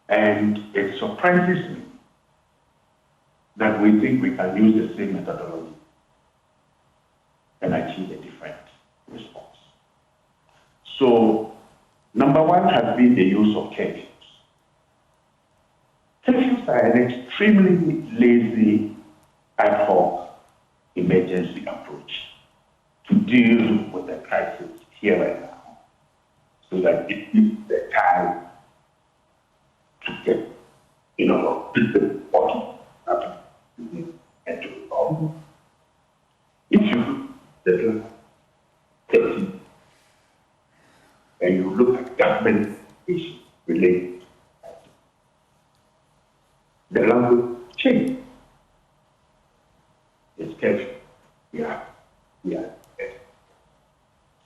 And it surprises me that we think we can use the same methodology and achieve a different response. So, number one has been the use of curfews. Curfews are an extremely lazy, ad hoc, emergency approach to deal with the crisis here and now, so that it gives the time to get, the bottom happening and to resolve. If you look at 30 and you look at government issues related, the language change. It's curfew. Yeah.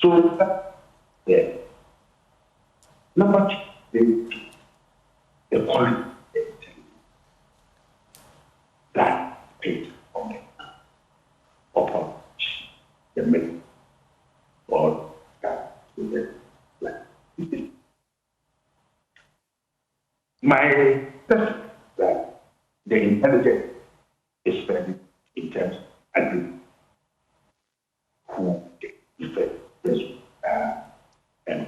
So that's there. Number two, the quality that paid on the upon the middle or that to the like. My test that the intelligence is spending in terms of agreement who the effect and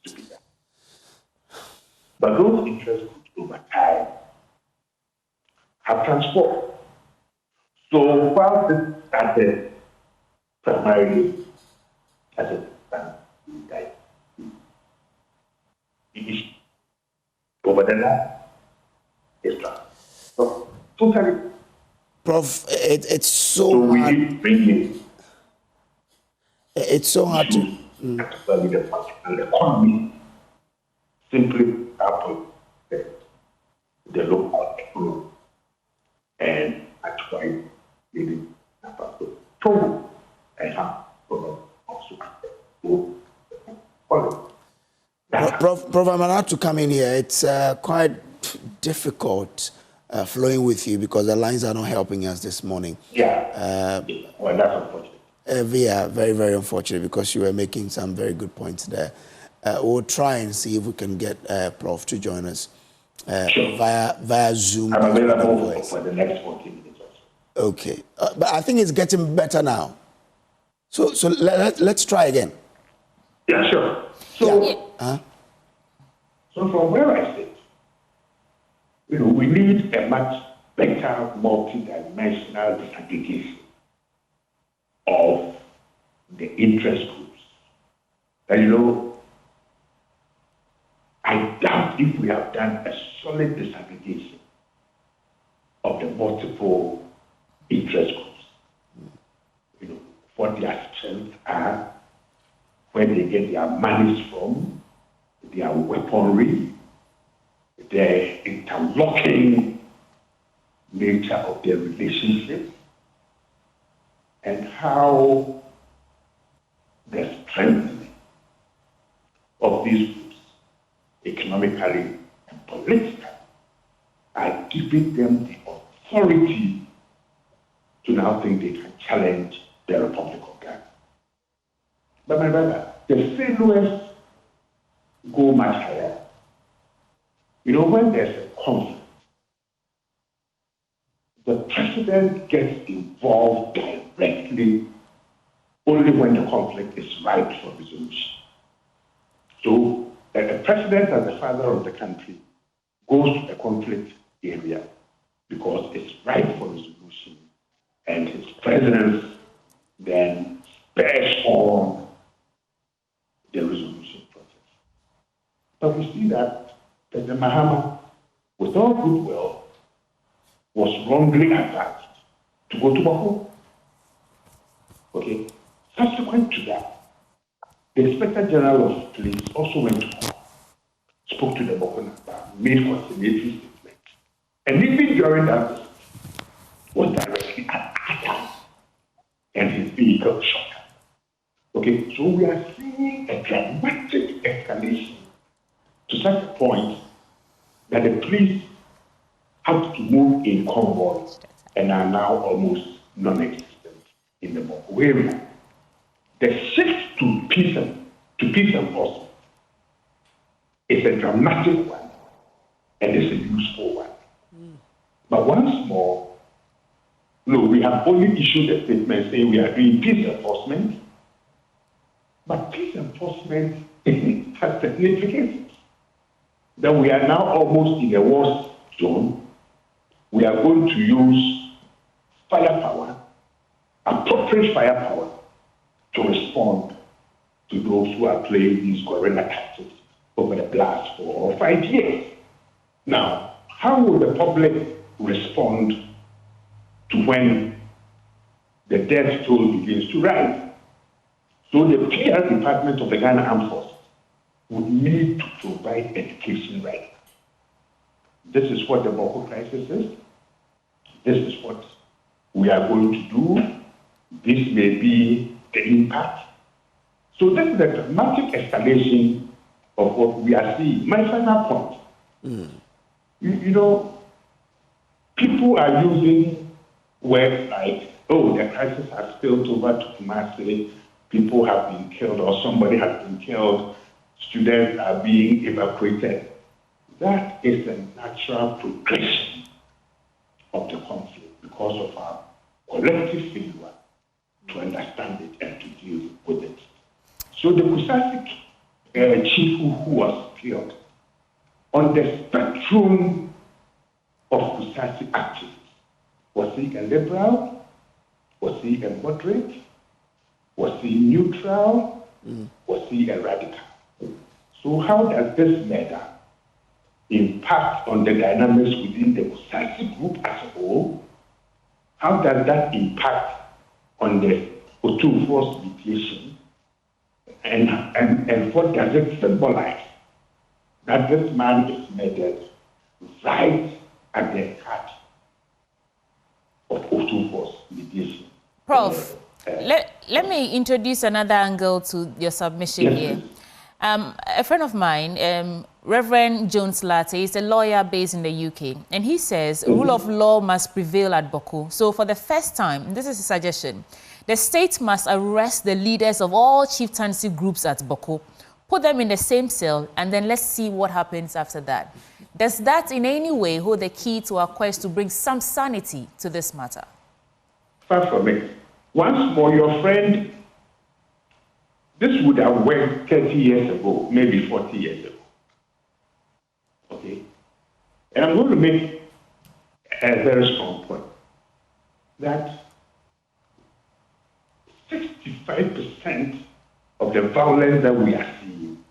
to be done. But those interest groups over time have transformed. So while this started primarily as a guide, the issue over the last is transformed. So totally. Prof, it's so hard. It's so hard to. The economy simply happen the local economy and actually leading to and have also. Prof, I'm allowed to come in here. It's quite difficult flowing with you because the lines are not helping us this morning. Yeah. Well, that's unfortunate. Yeah, very, very unfortunate because you were making some very good points there. We'll try and see if we can get Prof to join us via Zoom. I'm available for the next 14 minutes. Okay, but I think it's getting better now. So let's try again. Yeah, sure. So, so from where I sit, we need a much better multi-dimensional disaggregation of the interest groups. And I doubt if we have done a solid disaggregation of the multiple interest groups. What their strengths are, where they get their monies from, their weaponry, the interlocking nature of their relationship, and how the strengthening of these groups, economically and politically, are giving them the authority to now think they can challenge the Republic of Ghana. But my brother, the failures go much higher. When there's a conflict, the president gets involved directly only when the conflict is ripe for resolution. So the president, as the father of the country, goes to the conflict area because it's ripe for resolution, and his presence then spurs on the resolution process. But we see that President Mahama, with all goodwill, was wrongly advised to go to Bawku. Okay. Subsequent to that, the Inspector General of Police also went to court, spoke to the Bawku Namba, made conciliatory statements, and even during that visit, was directly attacked and his vehicle shot. Okay, so we are seeing a dramatic escalation to such a point that the police have to move in convoy and are now almost non-existent in the Bawku area. The shift to peace enforcement is a dramatic one and it's a useful one. But once more, no, we have only issued a statement saying we are doing peace enforcement, but peace enforcement has significance. That we are now almost in a war zone. We are going to use firepower, appropriate firepower, to respond to those who are playing these guerrilla tactics over the last 4 or 5 years. Now, how will the public respond to when the death toll begins to rise? So the PR department of the Ghana Armed Forces would need to provide education right now. This is what the Bawku crisis is. This is what we are going to do. This may be the impact. So this is a dramatic escalation of what we are seeing. My final point, you know, people are using words like, oh, the crisis has spilled over to Kumasi, people have been killed or somebody has been killed, students are being evacuated. That is a natural progression of the conflict because of our collective failure to understand it and to deal with it. So the Kusasi chief who was killed, on the spectrum of Kusasi activists, was he a liberal? Was he a moderate? Was he neutral? Was he a radical? So how does this matter impact on the dynamics within the Kusasi group as a whole? How does that impact on the Otumfuo's mediation? And what does it symbolize? That this man is murdered right at the heart of Otumfuo's mediation. Prof, let me introduce another angle to your submission here. A friend of mine, Reverend Jones Latte, is a lawyer based in the UK, and he says rule of law must prevail at Bawku. So for the first time, this is a suggestion, the state must arrest the leaders of all chieftaincy groups at Bawku, put them in the same cell, and then let's see what happens after that. Does that in any way hold the key to our quest to bring some sanity to this matter? Far from it. Once more, your friend, this would have worked 30 years ago, maybe 40 years ago. Okay? And I'm going to make a very strong point that 65% of the violence that we are seeing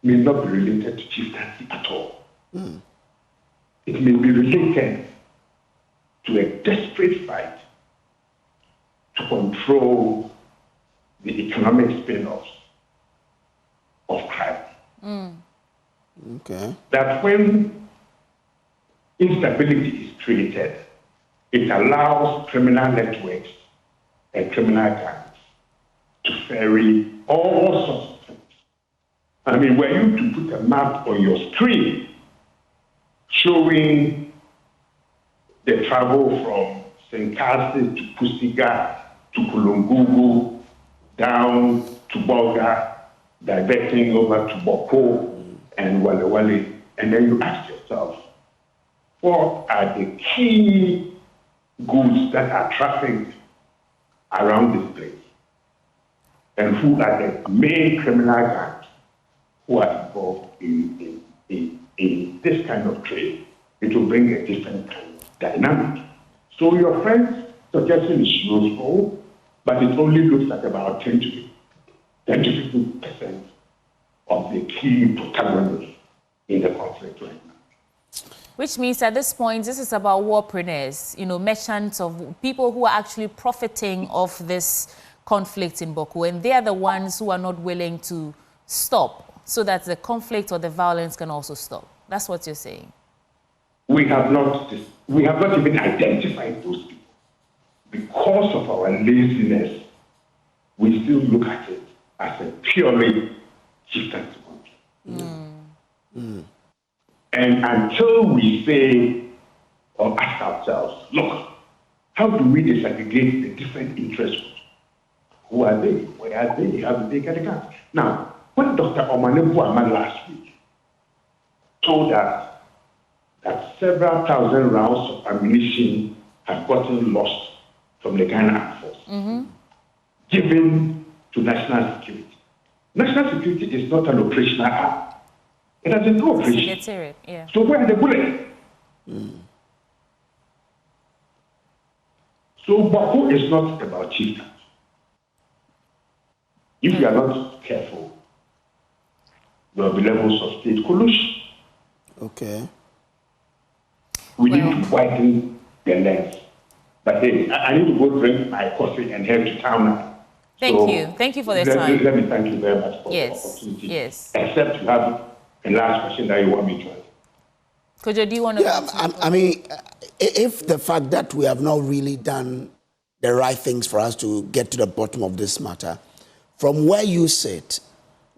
may not be related to chieftaincy at all. It may be related to a desperate fight to control the economic spin-offs of crime. Okay. That when instability is created, it allows criminal networks and criminal gangs to ferry all sorts of things. I mean, were you to put a map on your screen showing the travel from St. Cassis to Pusiga to Kulungugu, down to Bolga, diverting over to Bawku and Wale Wale, and then you ask yourself, what are the key goods that are trafficked around this place? And who are the main criminal gangs who are involved in this kind of trade? It will bring a different kind of dynamic. So your friend's suggestion is useful, but it only looks at about 10 to 15% of the key protagonists in the conflict right now. Which means at this point, this is about warpreneurs, you know, merchants of people who are actually profiting of this conflict in Bawku, and they are the ones who are not willing to stop so that the conflict or the violence can also stop. That's what you're saying. We have not even identified those people. Because of our laziness, we still look at it as a purely chieftain's conflict. And until we say or ask ourselves, look, how do we disaggregate the different interests? Who are they? Where are they? How do they get a gun? Now, when Dr. Omanebu Aman last week told us that several thousand rounds of ammunition have gotten lost from the Ghana Armed Force, given to national security. National security is not an operational arm. It has no operation. Yeah. So where are the bullets? So Bawku is not about chieftains. If you are not careful, there will be levels of state collusion. Okay. We need to widen the lens. But hey, I need to go drink my coffee and head to town now. Thank you. Thank you for the time. Let me thank you very much for the opportunity. Yes. Except you have a last question that you want me to ask. Kojo, do you want to? Yeah, I mean, if the fact that we have not really done the right things for us to get to the bottom of this matter, from where you sit,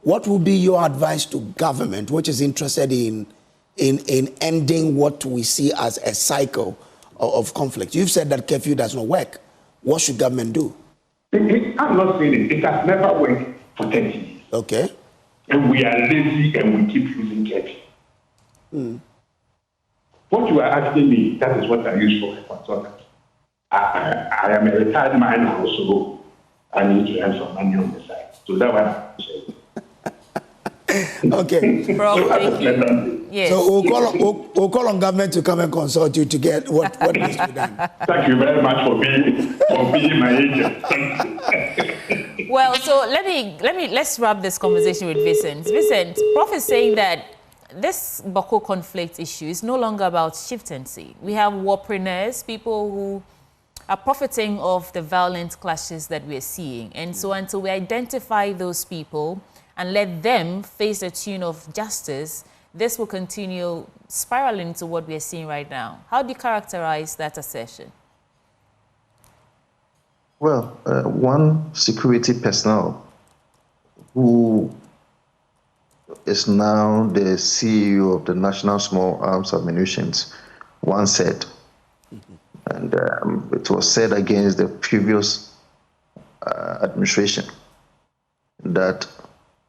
what would be your advice to government, which is interested in ending what we see as a cycle of conflict? You've said that curfew does not work. What should government do? I'm not saying it. It has never worked for 30 years. Okay. And we are lazy and we keep using curfew. What you are asking me, that is what I use for a consultant. I am a retired man now, so I need to earn some money on the side. So that one I'm saying. Okay. Bro, thank you. Yes. So we'll call on government to come and consult you to get what needs to be done. Thank you very much for being my agent. Thank you. Well, so let's wrap this conversation with Vincent. Vincent, Prof is saying that this Bawku conflict issue is no longer about chieftaincy. We have warpreneurs, people who are profiting of the violent clashes that we're seeing. And so until we identify those people and let them face the tune of justice, this will continue spiraling into what we're seeing right now. How do you characterize that assertion? Well, one security personnel who is now the CEO of the National Small Arms Ammunitions once said, and it was said against the previous administration, that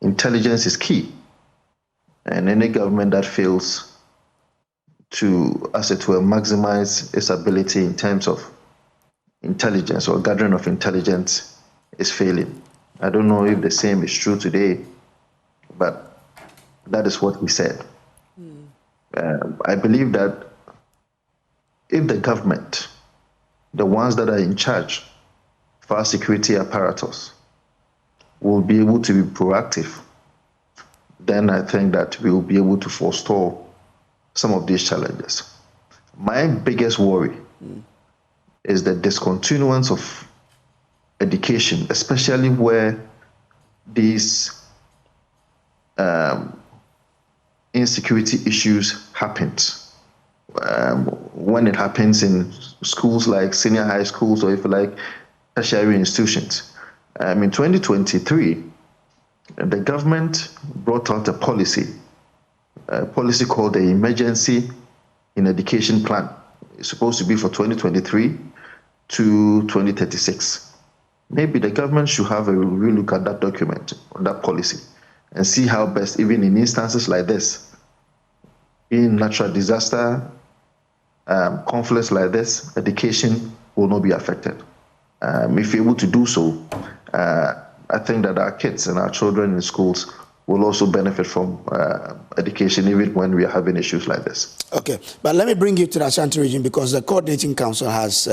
intelligence is key, and any government that fails to, as it were, maximize its ability in terms of intelligence or gathering of intelligence is failing. I don't know if the same is true today, but that is what he said. I believe that if the government, the ones that are in charge for our security apparatus, will be able to be proactive, then I think that we will be able to forestall some of these challenges. My biggest worry is the discontinuance of education, especially where these insecurity issues happen. When it happens in schools like senior high schools, or if you like, tertiary institutions. In 2023, the government brought out a policy called the Emergency in Education Plan. It's supposed to be for 2023 to 2036. Maybe the government should have a real look at that document, on that policy, and see how best, even in instances like this, in natural disaster, conflicts like this, education will not be affected. If you're able to do so, I think that our kids and our children in schools will also benefit from education, even when we are having issues like this. Okay, but let me bring you to the Ashanti region, because the Coordinating Council has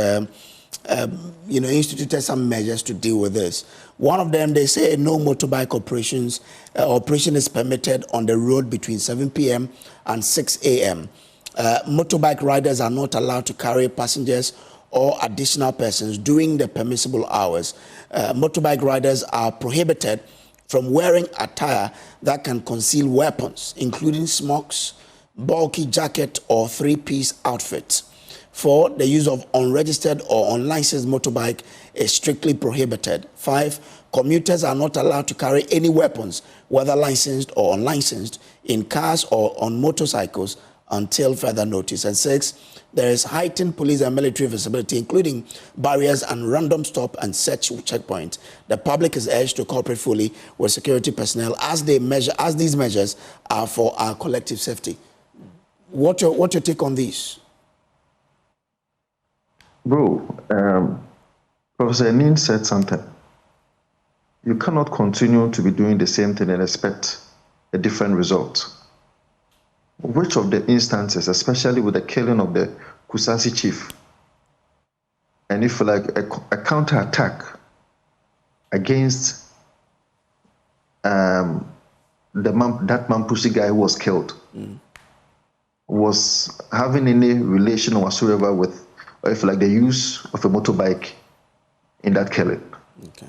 instituted some measures to deal with this. One of them, they say no motorbike operation is permitted on the road between 7 p.m. and 6 a.m. Motorbike riders are not allowed to carry passengers or additional persons during the permissible hours. Motorbike riders are prohibited from wearing attire that can conceal weapons, including smokes, bulky jacket, or three-piece outfits. 4, the use of unregistered or unlicensed motorbike is strictly prohibited. 5, commuters are not allowed to carry any weapons, whether licensed or unlicensed, in cars or on motorcycles until further notice. And 6, there is heightened police and military visibility, including barriers and random stop and search checkpoints. The public is urged to cooperate fully with security personnel as these measures are for our collective safety. What's your take on these? Bro, Professor Enin said something. You cannot continue to be doing the same thing and expect a different result. Which of the instances, especially with the killing of the Kusasi chief, and if like a counterattack against that Mampusi guy who was killed, was having any relation whatsoever with, or if like the use of a motorbike in that killing. Okay.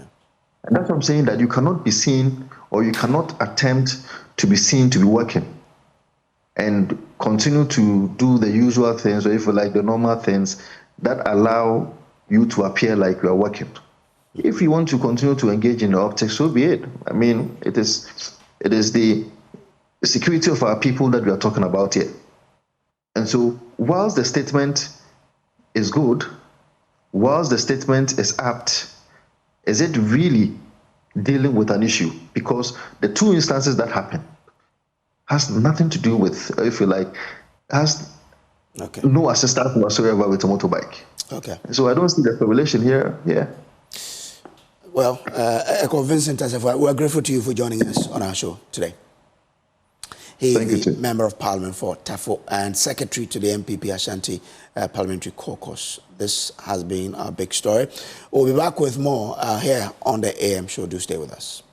And that's what I'm saying, that you cannot be seen, or you cannot attempt to be seen to be working and continue to do the usual things, or if you like the normal things that allow you to appear like you are working. If you want to continue to engage in the optics, so be it. I mean, it is the security of our people that we are talking about here. And so whilst the statement is good, whilst the statement is apt, is it really dealing with an issue? Because the two instances that happen has nothing to do with, if you like, has no assistance whatsoever with a motorbike. Okay. So I don't see the correlation here. Yeah. Well, Vincent, we're grateful to you for joining us on our show today. He is the Member of Parliament for Tafo and Secretary to the MPP Ashanti Parliamentary Caucus. This has been our big story. We'll be back with more here on the AM show. Do stay with us.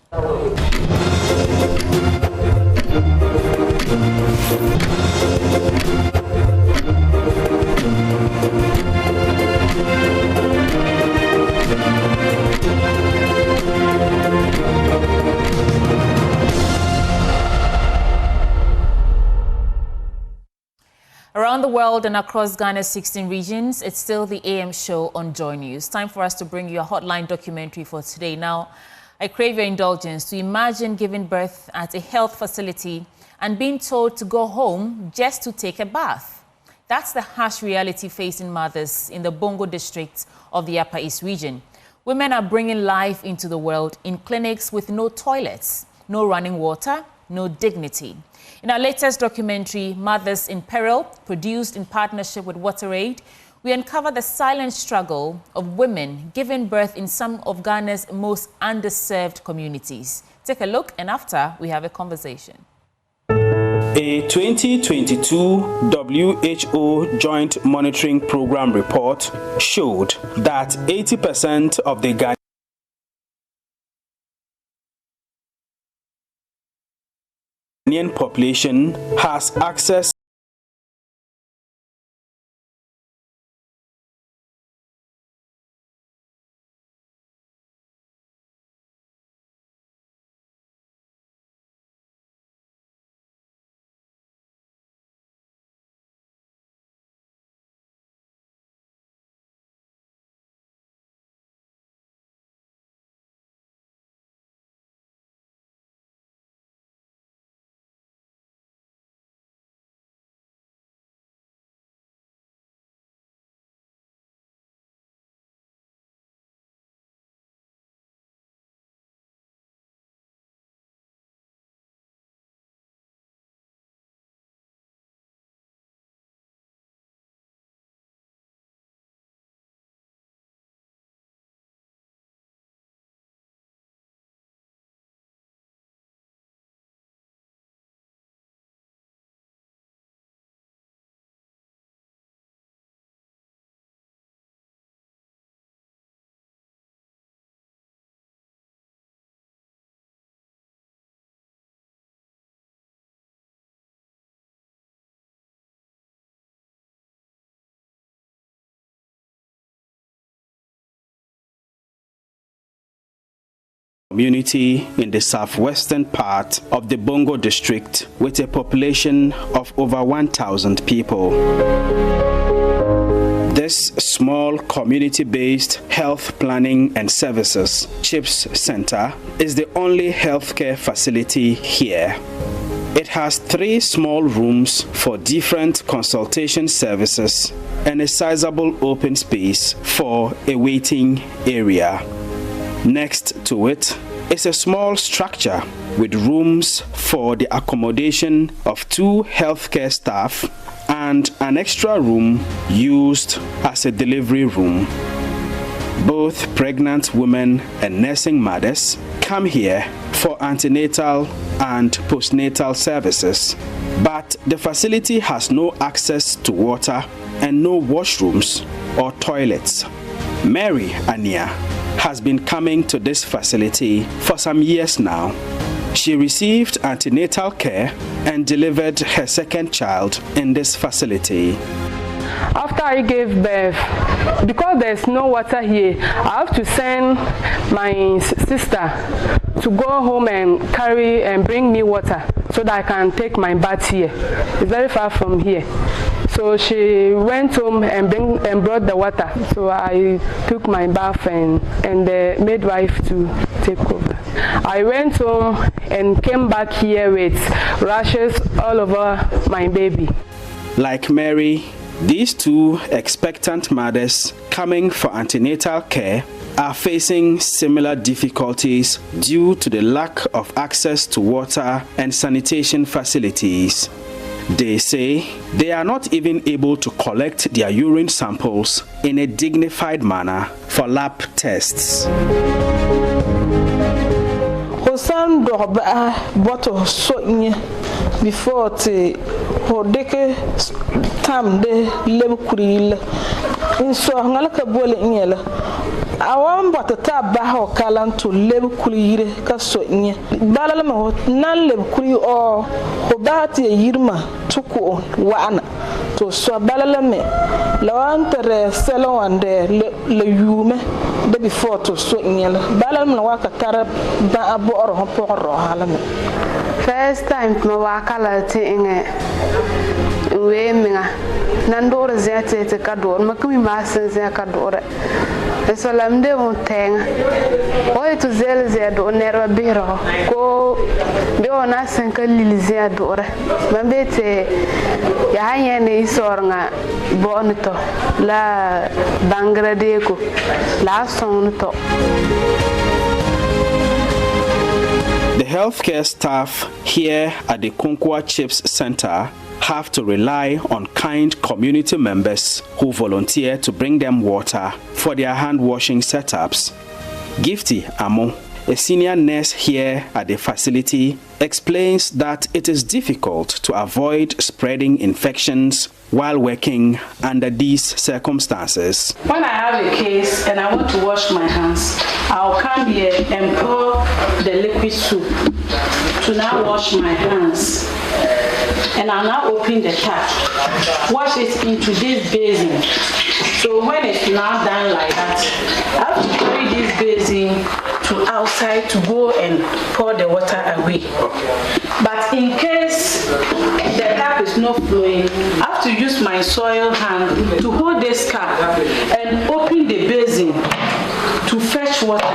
Around the world and across Ghana's 16 regions, it's still the AM show on Joy News. Time for us to bring you a hotline documentary for today. Now, I crave your indulgence to imagine giving birth at a health facility and being told to go home just to take a bath. That's the harsh reality facing mothers in the Bongo district of the Upper East region. Women are bringing life into the world in clinics with no toilets, no running water, no dignity. In our latest documentary, Mothers in Peril, produced in partnership with WaterAid, we uncover the silent struggle of women giving birth in some of Ghana's most underserved communities. Take a look, and after, we have a conversation. A 2022 WHO Joint Monitoring Program report showed that 80% of the Ghanaian population has access community in the southwestern part of the Bongo district with a population of over 1,000 people. This small community-based health planning and services CHIPS Center is the only healthcare facility here. It has 3 small rooms for different consultation services and a sizable open space for a waiting area. Next to it is a small structure with rooms for the accommodation of 2 healthcare staff and an extra room used as a delivery room. Both pregnant women and nursing mothers come here for antenatal and postnatal services, but the facility has no access to water and no washrooms or toilets. Mary Ania has been coming to this facility for some years now. She received antenatal care and delivered her second child in this facility. After I gave birth, because there's no water here, I have to send my sister to go home and carry and bring me water so that I can take my bath here. It's very far from here. So she went home and brought the water. So I took my bath and the midwife to take over. I went home and came back here with rashes all over my baby. Like Mary, these 2 expectant mothers coming for antenatal care are facing similar difficulties due to the lack of access to water and sanitation facilities. They say they are not even able to collect their urine samples in a dignified manner for lab tests. Before the time the level kuril in so ngalaka bole nyela awam bata tabba ho kalan to level kurire ka so nye balala ma nan level kuri o hobati yirma tuko wana to so balala me lawantere selawande le yume de before to so nyela balala ma waka tara ba aboro ho poro halame. First time ma wakala te inge we minga nandore zete te kador makumi masen ze kadore so lamde on tenga o to zel ze do nerva biro ko be ona sen kalil ze adore mambete ya hanya ne isornga bonito la bangradeko la sonto. The healthcare staff here at the Konkwa CHIPS Center have to rely on kind community members who volunteer to bring them water for their hand-washing setups. Gifty Amo, a senior nurse here at the facility, explains that it is difficult to avoid spreading infections while working under these circumstances. When I have a case and I want to wash my hands, I'll come here and pour the liquid soup to now wash my hands. And I'll now open the tap, wash it into this basin. So when it's now done like that, I have to carry this basin to outside to go and pour the water away. But in case the tap is not flowing, I have to use my soil hand to hold this cap and open the basin to fetch water,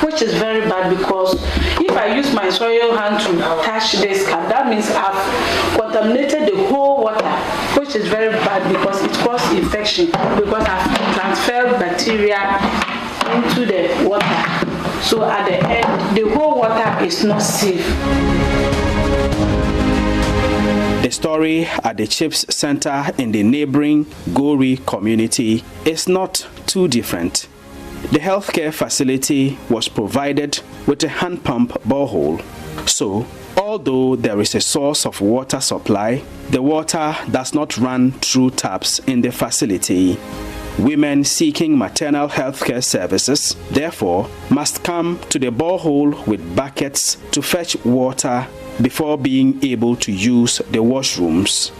which is very bad because if I use my soil hand to touch this cap, that means I've contaminated the whole water, which is very bad because it causes infection because I've transferred bacteria into the water. So at the end, the whole water is not safe. The story at the CHIPS Center in the neighboring Gori community is not too different. The healthcare facility was provided with a hand pump borehole. So, although there is a source of water supply, the water does not run through taps in the facility. Women seeking maternal healthcare services, therefore, must come to the borehole with buckets to fetch water before being able to use the washrooms.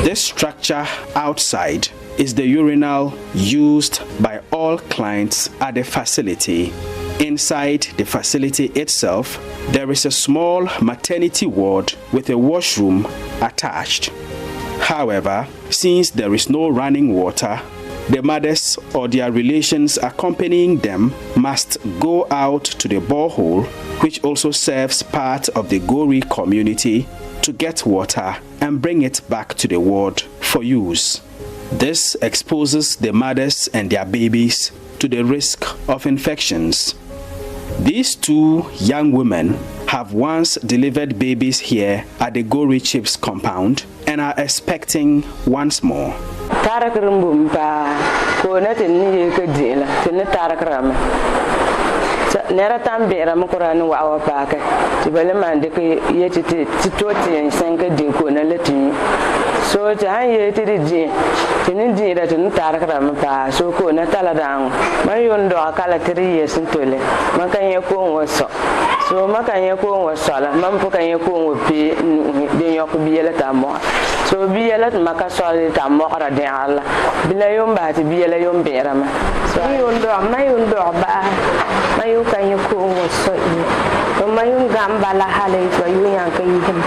This structure outside is the urinal used by all clients at the facility. Inside the facility itself, there is a small maternity ward with a washroom attached. However, since there is no running water, the mothers or their relations accompanying them must go out to the borehole, which also serves part of the Gori community, to get water and bring it back to the ward for use. This exposes the mothers and their babies to the risk of infections. These two young women have once delivered babies here at the Gori Chips compound and are expecting once more. Nera tambera mukura ni wa paake tibale mande ke yeti titoti en senke din ko na leti so ta han yeti di tinin di da tin tarakra ma pa so ko na tala dan man yondo akala 3 years ntole man kan ye ko woso so man kan ye ko woso la man pu kan ye ko wo pe de yok biyela ta mo so biyela maka so ta mo ara de ala bila yom ba ti biyela yom bera ma so yondo ba mayu kan yi ko waso yi to mayu gamba la hale to yu yan kan yi him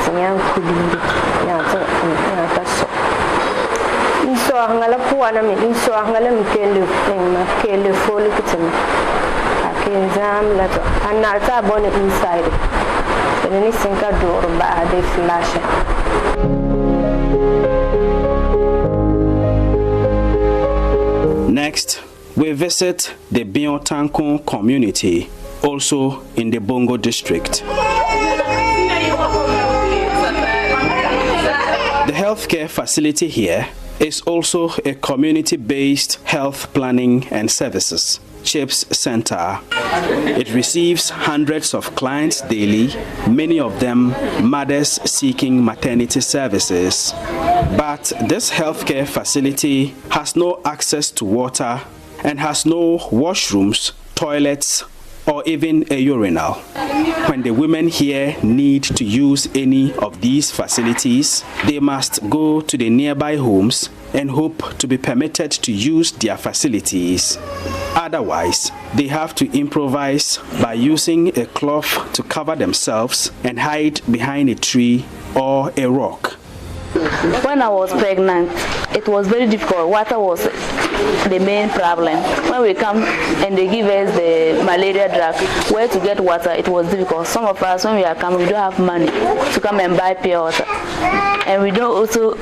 sanyan kulinde ya ta so iso ngala puana mi iso ngala mi kele foli kitim akin jam la to anna ta bone inside ni sinka door ba de flash. Next, we visit the Biotankun community, also in the Bongo district. The healthcare facility here is also a community-based health planning and services CHIPS center. It receives hundreds of clients daily, many of them mothers seeking maternity services. But this healthcare facility has no access to water and has no washrooms, toilets, or even a urinal. When the women here need to use any of these facilities, they must go to the nearby homes and hope to be permitted to use their facilities. Otherwise, they have to improvise by using a cloth to cover themselves and hide behind a tree or a rock. When I was pregnant, it was very difficult. Water was the main problem. When we come and they give us the malaria drug, where to get water, it was difficult. Some of us, when we are coming, we don't have money to come and buy pure water. And we don't also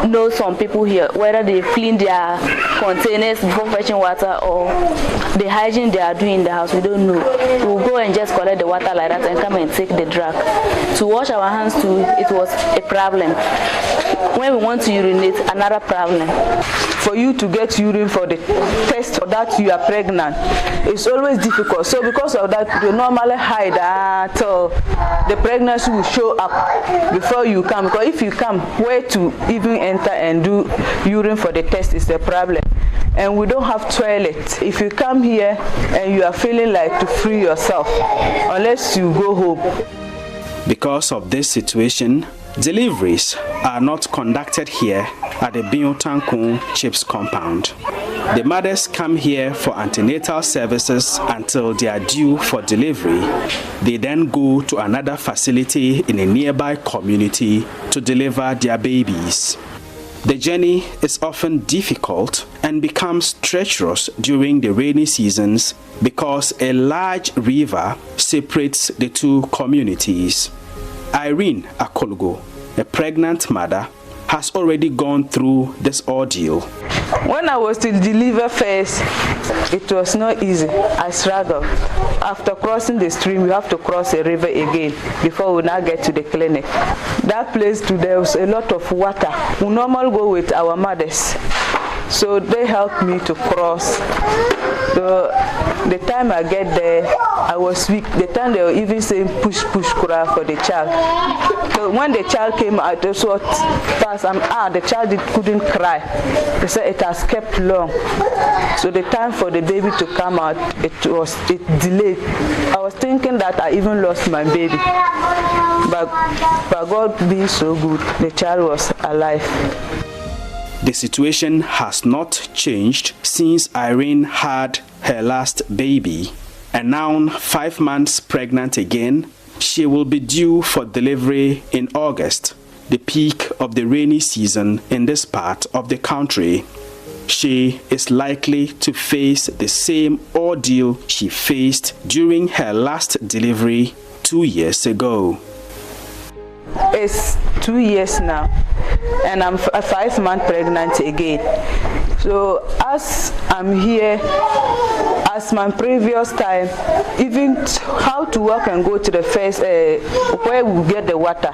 know some people here, whether they clean their containers before fetching water or the hygiene they are doing in the house, we don't know. We'll go and just collect the water like that and come and take the drug. To wash our hands too, it was a problem. When we want to urinate, another problem. For you to get urine for the test that you are pregnant, it's always difficult. So because of that, you normally hide until the pregnancy will show up before you come. Because if you come, where to even enter and do urine for the test is a problem. And we don't have toilets. If you come here and you are feeling like to free yourself, unless you go home. Because of this situation, deliveries are not conducted here at the Biotankun Chips compound. The mothers come here for antenatal services until they are due for delivery. They then go to another facility in a nearby community to deliver their babies. The journey is often difficult and becomes treacherous during the rainy seasons because a large river separates the two communities. Irene Akologo, a pregnant mother, has already gone through this ordeal. When I was to deliver first, it was not easy. I struggled. After crossing the stream, you have to cross a river again before we now get to the clinic. That place too, there was a lot of water. We normally go with our mothers, so they helped me to cross. So the time I get there, I was weak. The time they were even saying push kura for the child. So when the child came out, they saw fast. The child couldn't cry. They said it has kept long. So the time for the baby to come out, it delayed. I was thinking that I even lost my baby. But God being so good, the child was alive. The situation has not changed since Irene had her last baby. And now 5 months pregnant again, she will be due for delivery in August, the peak of the rainy season in this part of the country. She is likely to face the same ordeal she faced during her last delivery 2 years ago. It's 2 years now, and I'm 5 months pregnant again. So as I'm here, as my previous time, even how to walk and go to the first, where we get the water,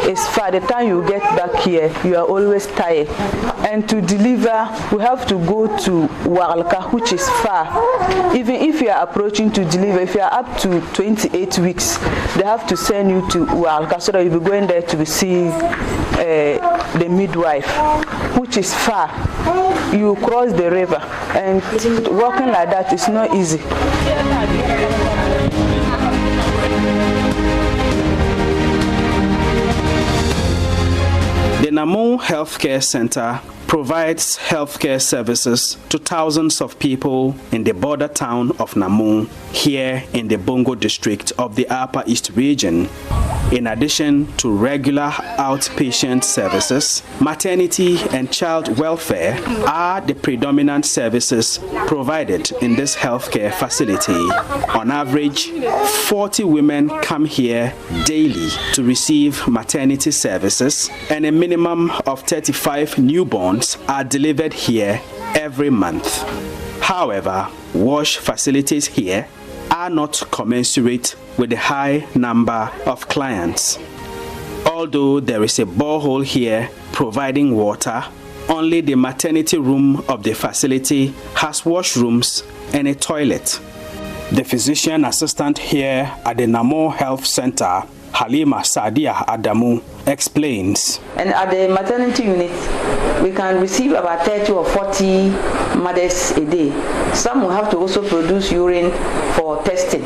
is far. The time you get back here, you are always tired. And to deliver, we have to go to Walka, which is far. Even if you are approaching to deliver, if you are up to 28 weeks, they have to send you to Walka so that you'll be going there to see the midwife, which is far. You cross the river, and walking like that is not easy. The Namung Healthcare Center provides healthcare services to thousands of people in the border town of Namung, here in the Bongo district of the Upper East region. In addition to regular outpatient services, maternity and child welfare are the predominant services provided in this healthcare facility. On average, 40 women come here daily to receive maternity services, and a minimum of 35 newborns are delivered here every month. However, wash facilities here are not commensurate with the high number of clients. Although there is a borehole here providing water, only the maternity room of the facility has washrooms and a toilet. The physician assistant here at the Namung Health Center, Halima Sadia Adamu, explains. And at the maternity unit, we can receive about 30 or 40 mothers a day. Some will have to also produce urine for testing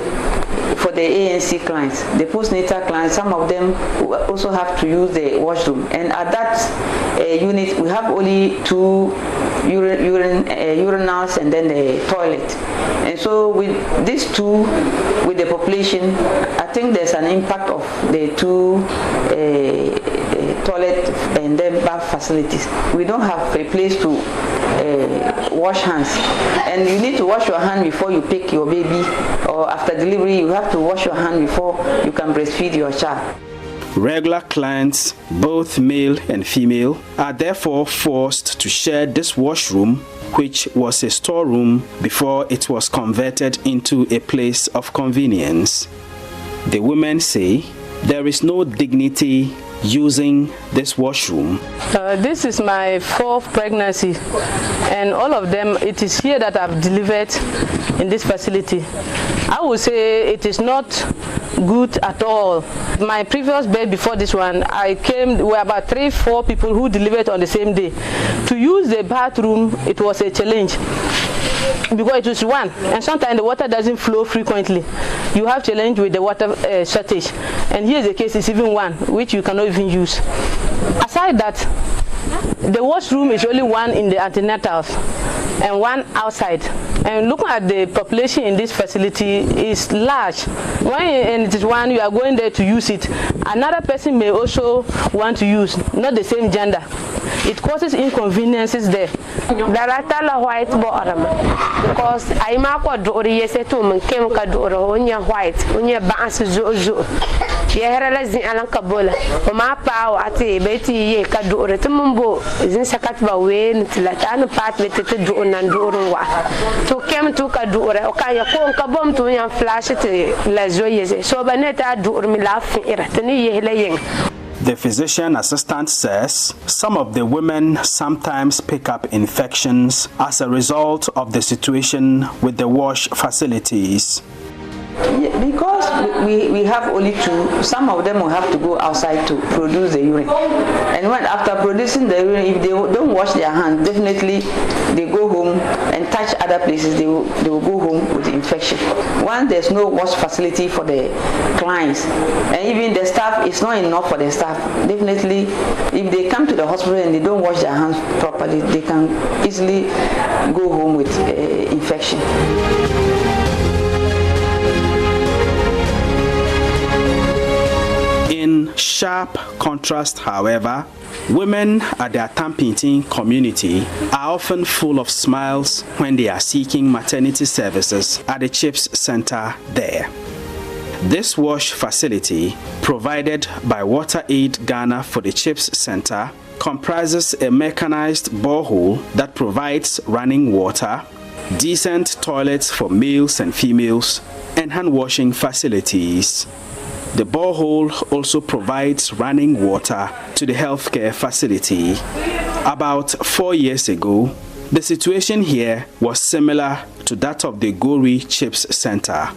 for the ANC clients, the postnatal clients. Some of them will also have to use the washroom. And at that unit, we have only 2 urinals and then the toilet. And so with these 2, with the population, I think there's an impact of the 2 toilet and then bath facilities. We don't have a place to wash hands, and you need to wash your hand before you pick your baby, or after delivery you have to wash your hand before you can breastfeed your child. Regular clients, both male and female, are therefore forced to share this washroom, which was a storeroom before it was converted into a place of convenience. The women say there is no dignity using this washroom. This is my 4th pregnancy, and all of them, it is here that I've delivered in this facility. I would say it is not good at all. My previous bed before this one, there were about 3-4 people who delivered on the same day. To use the bathroom, it was a challenge, because it was one, and sometimes the water doesn't flow frequently. You have challenge with the water shortage, and here's the case, it's even one which you cannot even use. Aside that, the washroom is only one in the antenatals and one outside. And looking at the population in this facility is large. When it is one, you are going there to use it. Another person may also want to use, not the same gender. It causes inconveniences there. Daratala white bottom, because I mark what do yesetum and chemical door on your white, on your bass zozo. Yerelaz in Alankabola, or my power at a Betty ye cadu retumbo is in Sakatba way until Latana part with the do and Dorua. To came to Kadura, Okaya Konkabom to young flash it Lazoyes, so Banetta do me laughing at any laying. The physician assistant says some of the women sometimes pick up infections as a result of the situation with the wash facilities. Because we have only two, some of them will have to go outside to produce the urine. And when after producing the urine, if they don't wash their hands, definitely they go home and touch other places, they will go home with the infection. Once there's no wash facility for the clients, and even the staff, it's not enough for the staff. Definitely, if they come to the hospital and they don't wash their hands properly, they can easily go home with infection. In sharp contrast, however, women at the Atampintin community are often full of smiles when they are seeking maternity services at the CHIPS Center there. This wash facility, provided by WaterAid Ghana for the CHIPS Center, comprises a mechanized borehole that provides running water, decent toilets for males and females, and hand washing facilities. The borehole also provides running water to the healthcare facility. About 4 years ago, the situation here was similar to that of the Gori CHIPS Center.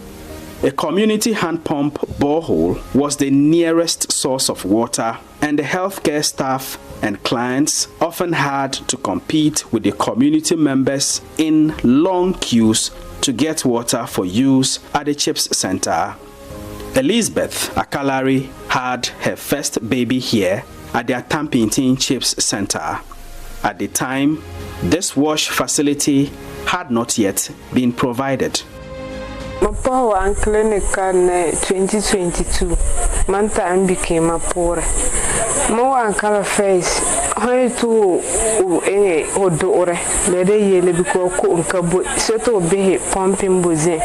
A community hand pump borehole was the nearest source of water, and the healthcare staff and clients often had to compete with the community members in long queues to get water for use at the CHIPS Center. Elizabeth Akalari had her first baby here at the Atampintin CHIPS Center. At the time, this wash facility had not yet been provided. My power and clinic in 2022, my time became a poor. My color face, how to any odore, the day you because cook settle be pumping buzi.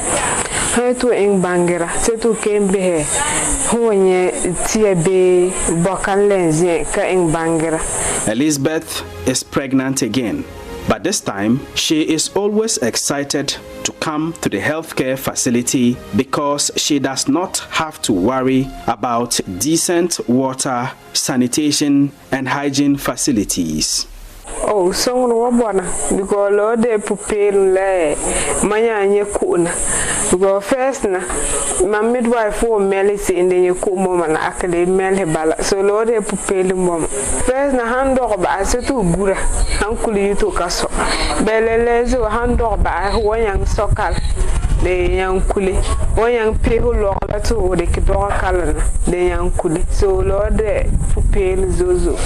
How to ing bangera, settle came be who ye TB Bokan lense ka ing bangera. Elizabeth is pregnant again, but this time she is always excited to come to the healthcare facility because she does not have to worry about decent water, sanitation, and hygiene facilities. Oh, so no bona because Lord de pupil le manya nye kuna because first na my midwife for melisi in the ku mama na akade mel bala so Lord de pupil mom first na hando ba setu gura hankuli to kaso belele zo hando ba woyan sokal de yankuli woyan peho lo la to de kido kala de yankuli so Lord de pupil zozo.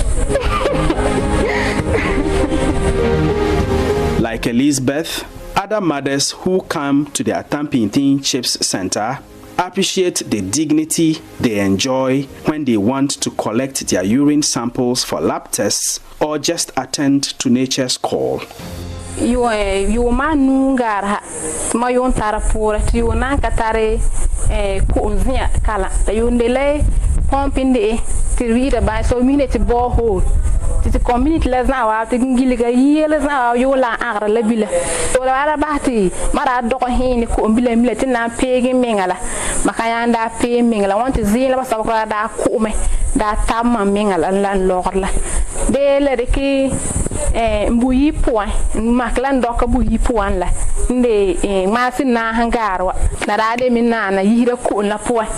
Like Elizabeth, other mothers who come to the Atampintin CHIPS Center appreciate the dignity they enjoy when they want to collect their urine samples for lab tests or just attend to nature's call. You man nungar ma yon tarapura you nankatare kunzia kala the yundele pumping the read about so minute borehole. The community les na wa te ngiliga yeles na yo la agra la bila to la ara bahti mara do ko hin ko mbila mbila tin na pegi mingala makayanda pe mingala want zila ba sabko da kume da tamma mingala lan lorla de le de ki mbuyi point maklan do ka buyi point la nde masin na hangarwa na da de minna na yira ko la point.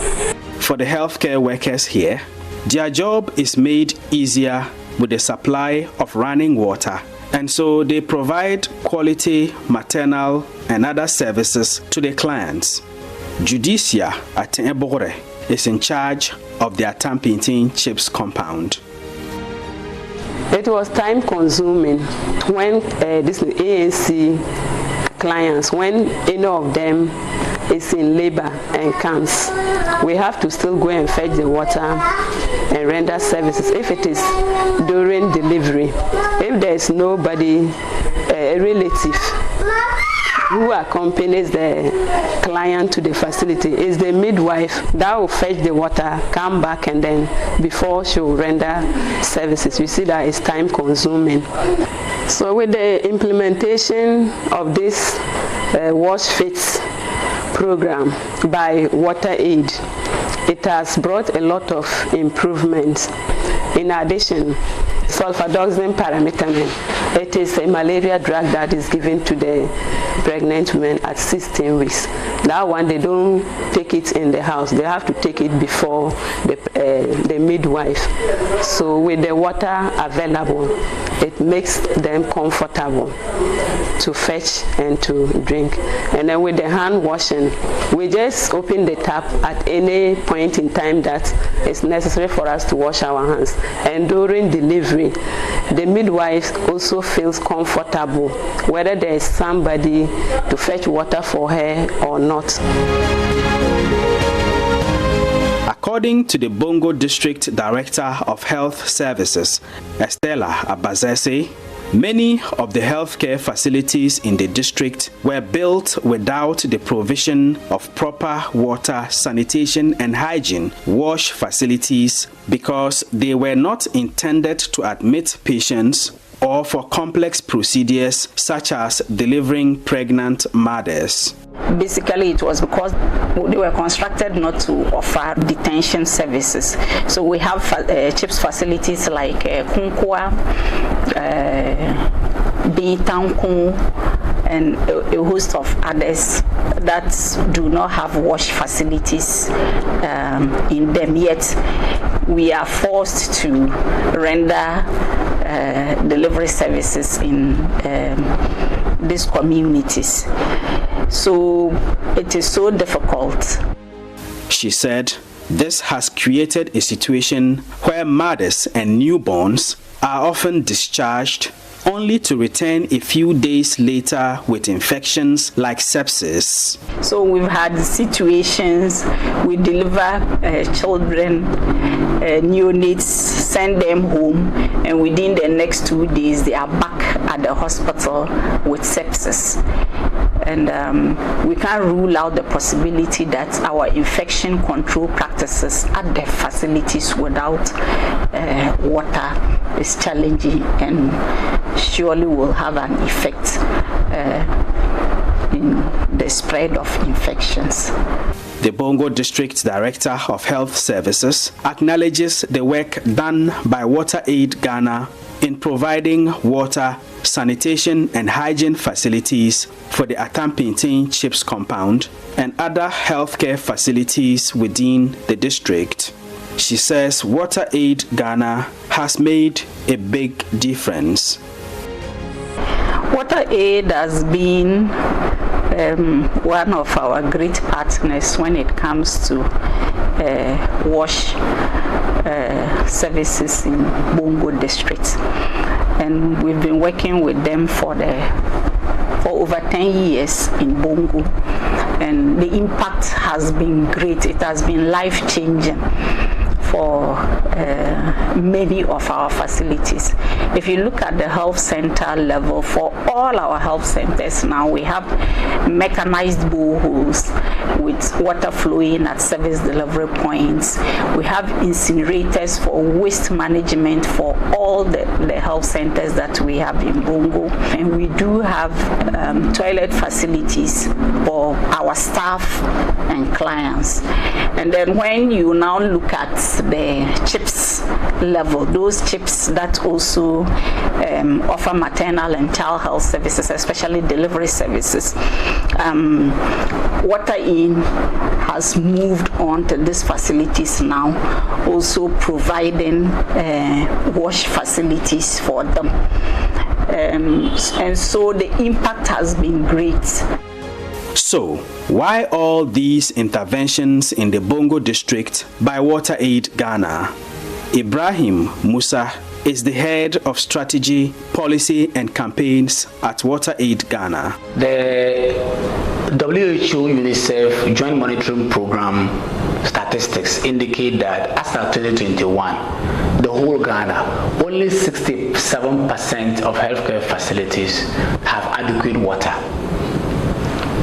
For the healthcare workers here, their job is made easier with the supply of running water, and so they provide quality maternal and other services to the clients. Judicia Atenebore is in charge of the Atampintin CHIPS compound. It was time consuming when this ANC clients, when any of them is in labor and comes, we have to still go and fetch the water and render services. If it is during delivery, if there is nobody, a relative who accompanies the client to the facility, is the midwife that will fetch the water, come back, and then before she will render services. You see that it's time consuming. So with the implementation of this wash fits program by WaterAid, it has brought a lot of improvements. In addition, sulfadoxine pyrimethamine, it is a malaria drug that is given to the pregnant women at 16 weeks. That one, they don't take it in the house. They have to take it before the midwife. So with the water available, it makes them comfortable to fetch and to drink. And then with the hand washing, we just open the tap at any point in time that it's necessary for us to wash our hands. And during delivery, the midwife also feels comfortable whether there is somebody to fetch water for her or not. According to the Bongo District Director of Health Services, Estella Abazese, many of the healthcare facilities in the district were built without the provision of proper water, sanitation and hygiene wash facilities because they were not intended to admit patients or for complex procedures such as delivering pregnant mothers. Basically, it was because they were constructed not to offer detention services. So we have CHIPS facilities like Kunkwa, Bintanku, and a host of others that do not have wash facilities in them yet. We are forced to render delivery services in these communities. So it is so difficult. She said this has created a situation where mothers and newborns are often discharged only to return a few days later with infections like sepsis. So we've had situations, we deliver children, neonates, send them home, and within the next 2 days they are back at the hospital with sepsis. And we can't rule out the possibility that our infection control practices at the facilities without water is challenging and surely will have an effect in the spread of infections. The Bongo District Director of Health Services acknowledges the work done by WaterAid Ghana in providing water, sanitation and hygiene facilities for the Atampintin CHIPS compound and other healthcare facilities within the district. She says WaterAid Ghana has made a big difference. WaterAid has been one of our great partners when it comes to wash services in Bongo District, and we've been working with them for over 10 years in Bongo, and the impact has been great. It has been life-changing for many of our facilities. If you look at the health center level, for all our health centers now, we have mechanized boreholes with water flowing at service delivery points. We have incinerators for waste management for all the health centers that we have in Bongo. And we do have toilet facilities for our staff and clients. And then when you now look at the CHIPS level, those CHIPS that also offer maternal and child health services, especially delivery services, WaterAid has moved on to these facilities now, also providing wash facilities for them. And so the impact has been great. So, why all these interventions in the Bongo district by WaterAid Ghana? Ibrahim Musa is the head of strategy, policy and campaigns at WaterAid Ghana. The WHO UNICEF Joint Monitoring Program statistics indicate that as of 2021, the whole Ghana, only 67% of healthcare facilities have adequate water.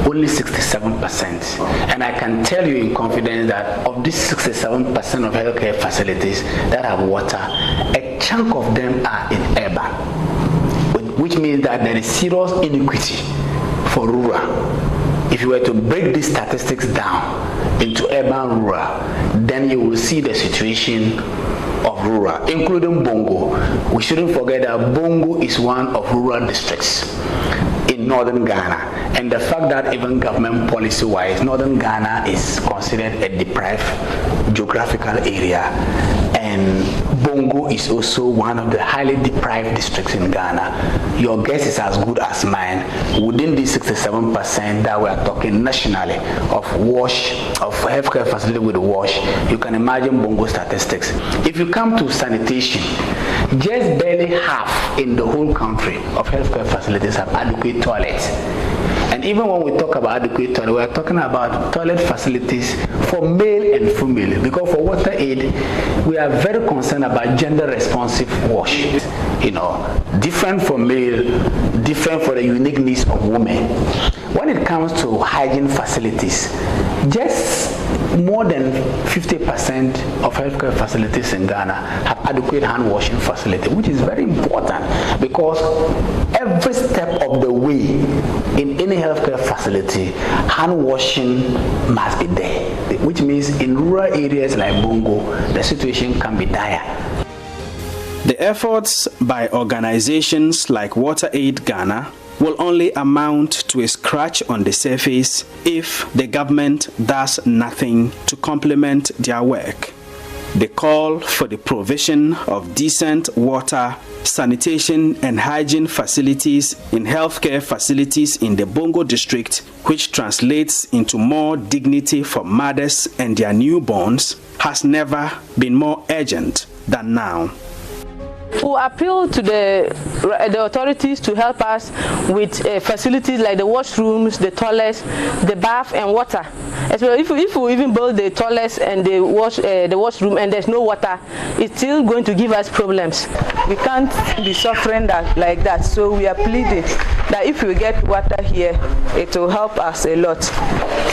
Only 67%. And I can tell you in confidence that of these 67% of healthcare facilities that have water, a chunk of them are in urban, which means that there is serious inequity for rural. If you were to break these statistics down into urban rural, then you will see the situation of rural, including Bongo. We shouldn't forget that Bongo is one of rural districts in northern Ghana, and the fact that even government policy-wise, northern Ghana is considered a deprived geographical area, and Bongo is also one of the highly deprived districts in Ghana. Your guess is as good as mine. Within the 67% that we are talking nationally of healthcare facility with wash, you can imagine Bongo statistics. If you come to sanitation, just barely half in the whole country of healthcare facilities have adequate toilets. And even when we talk about adequate toilet, we are talking about toilet facilities for male and female. Because for water aid, we are very concerned about gender responsive wash. You know, different for male, different for the unique needs of women. When it comes to hygiene facilities, just more than 50% of healthcare facilities in Ghana have adequate hand washing facility, which is very important because every step of the way in any healthcare facility, hand washing must be there, which means in rural areas like Bongo, the situation can be dire. The efforts by organizations like WaterAid Ghana will only amount to a scratch on the surface if the government does nothing to complement their work. The call for the provision of decent water, sanitation and hygiene facilities in healthcare facilities in the Bongo district, which translates into more dignity for mothers and their newborns, has never been more urgent than now. We appeal to the authorities to help us with facilities like the washrooms, the toilets, the bath and water. As well, if we even build the toilets and the washroom and there's no water, it's still going to give us problems. We can't be suffering like that, so we are pleading that if we get water here, it will help us a lot.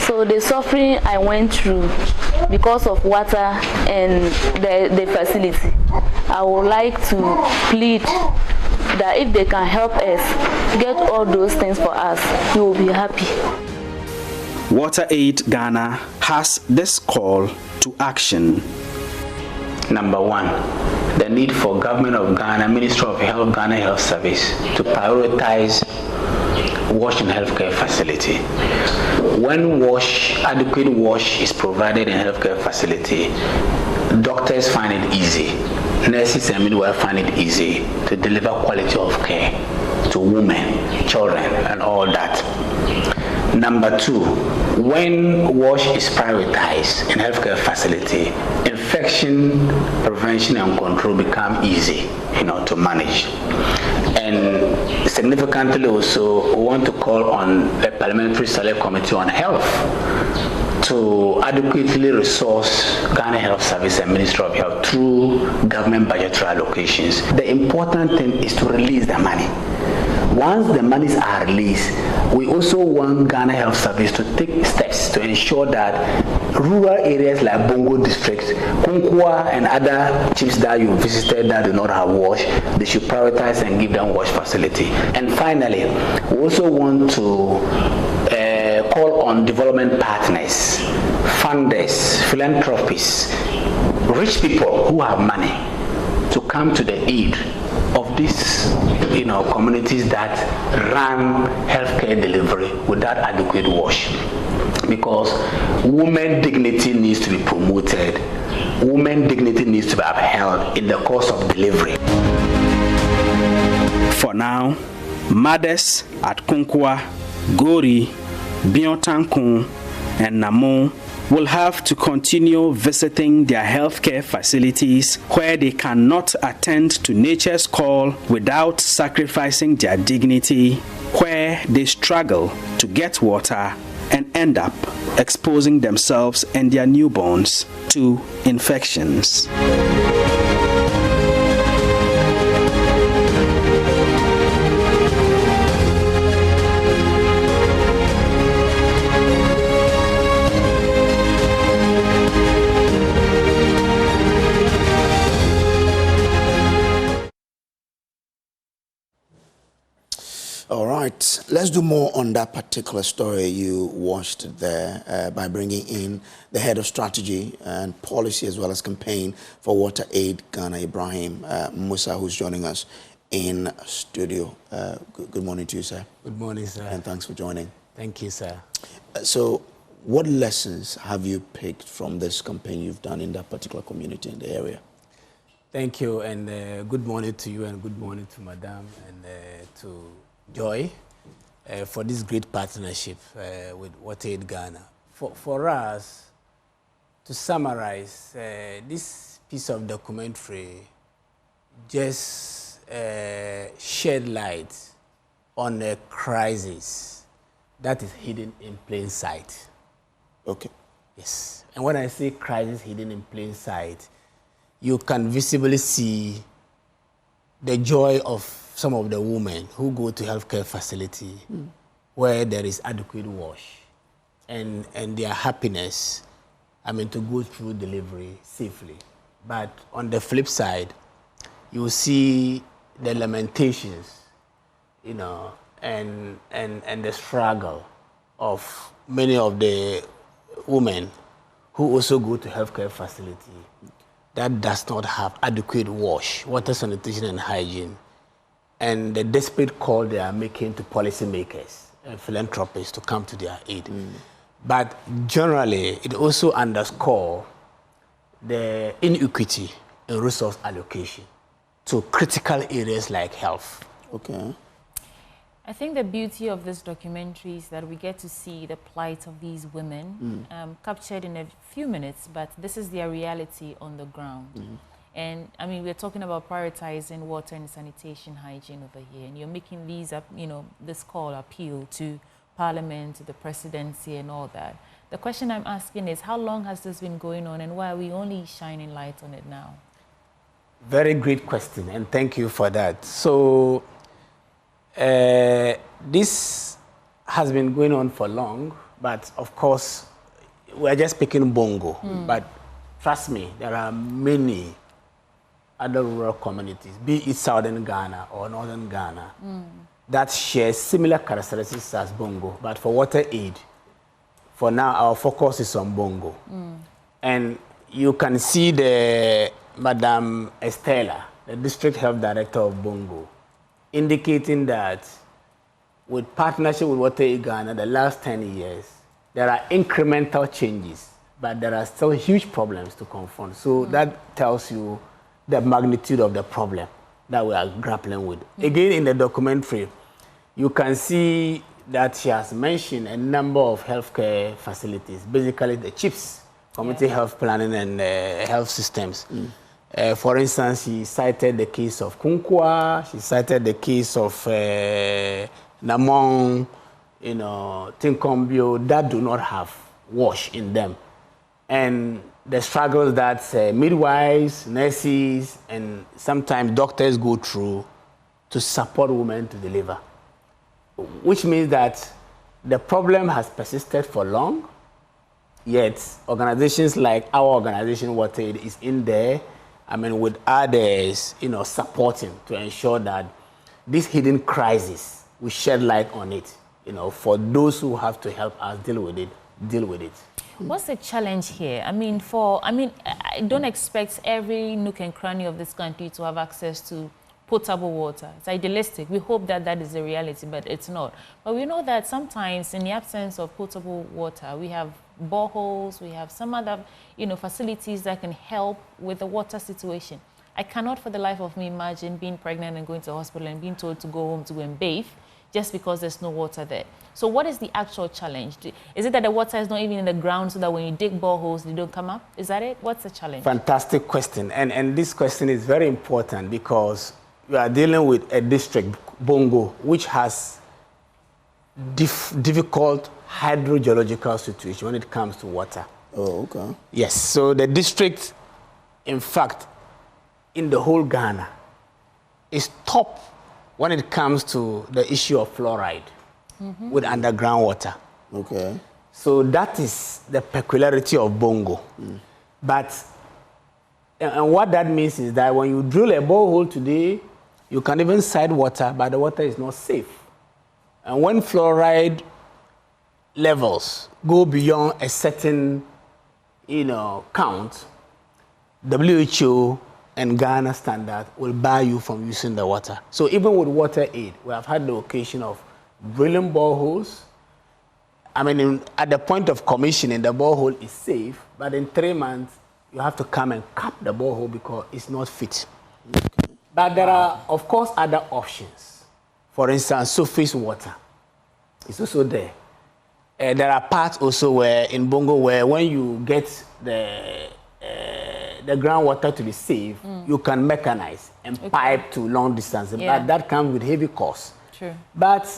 So the suffering I went through because of water and the facility, I would like to plead that if they can help us get all those things for us, we will be happy. WaterAid Ghana has this call to action. Number one, the need for Government of Ghana, Ministry of Health, Ghana Health Service to prioritize wash and healthcare facility. When adequate wash is provided in healthcare facility, doctors find it easy, nurses and midwives find it easy to deliver quality of care to women, children, and all that. Number two, when wash is prioritized in healthcare facility, infection prevention and control become easy, to manage. And significantly also, we want to call on the Parliamentary Select Committee on Health to adequately resource Ghana Health Service and Ministry of Health through government budgetary allocations. The important thing is to release the money. Once the monies are released, we also want Ghana Health Service to take steps to ensure that rural areas like Bongo district, Kunkwa and other chiefs that you visited that do not have wash, they should prioritize and give them wash facility. And finally, we also want to call on development partners, funders, philanthropists, rich people who have money to come to the aid of these communities that run healthcare delivery without adequate wash. Because women dignity needs to be promoted, women dignity needs to be upheld in the course of delivery. For now, mothers at Kunkwa, Gori, Biontankun, and Namo will have to continue visiting their healthcare facilities where they cannot attend to nature's call without sacrificing their dignity, where they struggle to get water and end up exposing themselves and their newborns to infections. All right. right, let's do more on that particular story you watched there by bringing in the head of strategy and policy as well as campaign for Water Aid Ghana, Ibrahim Musa, who's joining us in studio. Good morning to you, sir. Good morning, sir. And thanks for joining. Thank you, sir. So what lessons have you picked from this campaign you've done in that particular community in the area? Thank you, and good morning to you, and good morning to Madam and to Joy for this great partnership with Water Aid Ghana. For us, to summarize, this piece of documentary just shed light on a crisis that is hidden in plain sight. Okay. Yes. And when I say crisis hidden in plain sight, you can visibly see the joy of some of the women who go to healthcare facility where there is adequate wash and their happiness, to go through delivery safely. But on the flip side, you see the lamentations, and the struggle of many of the women who also go to healthcare facility that does not have adequate wash, water, sanitation, and hygiene, and the desperate call they are making to policymakers and philanthropists to come to their aid. But generally, it also underscores the inequity in resource allocation to critical areas like health. Okay. I think the beauty of this documentary is that we get to see the plight of these women captured in a few minutes, but this is their reality on the ground. And we're talking about prioritizing water and sanitation hygiene over here, and you're making these up, this call appeal to Parliament, to the presidency and all that. The question I'm asking is, how long has this been going on, and why are we only shining light on it now? Very great question, and thank you for that. So this has been going on for long, but of course, we're just picking Bongo. But trust me, there are many other rural communities, be it southern Ghana or northern Ghana, that share similar characteristics as Bongo. But for Water Aid, for now, our focus is on Bongo. And you can see the Madam Estella, the District Health Director of Bongo, indicating that with partnership with Water Aid Ghana, the last 10 years, there are incremental changes, but there are still huge problems to confront. So that tells you the magnitude of the problem that we are grappling with. Again, in the documentary, you can see that she has mentioned a number of healthcare facilities, basically the CHIPS, Community Health Planning and Health Systems. For instance, she cited the case of Kunkwa, she cited the case of Namong, Tinkombio, that do not have wash in them. And the struggles that midwives, nurses, and sometimes doctors go through to support women to deliver. Which means that the problem has persisted for long, yet organizations like our organization, Water Aid, is in there, with others, supporting to ensure that this hidden crisis, we shed light on it, for those who have to help us deal with it. What's the challenge here? I don't expect every nook and cranny of this country to have access to potable water. It's idealistic. We hope that that is the reality, but it's not. But we know that sometimes in the absence of potable water, we have boreholes, we have some other, facilities that can help with the water situation. I cannot for the life of me imagine being pregnant and going to the hospital and being told to go home to go and bathe just because there's no water there. So what is the actual challenge? Is it that the water is not even in the ground so that when you dig boreholes, they don't come up? Is that it? What's the challenge? Fantastic question. And this question is very important because we are dealing with a district, Bongo, which has difficult hydrogeological situation when it comes to water. Oh, okay. Yes, so the district, in fact, in the whole Ghana, is top when it comes to the issue of fluoride with underground water. Okay. So that is the peculiarity of Bongo. But, and what that means is that when you drill a borehole today, you can even side water, but the water is not safe. And when fluoride levels go beyond a certain, count, WHO and Ghana standard will bar you from using the water. So even with water aid, we have had the occasion of drilling boreholes. I mean, at the point of commissioning, the borehole is safe, but in 3 months, you have to come and cap the borehole because it's not fit. Okay. But there are, of course, other options. For instance, surface water is also there. There are parts also where in Bongo where when you get the groundwater to be safe, you can mechanize and pipe to long distance. Yeah. But that comes with heavy costs. True. But,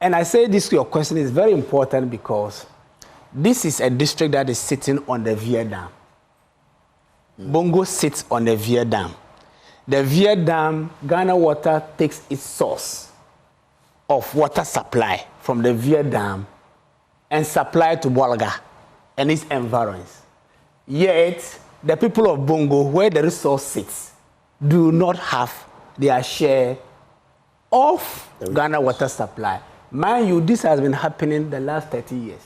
and I say this, your question is very important because this is a district that is sitting on the Via Dam. Bongo sits on the Via Dam. The Via Dam, Ghana Water takes its source of water supply from the Via Dam and supply to Bolga and its environs. Yet, the people of Bongo, where the resource sits, do not have their share of Ghana water supply. Mind you, this has been happening the last 30 years.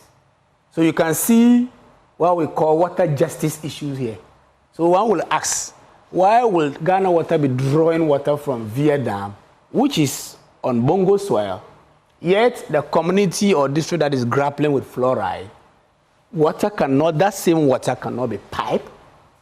So you can see what we call water justice issues here. So one will ask, why will Ghana Water be drawing water from Via Dam, which is on Bongo soil, yet the community or district that is grappling with fluoride, that same water cannot be piped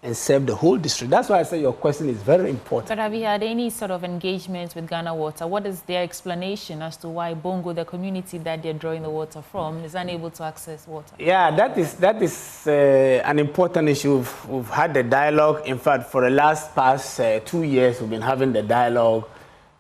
and serve the whole district. That's why I say your question is very important. But have you had any sort of engagements with Ghana Water? What is their explanation as to why Bongo, the community that they're drawing the water from, is unable to access water? Yeah, that is an important issue. We've had the dialogue. In fact, for the past 2 years, we've been having the dialogue.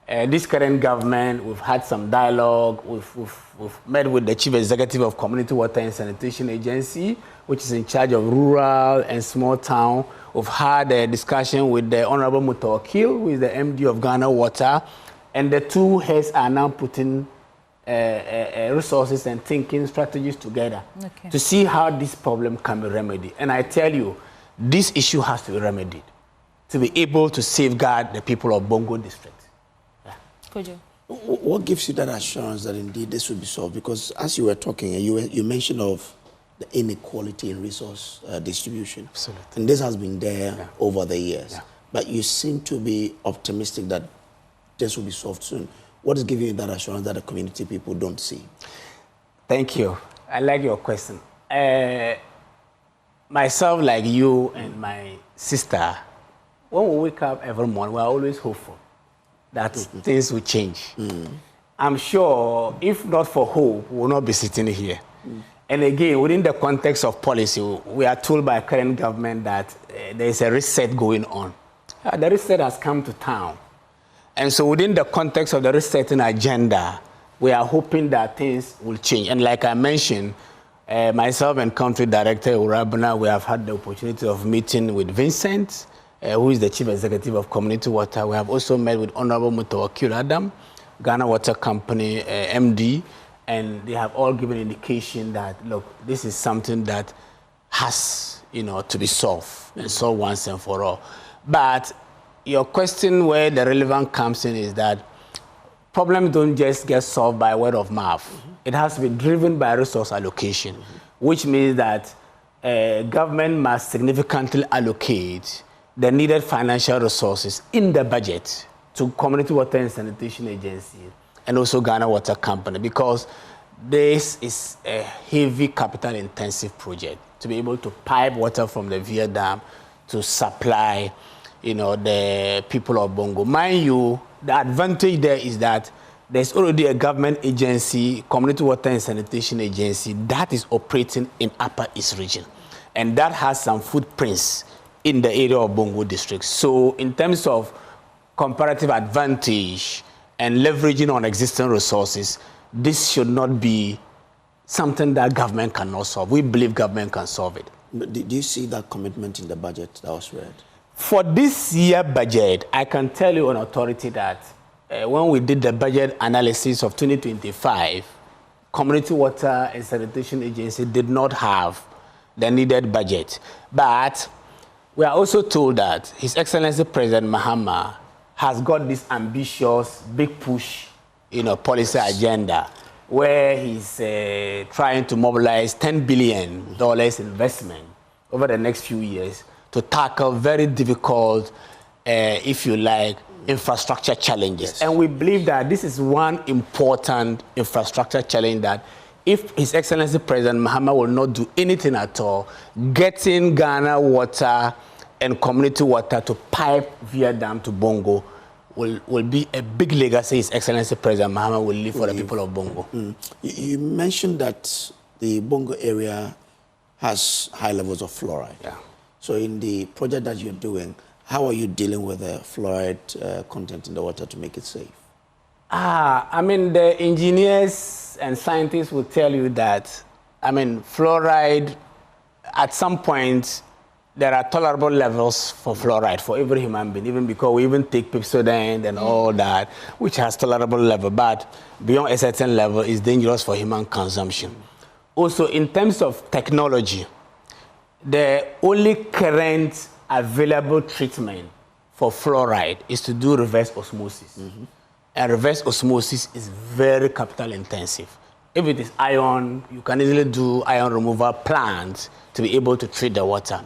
This current government, we've had some dialogue. We've met with the Chief Executive of Community Water and Sanitation Agency, which is in charge of rural and small town. We've had a discussion with the Honorable Mutawakil, who is the MD of Ghana Water, and the two heads are now putting resources and thinking strategies together to see how this problem can be remedied. And I tell you, this issue has to be remedied to be able to safeguard the people of Bongo district. Could you? What gives you that assurance that indeed this will be solved? Because as you were talking, you mentioned of the inequality in resource distribution. Absolutely. And this has been there over the years. Yeah. But you seem to be optimistic that this will be solved soon. What is giving you that assurance that the community people don't see? Thank you. I like your question. Myself, like you and my sister, when we wake up every morning, we're always hopeful that things will change. I'm sure if not for hope, we will not be sitting here. And again, within the context of policy, we are told by current government that there is a reset going on. The reset has come to town. And so within the context of the resetting agenda, we are hoping that things will change. And like I mentioned, myself and Country Director Urabana, we have had the opportunity of meeting with Vincent, who is the Chief Executive of Community Water. We have also met with Honorable Mutawakil Adam, Ghana Water Company MD, and they have all given indication that, look, this is something that has, to be solved and solved once and for all. But your question where the relevance comes in is that problems don't just get solved by word of mouth. It has to be driven by resource allocation, which means that government must significantly allocate the needed financial resources in the budget to Community Water and Sanitation Agency and also Ghana Water Company, because this is a heavy capital intensive project to be able to pipe water from the Via Dam to supply, the people of Bongo. Mind you, the advantage there is that there's already a government agency, Community Water and Sanitation Agency, that is operating in Upper East Region. And that has some footprints in the area of Bongo district. So in terms of comparative advantage and leveraging on existing resources, this should not be something that government cannot solve. We believe government can solve it. But do you see that commitment in the budget that was read? For this year budget, I can tell you on authority that when we did the budget analysis of 2025, Community Water and Sanitation Agency did not have the needed budget. But we are also told that His Excellency President Mahama has got this ambitious, big push, policy agenda where he's trying to mobilize $10 billion investment over the next few years to tackle very difficult, if you like, infrastructure challenges. Yes. And we believe that this is one important infrastructure challenge that if His Excellency President Mahama will not do anything at all, getting Ghana water and community water to pipe via dam to Bongo will be a big legacy His Excellency President Mahama will leave for the people of Bongo. You mentioned that the Bongo area has high levels of fluoride. Yeah. So in the project that you're doing, how are you dealing with the fluoride content in the water to make it safe? I mean, the engineers and scientists will tell you that, I mean, fluoride, at some point, there are tolerable levels for fluoride for every human being, even because we even take Pepsodent and all that, which has tolerable level, but beyond a certain level is dangerous for human consumption. Also, in terms of technology, the only current available treatment for fluoride is to do reverse osmosis. And reverse osmosis is very capital intensive. If it is iron, you can easily do iron removal plants to be able to treat the water.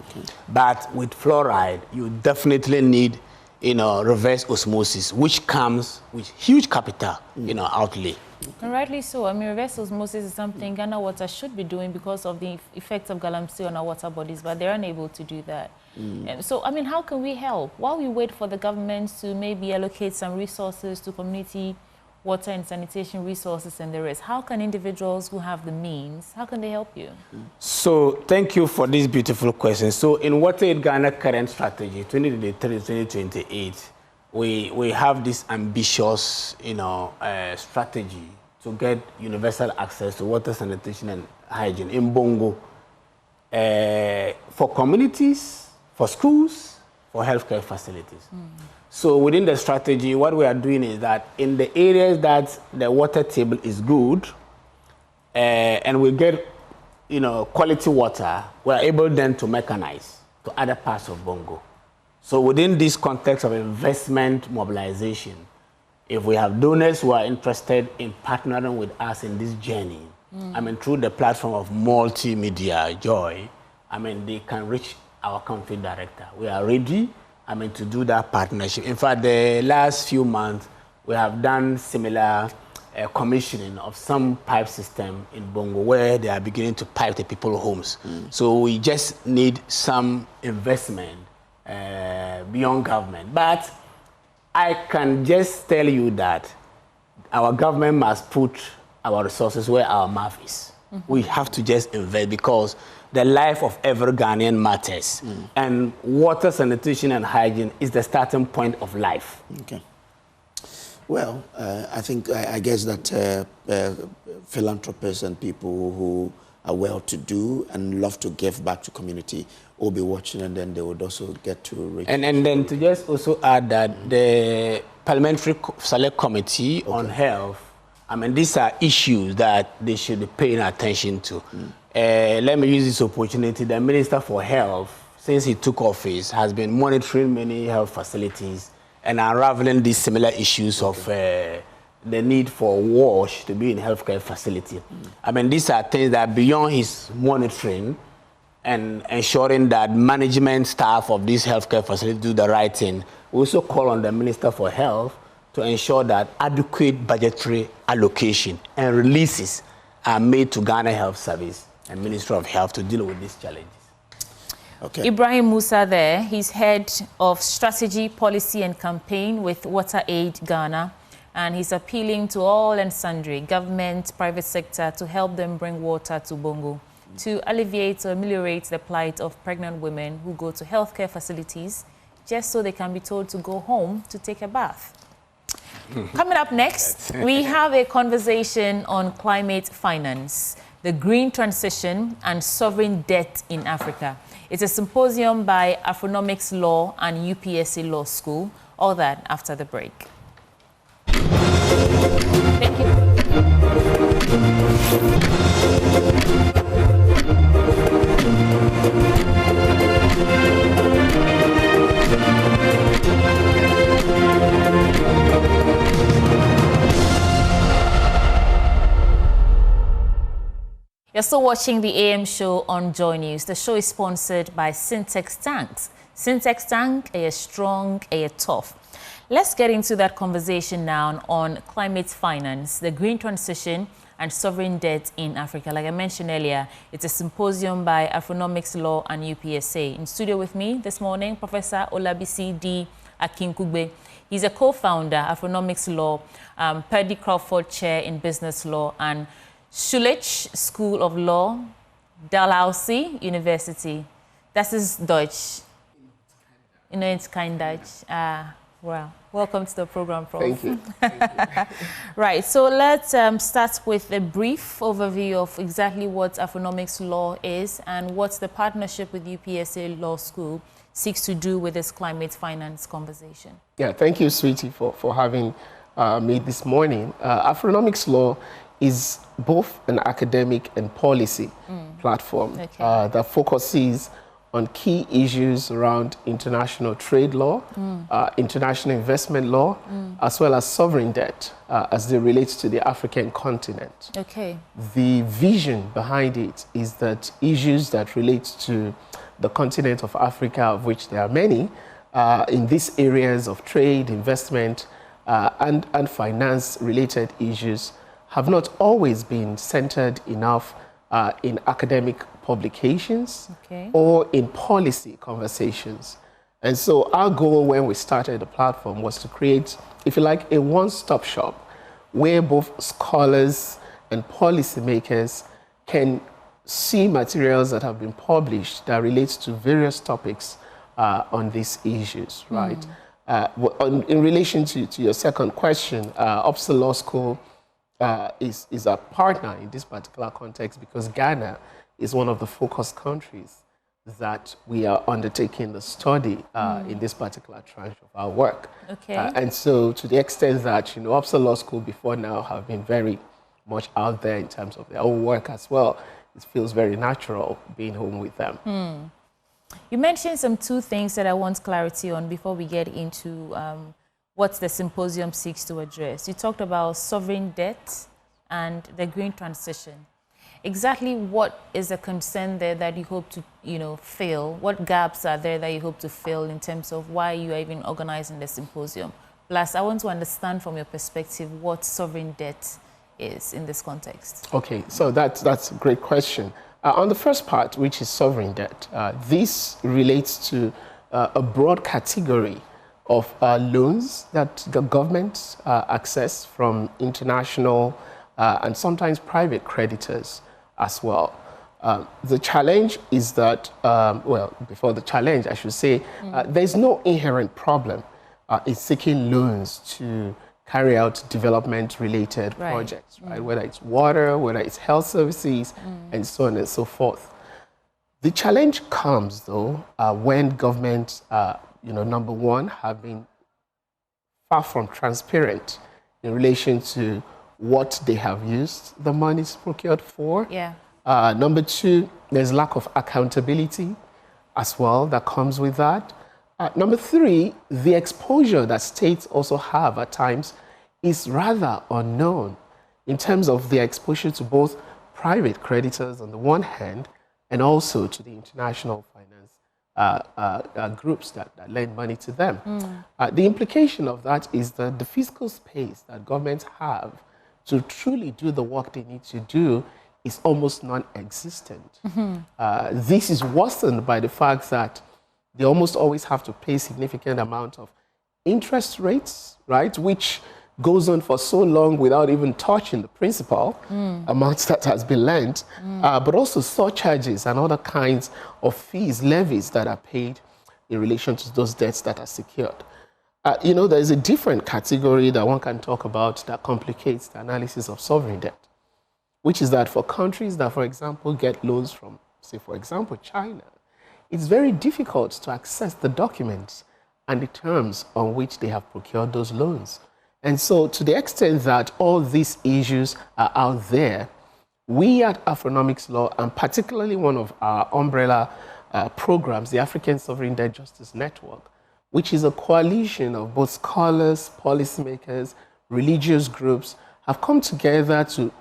But with fluoride, you definitely need, reverse osmosis, which comes with huge capital, outlay. And rightly so. I mean, reverse osmosis is something Ghana Water should be doing because of the effects of galamsey on our water bodies, but they're unable to do that. So, I mean, how can we help? While we wait for the government to maybe allocate some resources to community water and sanitation resources and the rest, how can individuals who have the means, how can they help you? So, thank you for this beautiful question. So, in Water Aid Ghana current strategy, 2023-2028, we have this ambitious, strategy to get universal access to water, sanitation, and hygiene in Bongo for communities, for schools, for healthcare facilities. So within the strategy, what we are doing is that in the areas that the water table is good, and we get, quality water, we are able then to mechanize to other parts of Bongo. So within this context of investment mobilization, if we have donors who are interested in partnering with us in this journey, I mean, through the platform of multimedia, Joy, I mean, they can reach our country director. We are ready, to do that partnership. In fact, the last few months, we have done similar commissioning of some pipe system in Bongo where they are beginning to pipe the people's homes. So we just need some investment beyond government. But I can just tell you that our government must put our resources where our mouth is. We have to just invest because the life of every Ghanaian matters. And water, sanitation, and hygiene is the starting point of life. Okay. Well, I guess that philanthropists and people who are well-to-do and love to give back to community will be watching, and then they would also get to reach. And then to just also add that the Parliamentary Select Committee on Health, I mean, these are issues that they should be paying attention to. Let me use this opportunity. The Minister for Health, since he took office, has been monitoring many health facilities and unraveling these similar issues of the need for wash to be in healthcare facility. I mean, these are things that beyond his monitoring and ensuring that management staff of these healthcare facilities do the right thing, we also call on the Minister for Health to ensure that adequate budgetary allocation and releases are made to Ghana Health Service and Ministry of Health to deal with these challenges. Okay. Ibrahim Musa there, he's head of strategy, policy and campaign with Water Aid Ghana, and he's appealing to all and sundry, government, private sector, to help them bring water to Bongo to alleviate or ameliorate the plight of pregnant women who go to healthcare facilities just so they can be told to go home to take a bath. Coming up next, we have a conversation on climate finance, the green transition and sovereign debt in Africa. It's a symposium by Afronomics Law and UPSC Law School. All that after the break. Thank you. You're still watching the AM show on Joy News. The show is sponsored by Syntex Tanks. Syntex Tank, a strong, a tough. Let's get into that conversation now on climate finance, the green transition, and sovereign debt in Africa. Like I mentioned earlier, it's a symposium by Afronomics Law and UPSA. In studio with me this morning, Professor Olabisi D. Akinkugbe. He's a co-founder, Afronomics Law, Purdy Crawford Chair in Business Law, and Schulich School of Law, Dalhousie University. Das ist Deutsch. You know, it's kind Dutch. Well, welcome to the program, Prof. Thank you. Thank you. Right, so let's start with a brief overview of exactly what Afronomics Law is and what's the partnership with UPSA Law School seeks to do with this climate finance conversation. Yeah, thank you, Sweetie, for having me this morning. Afronomics Law is both an academic and policy platform that focuses on key issues around international trade law, international investment law, as well as sovereign debt as they relate to the African continent. Okay. The vision behind it is that issues that relate to the continent of Africa, of which there are many, in these areas of trade, investment, and finance-related issues have not always been centered enough in academic publications or in policy conversations. And so our goal when we started the platform was to create, if you like, a one-stop shop where both scholars and policymakers can see materials that have been published that relates to various topics on these issues, right? In relation to your second question, UPSA Law School is a partner in this particular context because Ghana is one of the focus countries that we are undertaking the study in this particular tranche of our work. Okay. And so to the extent that, you know, UPSA Law School before now have been very much out there in terms of their own work as well, it feels very natural being home with them. You mentioned two things that I want clarity on before we get into what the symposium seeks to address. You talked about sovereign debt and the green transition. Exactly what is the concern there that you hope to, fill? What gaps are there that you hope to fill in terms of why you are even organizing the symposium? Plus, I want to understand from your perspective what sovereign debt is in this context. Okay, so that's a great question. On the first part, which is sovereign debt, this relates to a broad category of loans that the government access from international and sometimes private creditors as well. The challenge is that, before the challenge, I should say, there's no inherent problem in seeking loans to carry out development-related projects, right? Whether it's water, whether it's health services, and so on and so forth. The challenge comes, though, when governments, number one, have been far from transparent in relation to what they have used the monies procured for. Yeah. Number two, there's lack of accountability as well that comes with that. Number three, the exposure that states also have at times is rather unknown in terms of their exposure to both private creditors on the one hand and also to the international finance groups that lend money to them. The implication of that is that the fiscal space that governments have to truly do the work they need to do is almost non-existent. This is worsened by the fact that they almost always have to pay significant amount of interest rates, right, which goes on for so long without even touching the principal amounts that has been lent, but also surcharges and other kinds of fees, levies that are paid in relation to those debts that are secured. There is a different category that one can talk about that complicates the analysis of sovereign debt, which is that for countries that, for example, get loans from, say, for example, China, it's very difficult to access the documents and the terms on which they have procured those loans. And so to the extent that all these issues are out there, we at Afronomics Law, and particularly one of our umbrella programs, the African Sovereign Debt Justice Network, which is a coalition of both scholars, policymakers, religious groups, have come together to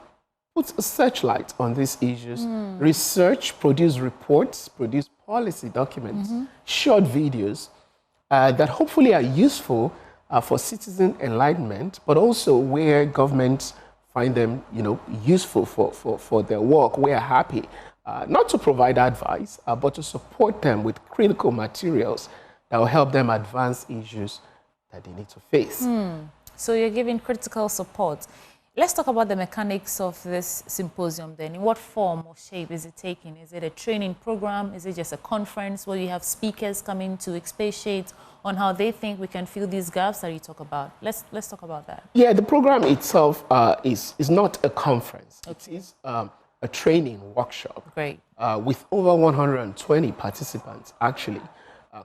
put a searchlight on these issues, research, produce reports, produce policy documents, short videos that hopefully are useful for citizen enlightenment, but also where governments find them, useful for their work. We are happy not to provide advice, but to support them with critical materials that will help them advance issues that they need to face. So you're giving critical support. Let's talk about the mechanics of this symposium then. In what form or shape is it taking? Is it a training program? Is it just a conference where you have speakers coming to expatiate on how they think we can fill these gaps that you talk about? Let's talk about that. Yeah, the program itself is not a conference. Okay. It is a training workshop. Great. With over 120 participants actually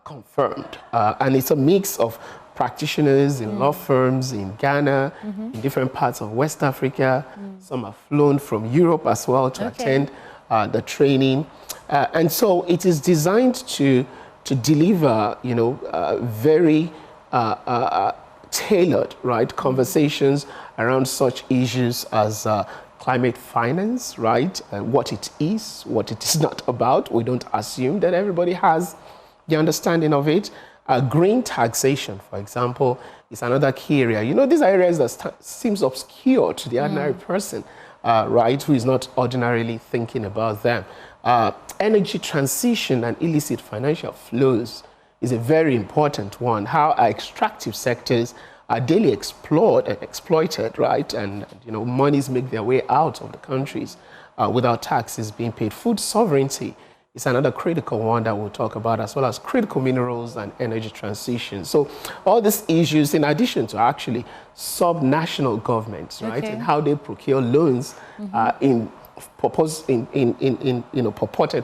confirmed. And it's a mix of practitioners in law firms in Ghana, in different parts of West Africa. Some have flown from Europe as well to attend the training. And so it is designed to deliver, very tailored, right, conversations around such issues as climate finance, right, what it is not about. We don't assume that everybody has the understanding of it. Green taxation, for example, is another key area. These are areas that seems obscure to the ordinary person, right, who is not ordinarily thinking about them. Energy transition and illicit financial flows is a very important one. How our extractive sectors are daily explored and exploited, right, and monies make their way out of the countries without taxes being paid. Food sovereignty is another critical one that we'll talk about, as well as critical minerals and energy transition. So all these issues, in addition to actually sub-national governments, right, and how they procure loans in purported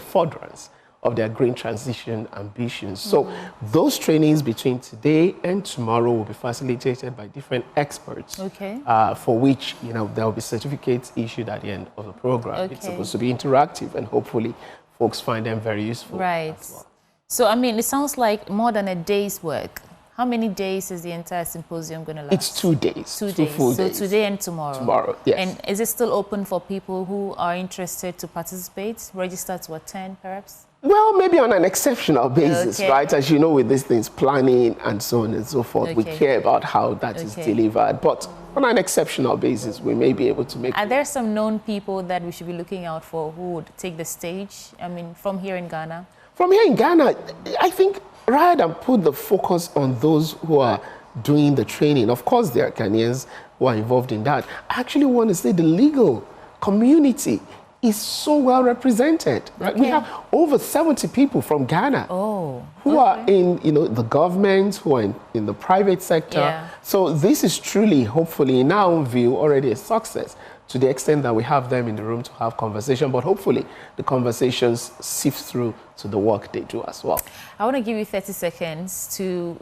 furtherance of their green transition ambitions. So those trainings between today and tomorrow will be facilitated by different experts, for which there will be certificates issued at the end of the program. It's supposed to be interactive, and hopefully folks find them very useful. Right. Well. So, it sounds like more than a day's work. How many days is the entire symposium going to last? It's 2 days. 2 days. Full so days. Today and tomorrow. Tomorrow, yes. And is it still open for people who are interested to participate, register to attend, perhaps? Well, maybe on an exceptional basis, right? As you know, with these things, planning and so on and so forth, we care about how that is delivered. But on an exceptional basis, we may be able to make... Are there some known people that we should be looking out for who would take the stage, from here in Ghana? From here in Ghana, I think rather than put the focus on those who are doing the training, of course there are Ghanaians who are involved in that. I actually want to say the legal community is so well represented. Right? We have over 70 people from Ghana who are in the government, who are in the private sector. So this is truly, hopefully, in our own view, already a success, to the extent that we have them in the room to have conversation, but hopefully the conversations sift through to the work they do as well. I want to give you 30 seconds to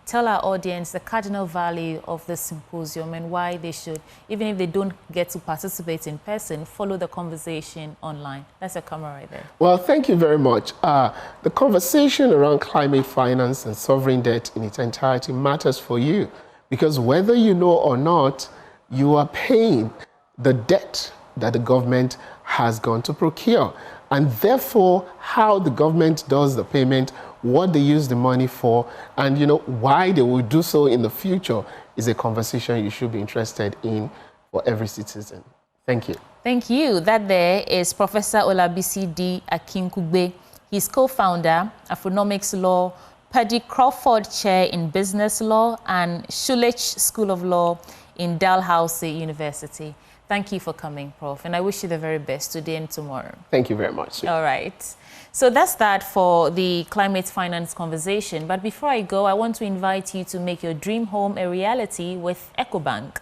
tell our audience the cardinal value of the symposium and why they should, even if they don't get to participate in person, follow the conversation online. That's your camera right there. Well, thank you very much. The conversation around climate finance and sovereign debt in its entirety matters for you, because whether you know or not, you are paying the debt that the government has gone to procure. And therefore, how the government does the payment, what they use the money for, and why they will do so in the future is a conversation you should be interested in for every citizen. Thank you. Thank you. That there is Professor Olabisi D. Akinkugbe. He's co-founder, Afronomics Law, Paddy Crawford Chair in Business Law, and Schulich School of Law in Dalhousie University. Thank you for coming, Prof. And I wish you the very best today and tomorrow. Thank you very much. All right. So that's that for the climate finance conversation. But before I go, I want to invite you to make your dream home a reality with EcoBank.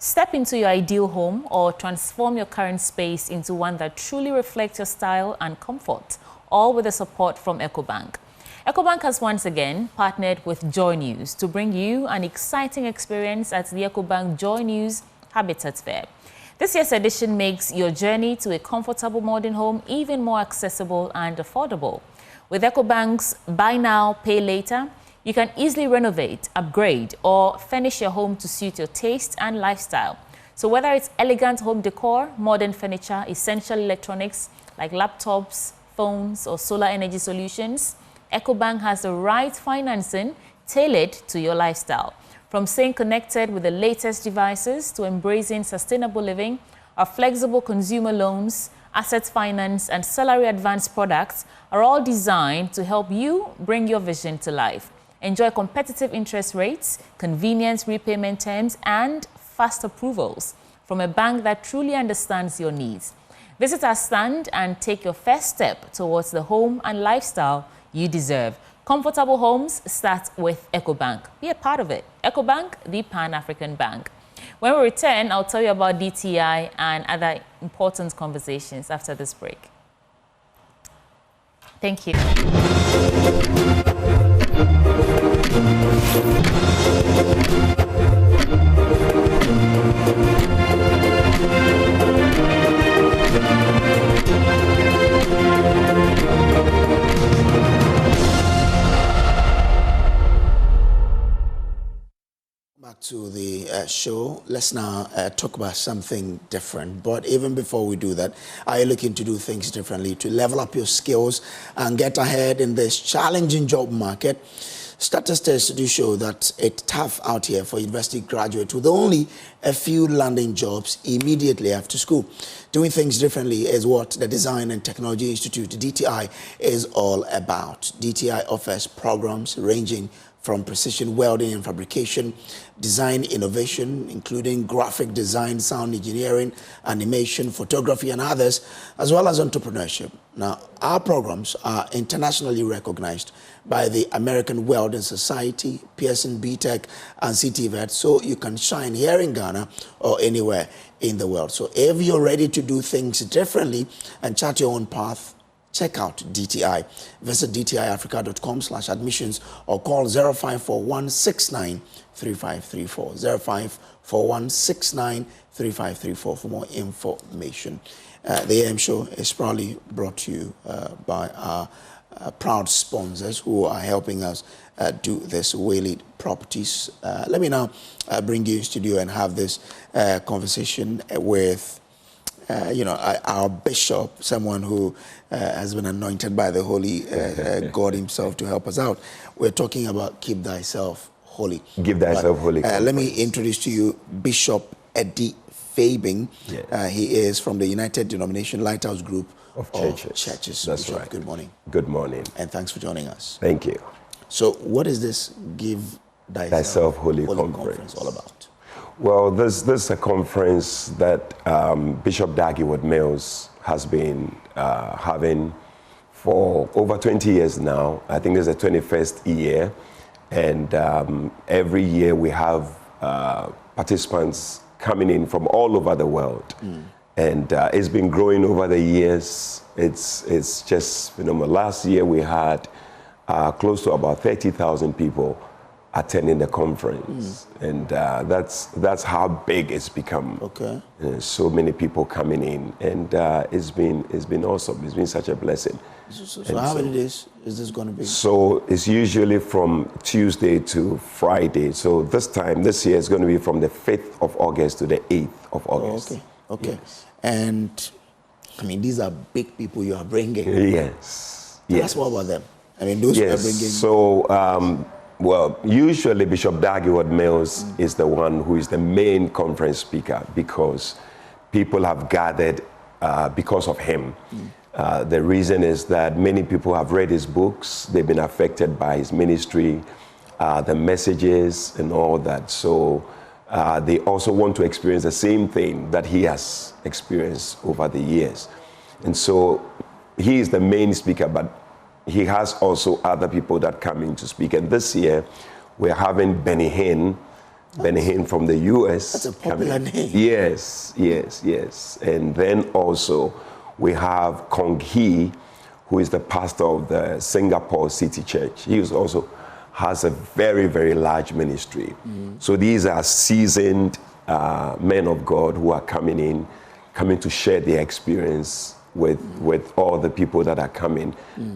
Step into your ideal home or transform your current space into one that truly reflects your style and comfort, all with the support from EcoBank. EcoBank has once again partnered with Joy News to bring you an exciting experience at the EcoBank Joy News Habitat Fair. This year's edition makes your journey to a comfortable modern home even more accessible and affordable. With EcoBank's Buy Now, Pay Later, you can easily renovate, upgrade, or furnish your home to suit your taste and lifestyle. So whether it's elegant home decor, modern furniture, essential electronics like laptops, phones, or solar energy solutions, EcoBank has the right financing tailored to your lifestyle. From staying connected with the latest devices to embracing sustainable living, our flexible consumer loans, asset finance, and salary advance products are all designed to help you bring your vision to life. Enjoy competitive interest rates, convenient repayment terms, and fast approvals from a bank that truly understands your needs. Visit our stand and take your first step towards the home and lifestyle you deserve. Comfortable homes start with EcoBank. Be a part of it. EcoBank, the Pan-African Bank. When we return, I'll tell you about DTI and other important conversations after this break. Thank you. Back to the show. Let's now talk about something different. But even before we do that, are you looking to do things differently, to level up your skills and get ahead in this challenging job market? Statistics do show that it's tough out here for university graduates with only a few landing jobs immediately after school. Doing things differently is what the Design and Technology Institute, DTI, is all about. DTI offers programs ranging from precision welding and fabrication, design innovation, including graphic design, sound engineering, animation, photography, and others, as well as entrepreneurship. Now, our programs are internationally recognized by the American Welding Society, Pearson BTech, and CTVET, so you can shine here in Ghana or anywhere in the world. So if you're ready to do things differently and chart your own path, check out DTI. Visit dtiafrica.com/admissions or call 0541693534. 0541693534 for more information. The AM show is proudly brought to you by our proud sponsors who are helping us do this, Whaley Properties. Let me now bring you in studio and have this conversation with our bishop, someone who has been anointed by the Holy God himself to help us out. We're talking about Keep Thyself Holy. Give Thyself Holy. Let me introduce to you Bishop Eddie Fabing. Yes. He is from the United Denomination Lighthouse Group of Churches. That's Bishop, right. good morning. Good morning. And thanks for joining us. Thank you. So what is this Give Thyself Holy Conference all about? Well, this is a conference that Bishop Dag Heward-Mills has been having for over 20 years now. I think this is the 21st year. And every year we have participants coming in from all over the world. And it's been growing over the years. It's just phenomenal. Last year we had close to about 30,000 people attending the conference, and that's how big it's become. Okay. So many people coming in, and it's been awesome. It's been such a blessing. So how many days is this going to be? So it's usually from Tuesday to Friday. So this year, it's going to be from the 5th of August to the 8th of August. Okay. Yes. And I mean, these are big people you are bringing. Yes. Tell us more about them. I mean, those you are bringing. So. Well, usually Bishop Dag Heward-Mills is the one who is the main conference speaker because people have gathered because of him. The reason is that many people have read his books, they've been affected by his ministry, the messages and all that. So they also want to experience the same thing that he has experienced over the years. And so he is the main speaker, but he has also other people that come in to speak. And this year, we're having Benny Hinn from the U.S. That's a popular name. Yes. And then also, we have Kong Hee, who is the pastor of the Singapore City Church. He also has a very, very large ministry. So these are seasoned men of God who are coming to share their experience with all the people that are coming.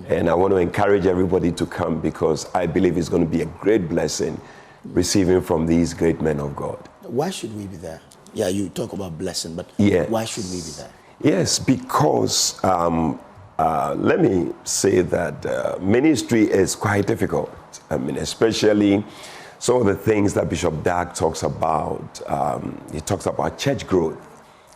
And I want to encourage everybody to come because I believe it's going to be a great blessing receiving from these great men of God. Why should we be there? Yeah, you talk about blessing, but Yes. why should we be there? Yes, because let me say that ministry is quite difficult. I mean, especially some of the things that Bishop Dag talks about. He talks about church growth.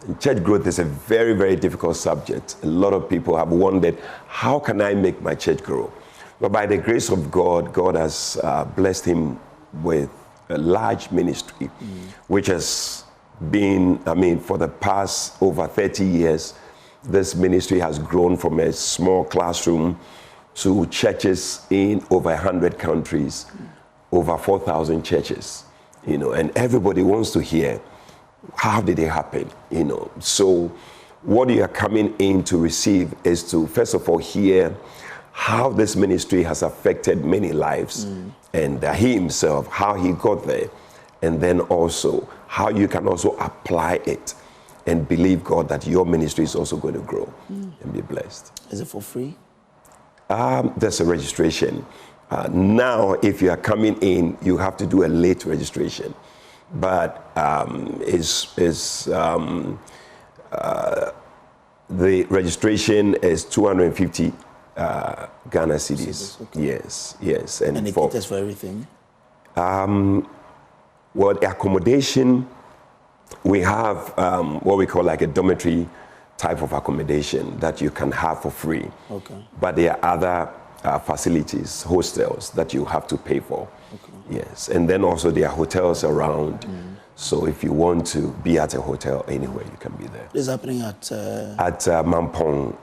And church growth is a very, very difficult subject. A lot of people have wondered, how can I make my church grow? But by the grace of God, God has blessed him with a large ministry, which has been, I mean, for the past over 30 years, this ministry has grown from a small classroom to churches in over 100 countries, over 4,000 churches, you know, and everybody wants to hear, how did it happen, you know? So what you are coming in to receive is to, first of all, hear how this ministry has affected many lives, and he himself, how he got there, and then also how you can also apply it and believe God that your ministry is also going to grow and be blessed. Is it for free? There's a registration. Now, if you are coming in, you have to do a late registration. But the registration is 250 Ghana cedis. Okay. Yes. And it caters for everything? Well, the accommodation, we have what we call like a dormitory type of accommodation that you can have for free. Okay. But there are other facilities, hostels, that you have to pay for. Okay. Yes, and then also there are hotels around. So if you want to be at a hotel anywhere, you can be there. This is happening at Mampong,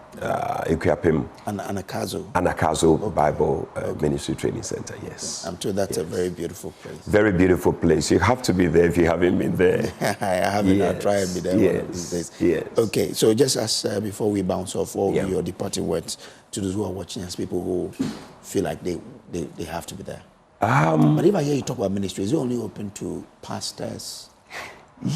Ikuapem, Anakazo Bible Ministry Training Center. Yes, I'm told that's a very beautiful place. Very beautiful place. You have to be there if you haven't been there. I haven't. I'll try and be there one of these days. Yes. Okay, so just as before we bounce off, what will be your departing words to those who are watching us, people who feel like they have to be there? But if I hear you talk about ministry, is it only open to pastors?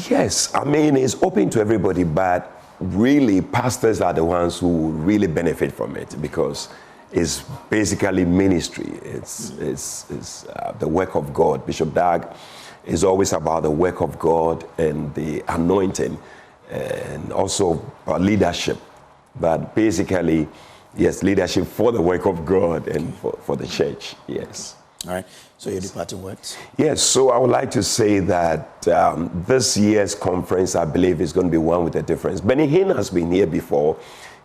Yes, I mean, it's open to everybody, but really pastors are the ones who really benefit from it because it's basically ministry. It's the work of God. Bishop Dag is always about the work of God and the anointing and also leadership. But basically, yes, leadership for the work of God and for the church, yes. All right, so your departing words? Yes, so I would like to say that this year's conference, I believe, is going to be one with a difference. Benny Hinn has been here before.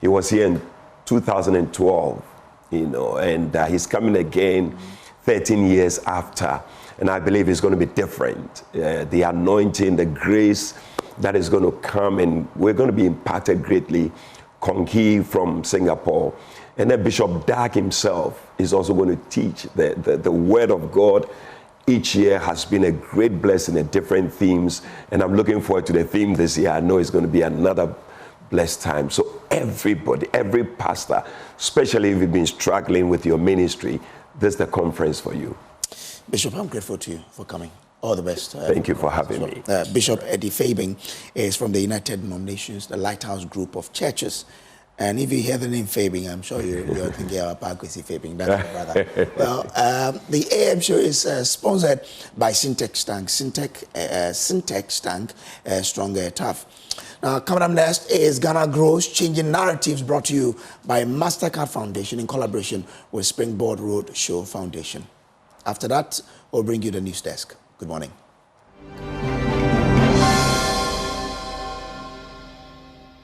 He was here in 2012, you know, and he's coming again 13 years after. And I believe it's going to be different. The anointing, the grace that is going to come, and we're going to be impacted greatly. Kong Hee from Singapore. And then Bishop Dag himself is also going to teach the Word of God. Each year has been a great blessing in different themes. And I'm looking forward to the theme this year. I know it's going to be another blessed time. So everybody, every pastor, especially if you've been struggling with your ministry, this is the conference for you. Bishop, I'm grateful to you for coming. All the best. Thank you for having me. Bishop Eddie Fabing is from the United Denominations, the Lighthouse Group of Churches. And if you hear the name Fabing, I'm sure you're thinking about Bawku Fabing. That's my brother. Well, the AM show is sponsored by Syntex Tank. Syntex Tank, stronger, tough. Now, coming up next is Ghana Grows, Changing Narratives, brought to you by MasterCard Foundation in collaboration with Springboard Road Show Foundation. After that, we'll bring you the news desk. Good morning.